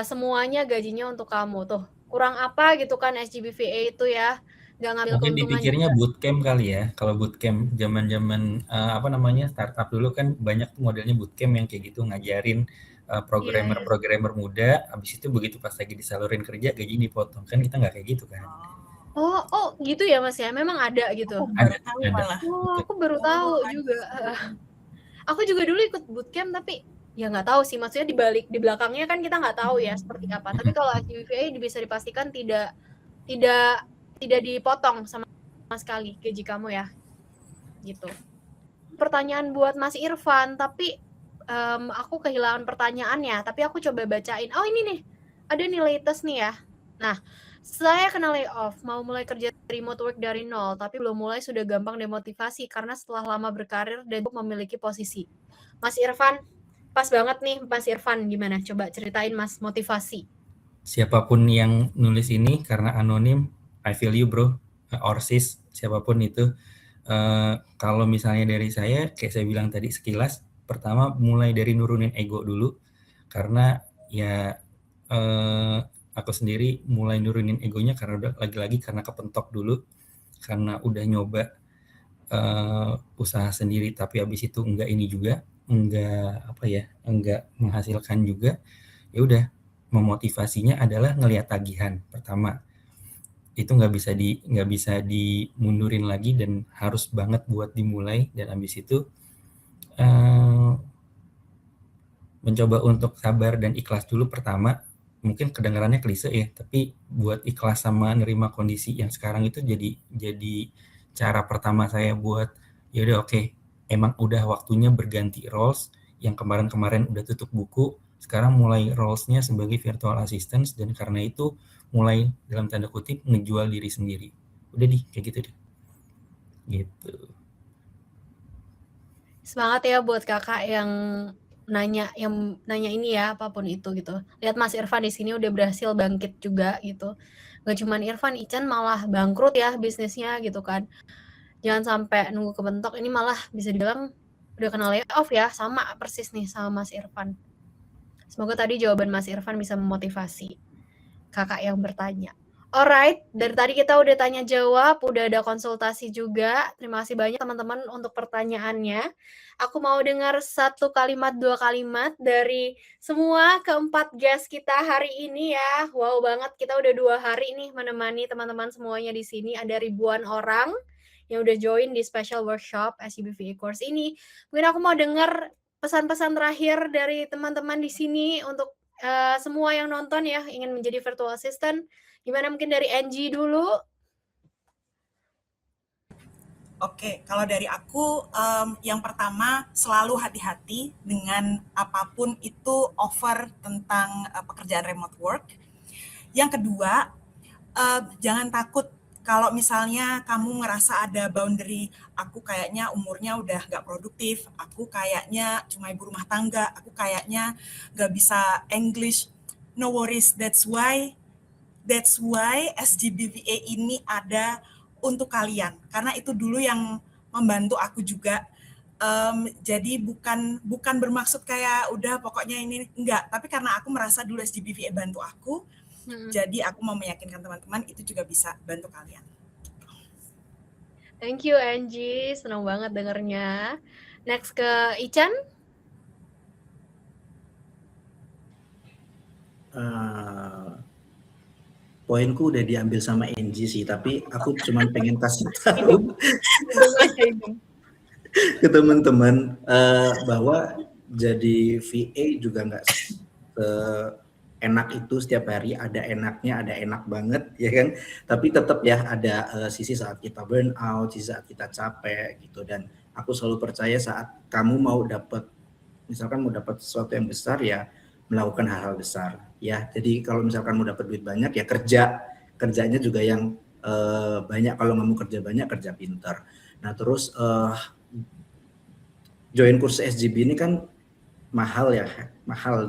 S2: semuanya gajinya untuk kamu. Tuh, kurang apa gitu kan SGB VA itu ya. Nggak ngambil
S3: Mungkin
S2: keuntungan
S3: dipikirnya
S2: juga.
S3: bootcamp kali ya. Kalau bootcamp zaman-zaman startup dulu kan banyak tuh modelnya bootcamp yang kayak gitu, ngajarin programmer muda, habis itu begitu pas lagi disalurin kerja gaji dipotong. Kan kita nggak kayak gitu kan.
S2: Oh gitu ya Mas ya. Memang ada gitu. Aku baru tahu juga. Aku juga dulu ikut bootcamp tapi ya nggak tahu sih, maksudnya di belakangnya kan kita nggak tahu ya seperti apa. Tapi kalau SGB VA bisa dipastikan tidak dipotong sama sekali gaji kamu ya, gitu. Pertanyaan buat Mas Irfan, tapi aku kehilangan pertanyaannya. Tapi aku coba bacain. Oh ini nih, ada nih latest nih ya. Nah, saya kena layoff, mau mulai kerja remote work dari nol, tapi belum mulai sudah gampang demotivasi karena setelah lama berkarir dan memiliki posisi. Mas Irfan, pas banget nih Mas Irfan, gimana? Coba ceritain Mas motivasi.
S3: Siapapun yang nulis ini karena anonim, I feel you bro, or sis, siapapun itu. Kalau misalnya dari saya, kayak saya bilang tadi sekilas, pertama mulai dari nurunin ego dulu, karena ya aku sendiri mulai nurunin egonya karena udah lagi-lagi karena kepentok dulu, karena udah nyoba usaha sendiri tapi habis itu enggak menghasilkan juga. Ya udah, memotivasinya adalah ngelihat tagihan pertama. Itu nggak bisa dimundurin lagi dan harus banget buat dimulai, dan habis itu mencoba untuk sabar dan ikhlas dulu pertama. Mungkin kedengarannya klise ya, tapi buat ikhlas sama nerima kondisi yang sekarang itu jadi cara pertama saya buat ya udah oke, emang udah waktunya berganti roles. Yang kemarin udah tutup buku, sekarang mulai roles-nya sebagai virtual assistant, dan karena itu mulai dalam tanda kutip ngejual diri sendiri. Udah kayak gitu deh. Gitu.
S2: Semangat ya buat kakak yang nanya ini ya, apapun itu gitu. Lihat Mas Irfan di sini udah berhasil bangkit juga gitu. Gak cuman Irfan, Ican malah bangkrut ya bisnisnya gitu kan. Jangan sampai nunggu kebentok, ini malah bisa dibilang udah kena layoff ya, sama persis nih sama Mas Irfan. Semoga tadi jawaban Mas Irfan bisa memotivasi kakak yang bertanya. Alright, dari tadi kita udah tanya jawab, udah ada konsultasi juga. Terima kasih banyak teman-teman untuk pertanyaannya. Aku mau dengar 1 kalimat, 2 kalimat dari semua keempat guest kita hari ini ya. Wow banget, kita udah 2 hari nih menemani teman-teman semuanya di sini. Ada ribuan orang yang udah join di special workshop SCBVA course ini. Mungkin aku mau dengar pesan-pesan terakhir dari teman-teman di sini untuk semua yang nonton ya, ingin menjadi virtual assistant. Gimana, mungkin dari Angie dulu?
S8: Oke, kalau dari aku, yang pertama selalu hati-hati dengan apapun itu offer tentang pekerjaan remote work. Yang kedua, jangan takut kalau misalnya kamu ngerasa ada boundary, aku kayaknya umurnya udah nggak produktif, aku kayaknya cuma ibu rumah tangga, aku kayaknya nggak bisa English. No worries, that's why SGBVA ini ada untuk kalian, karena itu dulu yang membantu aku juga. Jadi bukan bermaksud kayak udah pokoknya ini, enggak, tapi karena aku merasa dulu SGBVA bantu aku, jadi aku mau meyakinkan teman-teman itu juga bisa bantu kalian.
S2: Thank you Angie, senang banget dengernya. Next ke Ican.
S1: Poinku udah diambil sama Angie sih, tapi aku cuma pengen kasih tahu ke teman-teman bahwa jadi VA juga nggak enak itu setiap hari, ada enaknya, ada enak banget ya kan, tapi tetap ya ada sisi saat kita burn out, sisi saat kita capek gitu. Dan aku selalu percaya saat kamu mau dapat, misalkan mau dapat sesuatu yang besar ya melakukan hal-hal besar ya. Jadi kalau misalkan mau dapat duit banyak ya kerjanya juga yang banyak. Kalau nggak mau kerja banyak, kerja pintar. Nah terus join kursus SGB ini kan mahal ya, mahal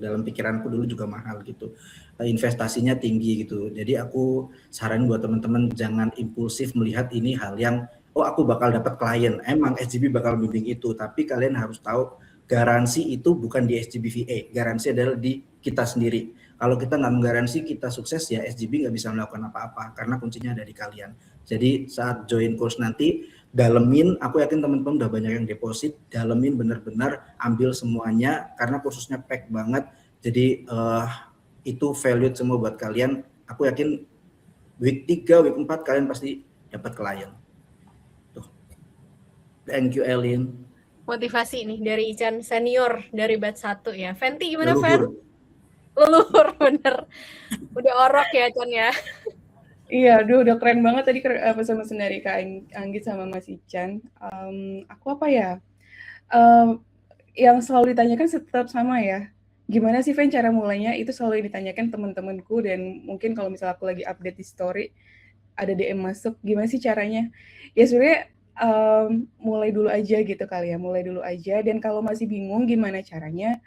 S1: dalam pikiranku dulu juga mahal gitu, investasinya tinggi gitu. Jadi aku saranin buat teman-teman jangan impulsif melihat ini hal yang oh aku bakal dapat klien, emang SGB bakal bimbing itu, tapi kalian harus tahu garansi itu bukan di SGBVA, garansi adalah di kita sendiri. Kalau kita nggak menggaransi kita sukses ya SGB nggak bisa melakukan apa-apa karena kuncinya ada di kalian. Jadi saat join course nanti dalemin, aku yakin teman-teman udah banyak yang deposit, dalemin benar-benar, ambil semuanya karena kursusnya pack banget. Jadi itu valued semua buat kalian. Aku yakin week 3, week 4 kalian pasti dapat klien. Tuh. Thank you Elin.
S2: Motivasi nih dari Ican senior dari batch 1 ya. Fenty gimana Fen? Leluhur bener. Udah orok ya Can ya.
S6: Iya, udah keren banget tadi pesan-pesan dari Kak Anggit sama Mas Ican. Aku apa ya? Yang selalu ditanyakan tetap sama ya. Gimana sih Fen cara mulainya? Itu selalu ditanyakan teman-temanku, dan mungkin kalau misalnya aku lagi update di story ada DM masuk, gimana sih caranya? Ya sebenarnya mulai dulu aja gitu kali ya, mulai dulu aja. Dan kalau masih bingung gimana caranya,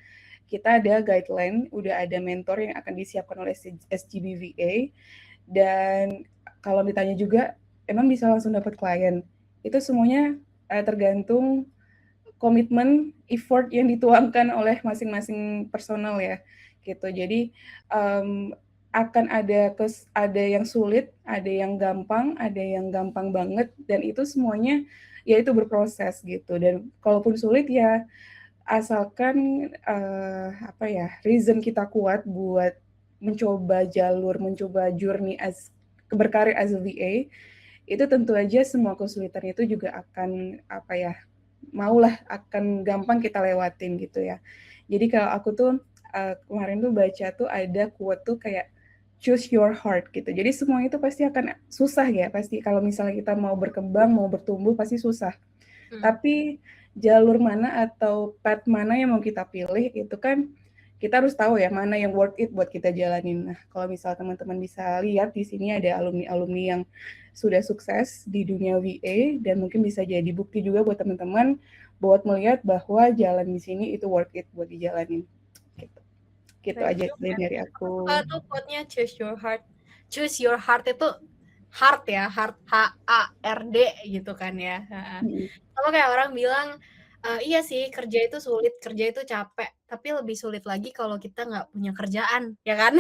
S6: kita ada guideline, udah ada mentor yang akan disiapkan oleh SGBVA. Dan kalau ditanya juga, emang bisa langsung dapat klien? Itu semuanya tergantung komitmen, effort yang dituangkan oleh masing-masing personal ya, gitu. Jadi akan ada yang sulit, ada yang gampang banget, dan itu semuanya ya itu berproses gitu. Dan kalaupun sulit ya asalkan reason kita kuat buat mencoba journey berkarir as a VA, itu tentu aja semua kesulitan itu juga akan akan gampang kita lewatin gitu ya. Jadi kalau aku tuh kemarin tuh baca tuh ada quote tuh kayak choose your heart gitu. Jadi semua itu pasti akan susah ya, pasti kalau misalnya kita mau berkembang, mau bertumbuh pasti susah. Tapi jalur mana atau path mana yang mau kita pilih itu kan kita harus tahu ya mana yang worth it buat kita jalanin. Nah, kalau misal teman-teman bisa lihat di sini ada alumni-alumni yang sudah sukses di dunia VA, dan mungkin bisa jadi bukti juga buat teman-teman buat melihat bahwa jalan di sini itu worth it buat dijalanin. Gitu aja dari aku.
S2: Tuh quote-nya choose your heart. Choose your heart itu heart ya, heart HARD gitu kan ya. Sama kayak orang bilang, iya sih kerja itu sulit, kerja itu capek, tapi lebih sulit lagi kalau kita nggak punya kerjaan, ya kan?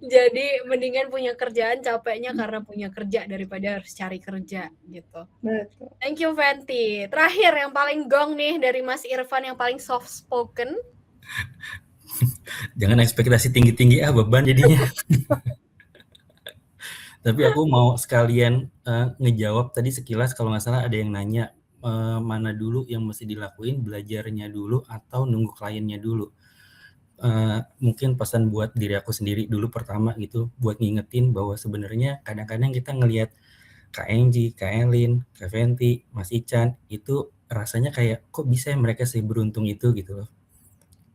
S2: Jadi mendingan punya kerjaan capeknya karena punya kerja daripada harus cari kerja gitu.
S6: Betul.
S2: Thank you Fenty. Terakhir yang paling gong nih dari Mas Irfan yang paling soft spoken.
S3: Jangan ekspektasi tinggi-tinggi beban jadinya. Tapi aku mau sekalian ngejawab tadi sekilas kalau nggak salah ada yang nanya mana dulu yang mesti dilakuin, belajarnya dulu atau nunggu kliennya dulu. Mungkin pesan buat diri aku sendiri dulu pertama gitu, buat ngingetin bahwa sebenarnya kadang-kadang kita ngelihat Kak Enggi, Kak Elin, Kak Fenty, Mas Ican itu rasanya kayak kok bisa ya mereka seberuntung itu gitu loh.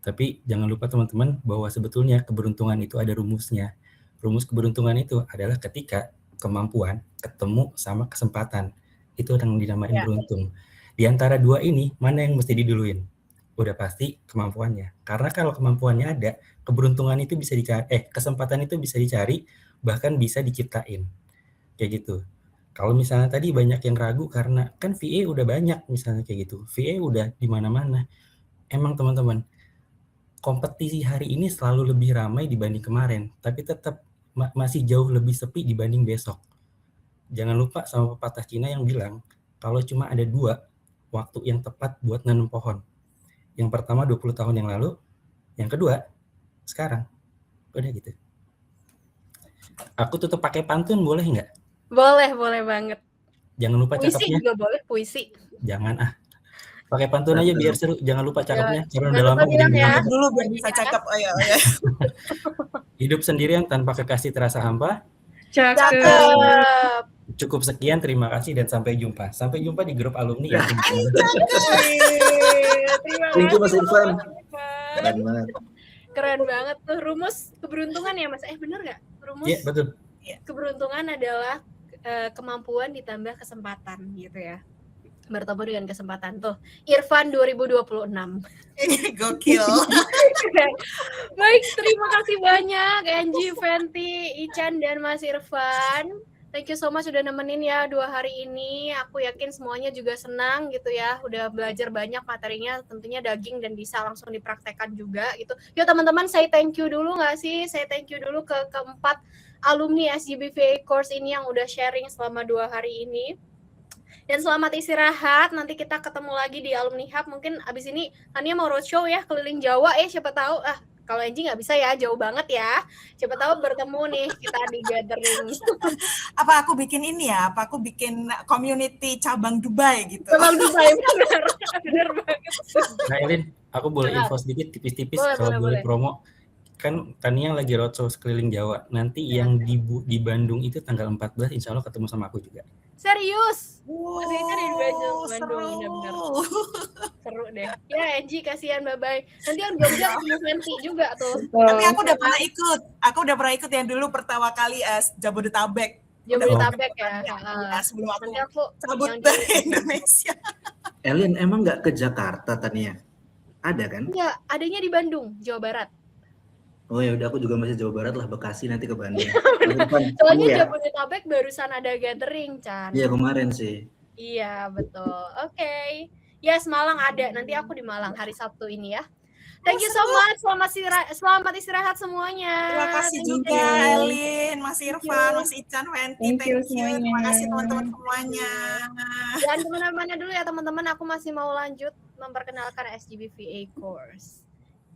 S3: Tapi jangan lupa teman-teman bahwa sebetulnya keberuntungan itu ada rumusnya. Rumus keberuntungan itu adalah ketika kemampuan ketemu sama kesempatan. Itu yang dinamain beruntung. Di antara dua ini, mana yang mesti diduluin? Udah pasti kemampuannya. Karena kalau kemampuannya ada, keberuntungan itu bisa dicari, kesempatan itu bisa dicari, bahkan bisa diciptain. Kayak gitu. Kalau misalnya tadi banyak yang ragu karena kan VA udah banyak misalnya kayak gitu. VA udah di mana-mana. Emang teman-teman, kompetisi hari ini selalu lebih ramai dibanding kemarin, tapi tetap masih jauh lebih sepi dibanding besok. Jangan lupa sama pepatah Cina yang bilang, kalau cuma ada 2 waktu yang tepat buat nanam pohon. Yang pertama 20 tahun yang lalu, yang kedua sekarang. Udah gitu. Aku tutup pakai pantun boleh nggak?
S2: Boleh banget.
S3: Jangan lupa
S2: Puisi
S3: cakepnya.
S2: juga boleh, puisi.
S3: Jangan pakai pantun aja biar seru. Jangan lupa cakepnya. Karena udah lama
S2: ya.
S8: Dulu biar bisa cakep. Oh ya.
S3: Hidup sendirian tanpa kekasih terasa hampa.
S2: Cakep.
S3: Cukup sekian, terima kasih dan sampai jumpa. Sampai jumpa di grup alumni ya.
S1: Thank you Mas Irfan. Keren banget.
S2: Keren banget tuh rumus keberuntungan ya Mas. Bener nggak? Rumus
S3: Iya, betul.
S2: Keberuntungan adalah kemampuan ditambah kesempatan gitu ya. Bertemu dengan kesempatan tuh. Irfan 2026.
S8: Gokil.
S2: Baik, terima kasih banyak Enggi, Fenty, Ican dan Mas Irfan. Thank you so much sudah nemenin ya 2 hari ini. Aku yakin semuanya juga senang gitu ya. Udah belajar banyak materinya, tentunya daging dan bisa langsung dipraktekkan juga gitu. Yuk teman-teman, saya thank you dulu nggak sih? Saya thank you dulu ke keempat alumni SGBVA course ini yang udah sharing selama 2 hari ini. Dan selamat istirahat. Nanti kita ketemu lagi di Alumni Hub. Mungkin abis ini Tania mau roadshow ya keliling Jawa siapa tahu. Kalau Enggi nggak bisa ya, jauh banget ya. Siapa tahu bertemu nih kita di gathering.
S8: Apa aku bikin ini ya? Apa aku bikin community cabang Dubai gitu?
S2: Cabang Dubai, benar banget.
S3: Nah Elin, aku boleh info sedikit tipis-tipis kalau boleh promo. Kan Tania lagi roadshow sekeliling Jawa. Nanti yang di Bandung itu tanggal 14 insya Allah ketemu sama aku juga.
S2: Serius? Maksudnya di Bandung, benar-benar. Seru deh. Ya Enggi, kasihan, bye-bye. Nanti yang Jogja ketemu Fenty juga tuh.
S8: Tapi aku udah pernah ikut. Aku udah pernah ikut yang dulu pertama kali Jabodetabek.
S2: Jabodetabek ya.
S8: Sebelum aku
S2: cabut
S8: dari Indonesia.
S1: Elin, emang nggak ke Jakarta Tania? Ada kan?
S2: Iya, adanya di Bandung, Jawa Barat.
S1: Oh ya udah, aku juga masih Jawa Barat lah, Bekasi nanti ke Bandung.
S2: Soalnya Jabodetabek barusan ada gathering, Chan.
S1: Iya kemarin sih.
S2: Iya betul. Oke. Ya Malang ada. Nanti aku di Malang hari Sabtu ini ya. Thank you so much. Selamat istirahat semuanya.
S8: Terima kasih juga Elin, Mas Irfan, Mas Ican, Fenty. Thank you. Terima kasih teman-teman semuanya.
S2: Jangan kemana-mana dulu ya teman-teman. Aku masih mau lanjut memperkenalkan SGBVA course.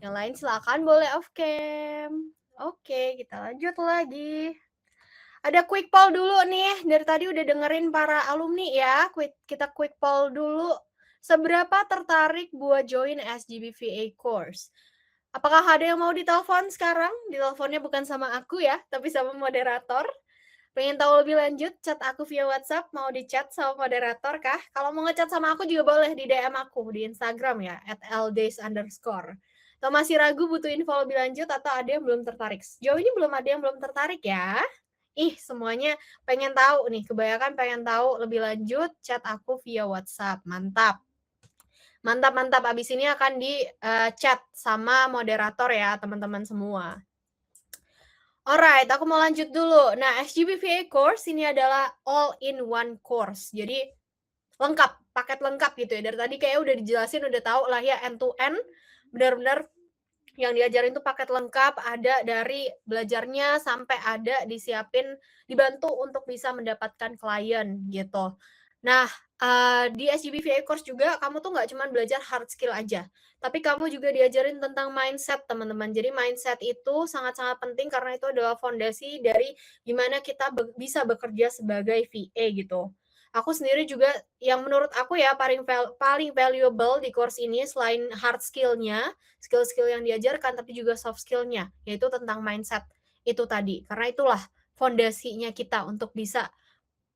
S2: Yang lain silakan boleh off cam. Oke, kita lanjut lagi. Ada quick poll dulu nih. Dari tadi udah dengerin para alumni ya. Kita quick poll dulu. Seberapa tertarik buat join SGBVA course? Apakah ada yang mau ditelepon sekarang? Diteleponnya bukan sama aku ya, tapi sama moderator. Pengen tahu lebih lanjut, chat aku via WhatsApp, mau di chat sama moderator kah? Kalau mau ngechat sama aku juga boleh di DM aku di Instagram ya, @ldays_. Atau masih ragu butuh info lebih lanjut atau ada yang belum tertarik? Sejauh ini belum ada yang belum tertarik ya. Semuanya pengen tahu nih, kebanyakan pengen tahu lebih lanjut, chat aku via WhatsApp. Mantap. Mantap. Abis ini akan di chat sama moderator ya, teman-teman semua. Alright, aku mau lanjut dulu. Nah, SGBVA course ini adalah all-in-one course. Jadi lengkap, paket lengkap gitu ya. Dari tadi kayak udah dijelasin, udah tahu lah ya end-to-end. Benar-benar Yang diajarin tuh paket lengkap, ada dari belajarnya sampai ada disiapin, dibantu untuk bisa mendapatkan klien gitu. Nah, di SGB VA course juga kamu tuh nggak cuma belajar hard skill aja, tapi kamu juga diajarin tentang mindset teman-teman. Jadi mindset itu sangat-sangat penting karena itu adalah fondasi dari gimana kita bisa bekerja sebagai VA gitu. Aku sendiri juga yang menurut aku ya paling valuable di course ini selain hard skill-nya, skill-skill yang diajarkan, tapi juga soft skill-nya, yaitu tentang mindset itu tadi. Karena itulah fondasinya kita untuk bisa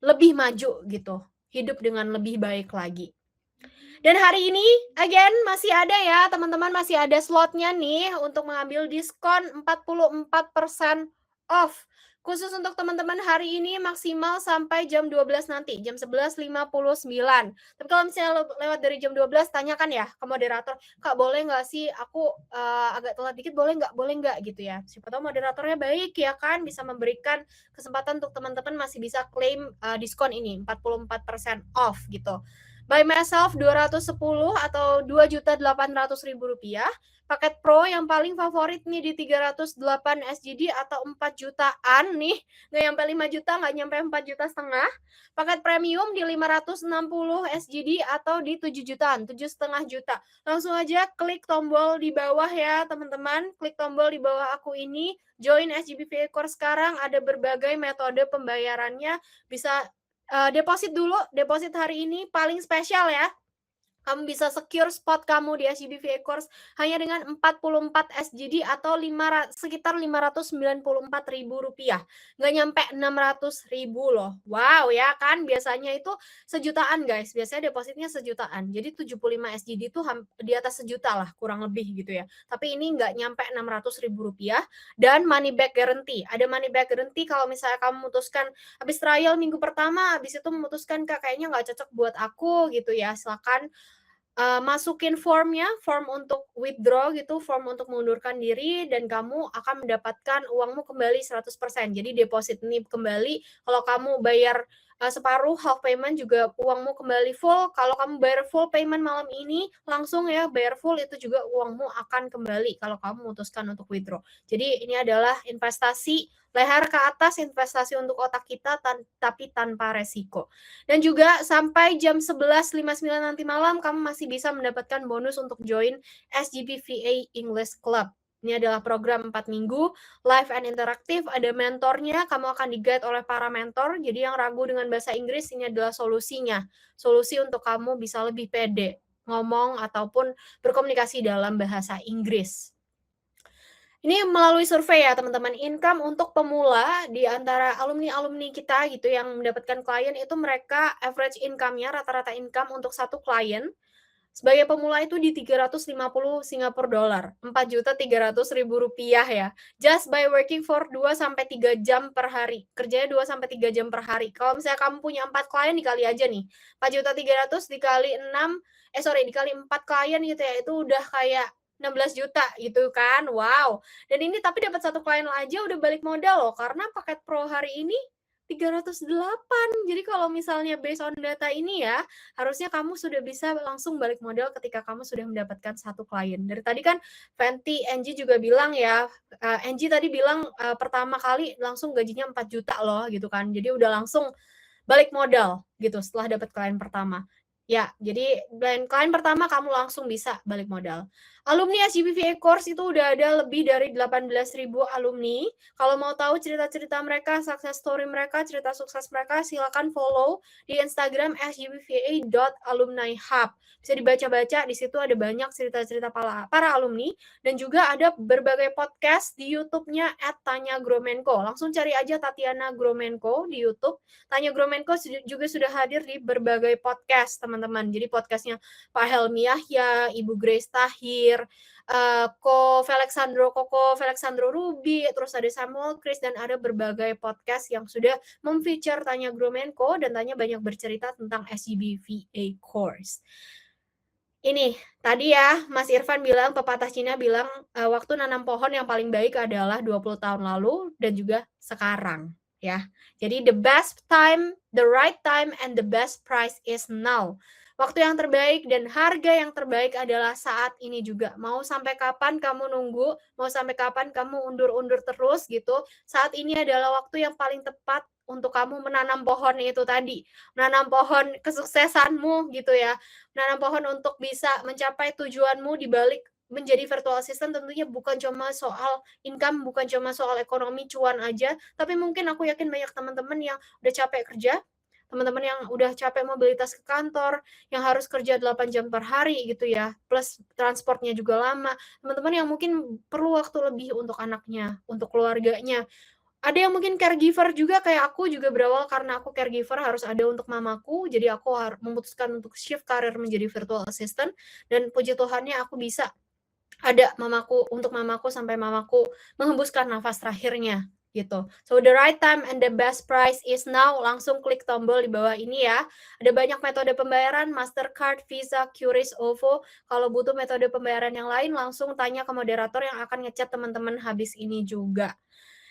S2: lebih maju gitu, hidup dengan lebih baik lagi. Dan hari ini, again, masih ada ya, teman-teman, masih ada slotnya nih untuk mengambil diskon 44% off. Khusus untuk teman-teman hari ini maksimal sampai jam 12 nanti, jam 11.59. Tapi kalau misalnya lewat dari jam 12, tanyakan ya ke moderator, Kak boleh nggak sih aku agak telat dikit, boleh nggak gitu ya. Siapa tahu moderatornya baik ya kan, bisa memberikan kesempatan untuk teman-teman masih bisa claim diskon ini, 44% off gitu. By myself 210 atau 2.800.000 rupiah. Paket Pro yang paling favorit nih di 308 SGD atau 4 jutaan nih. Nggak nyampe 5 juta, nggak nyampe 4 juta setengah. Paket Premium di 560 SGD atau di 7 jutaan, 7,5 juta. Langsung aja klik tombol di bawah ya teman-teman. Klik tombol di bawah aku ini. Join SGB VA Course sekarang. Ada berbagai metode pembayarannya. Bisa deposit dulu, deposit hari ini paling spesial ya. Kamu bisa secure spot kamu di SGB VA Course hanya dengan 44 SGD atau sekitar 594.000 rupiah. Nggak nyampe 600.000 loh. Wow ya kan, biasanya itu sejutaan guys. Biasanya depositnya sejutaan. Jadi 75 SGD itu di atas sejuta lah, kurang lebih gitu ya. Tapi ini nggak nyampe 600.000 rupiah. Dan money back guarantee. Ada money back guarantee kalau misalnya kamu memutuskan habis trial minggu pertama, habis itu memutuskan kayaknya nggak cocok buat aku gitu ya. Silakan masukin form untuk withdraw gitu, form untuk mengundurkan diri, dan kamu akan mendapatkan uangmu kembali 100%. Jadi deposit ini kembali, kalau kamu bayar separuh half payment juga uangmu kembali full. Kalau kamu bayar full payment malam ini, langsung ya bayar full, itu juga uangmu akan kembali kalau kamu memutuskan untuk withdraw. Jadi ini adalah investasi leher ke atas, investasi untuk otak kita tapi tanpa resiko. Dan juga sampai jam 11.59 nanti malam kamu masih bisa mendapatkan bonus untuk join SGB VA English Club. Ini adalah program 4 minggu, live and interaktif, ada mentornya, kamu akan di-guide oleh para mentor. Jadi yang ragu dengan bahasa Inggris, ini adalah solusinya. Solusi untuk kamu bisa lebih pede ngomong ataupun berkomunikasi dalam bahasa Inggris. Ini melalui survei ya teman-teman, income untuk pemula di antara alumni-alumni kita gitu yang mendapatkan klien itu mereka average income-nya, rata-rata income untuk satu klien sebagai pemula itu di 350 Singapura dollar, 4.300.000 rupiah ya. Just by working for 2-3 jam per hari. Kerjanya 2-3 jam per hari. Kalau misalnya kamu punya 4 klien dikali aja nih. 4.300.000 dikali 4 klien gitu ya. Itu udah kayak 16 juta gitu kan. Wow. Dan ini tapi dapat satu klien aja udah balik modal loh, karena paket Pro hari ini 308. Jadi kalau misalnya based on data ini ya, harusnya kamu sudah bisa langsung balik modal ketika kamu sudah mendapatkan satu klien. Dari tadi kan Fenty, Angie juga bilang ya, Angie tadi bilang pertama kali langsung gajinya 4 juta loh gitu kan. Jadi udah langsung balik modal gitu setelah dapat klien pertama. Ya, jadi klien pertama kamu langsung bisa balik modal. Alumni SGB VA Course itu udah ada lebih dari 18.000 alumni. Kalau mau tahu cerita-cerita mereka, success story mereka, cerita sukses mereka, silakan follow di Instagram sgbva.alumnihub. Bisa dibaca-baca, di situ ada banyak cerita-cerita para alumni, dan juga ada berbagai podcast di YouTube-nya @tanyagromenko. Langsung cari aja Tatiana Gromenko di YouTube. Tanya Gromenko juga sudah hadir di berbagai podcast, teman-teman. Jadi podcastnya Pak Helmi Yahya, Ibu Grace Tahir, Koko Felixandro Ruby, terus ada Samuel Chris, dan ada berbagai podcast yang sudah memfeature Tanya Gromenko, dan Tanya banyak bercerita tentang SGB VA Course. Ini tadi ya Mas Irfan bilang, pepatah Cina bilang waktu nanam pohon yang paling baik adalah 20 tahun lalu dan juga sekarang ya. Jadi the best time, the right time, and the best price is now. Waktu yang terbaik dan harga yang terbaik adalah saat ini juga. Mau sampai kapan kamu nunggu, mau sampai kapan kamu undur-undur terus gitu, saat ini adalah waktu yang paling tepat untuk kamu menanam pohon itu tadi. Menanam pohon kesuksesanmu gitu ya. Menanam pohon untuk bisa mencapai tujuanmu di balik menjadi virtual assistant tentunya bukan cuma soal income, bukan cuma soal ekonomi cuan aja, tapi mungkin aku yakin banyak teman-teman yang udah capek kerja, teman-teman yang udah capek mobilitas ke kantor, yang harus kerja 8 jam per hari gitu ya, plus transportnya juga lama. Teman-teman yang mungkin perlu waktu lebih untuk anaknya, untuk keluarganya. Ada yang mungkin caregiver juga kayak aku juga berawal karena aku caregiver harus ada untuk mamaku, jadi aku memutuskan untuk shift karir menjadi virtual assistant dan puji Tuhannya aku bisa ada mamaku untuk mamaku sampai mamaku menghembuskan nafas terakhirnya gitu. So the right time and the best price is now. Langsung klik tombol di bawah ini ya. Ada banyak metode pembayaran, Mastercard, Visa, QRIS, OVO. Kalau butuh metode pembayaran yang lain langsung tanya ke moderator yang akan ngechat teman-teman habis ini juga.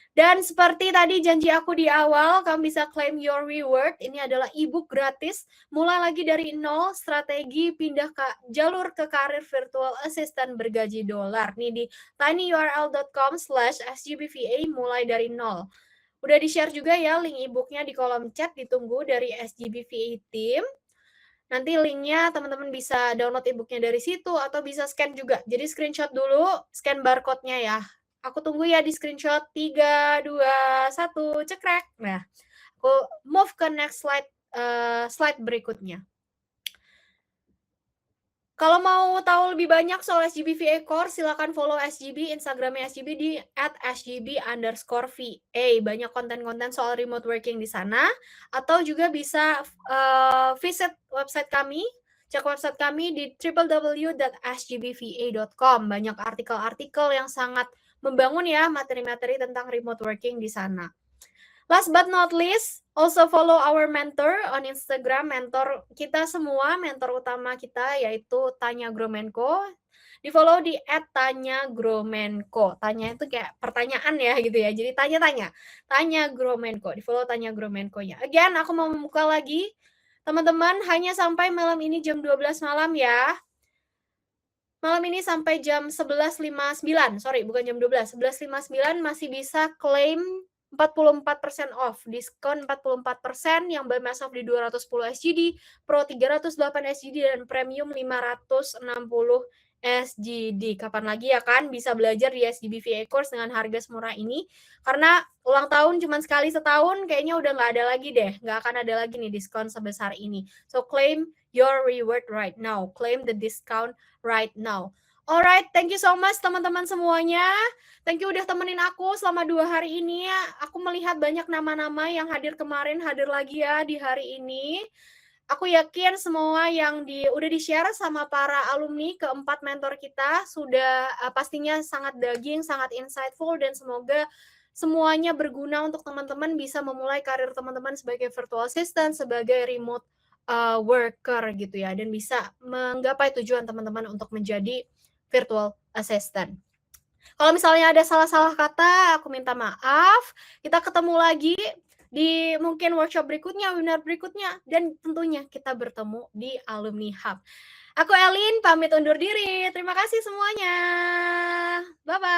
S2: Dan seperti tadi janji aku di awal, kamu bisa claim your reward. Ini adalah ebook gratis. Mulai lagi dari nol, strategi pindah ke jalur ke karir virtual assistant bergaji dolar. Nih di tinyurl.com/sgbva mulai dari nol. Udah di-share juga ya link ebooknya di kolom chat, ditunggu dari SGBVA team. Nanti linknya teman-teman bisa download ebooknya dari situ atau bisa scan juga. Jadi screenshot dulu, scan barcode-nya ya. Aku tunggu ya di screenshot 3, 2, 1, cekrek. Nah, aku move ke next slide berikutnya. Kalau mau tahu lebih banyak soal SGBVA Core, silakan follow SGB, Instagramnya SGB di @sgb_va. Banyak konten-konten soal remote working di sana. Atau juga bisa visit website kami, cek website kami di www.sgbva.com. Banyak artikel-artikel yang sangat membangun ya materi-materi tentang remote working di sana. Last but not least, also follow our mentor on Instagram. Mentor kita semua, mentor utama kita yaitu Tanya Gromenko. Di follow di @tanyagromenko. Tanya itu kayak pertanyaan ya gitu ya. Jadi tanya-tanya. Tanya Gromenko. Di follow Tanya Gromenko-nya. Again, aku mau membuka lagi. Teman-teman hanya sampai malam ini jam 12 malam ya. Malam ini sampai jam 11.59. Sorry, bukan jam 12. 11.59 masih bisa claim 44% off, diskon 44% yang buy mass off di 210 SGD, Pro 308 SGD, dan Premium 560 SGD. Kapan lagi ya kan bisa belajar di SGBVA Course dengan harga semurah ini? Karena ulang tahun cuma sekali setahun, kayaknya udah nggak ada lagi deh. Nggak akan ada lagi nih diskon sebesar ini. So claim your reward right now. Claim the discount right now. Alright, thank you so much teman-teman semuanya. Thank you udah temenin aku selama 2 hari ini ya. Aku melihat banyak nama-nama yang hadir kemarin, hadir lagi ya di hari ini. Aku yakin semua yang udah di-share sama para alumni keempat mentor kita sudah pastinya sangat daging, sangat insightful, dan semoga semuanya berguna untuk teman-teman bisa memulai karir teman-teman sebagai virtual assistant, sebagai remote worker gitu ya, dan bisa menggapai tujuan teman-teman untuk menjadi virtual assistant. Kalau misalnya ada salah-salah kata, aku minta maaf. Kita ketemu lagi di mungkin workshop berikutnya, webinar berikutnya, dan tentunya kita bertemu di Alumni Hub. Aku Elin, pamit undur diri. Terima kasih semuanya. Bye-bye.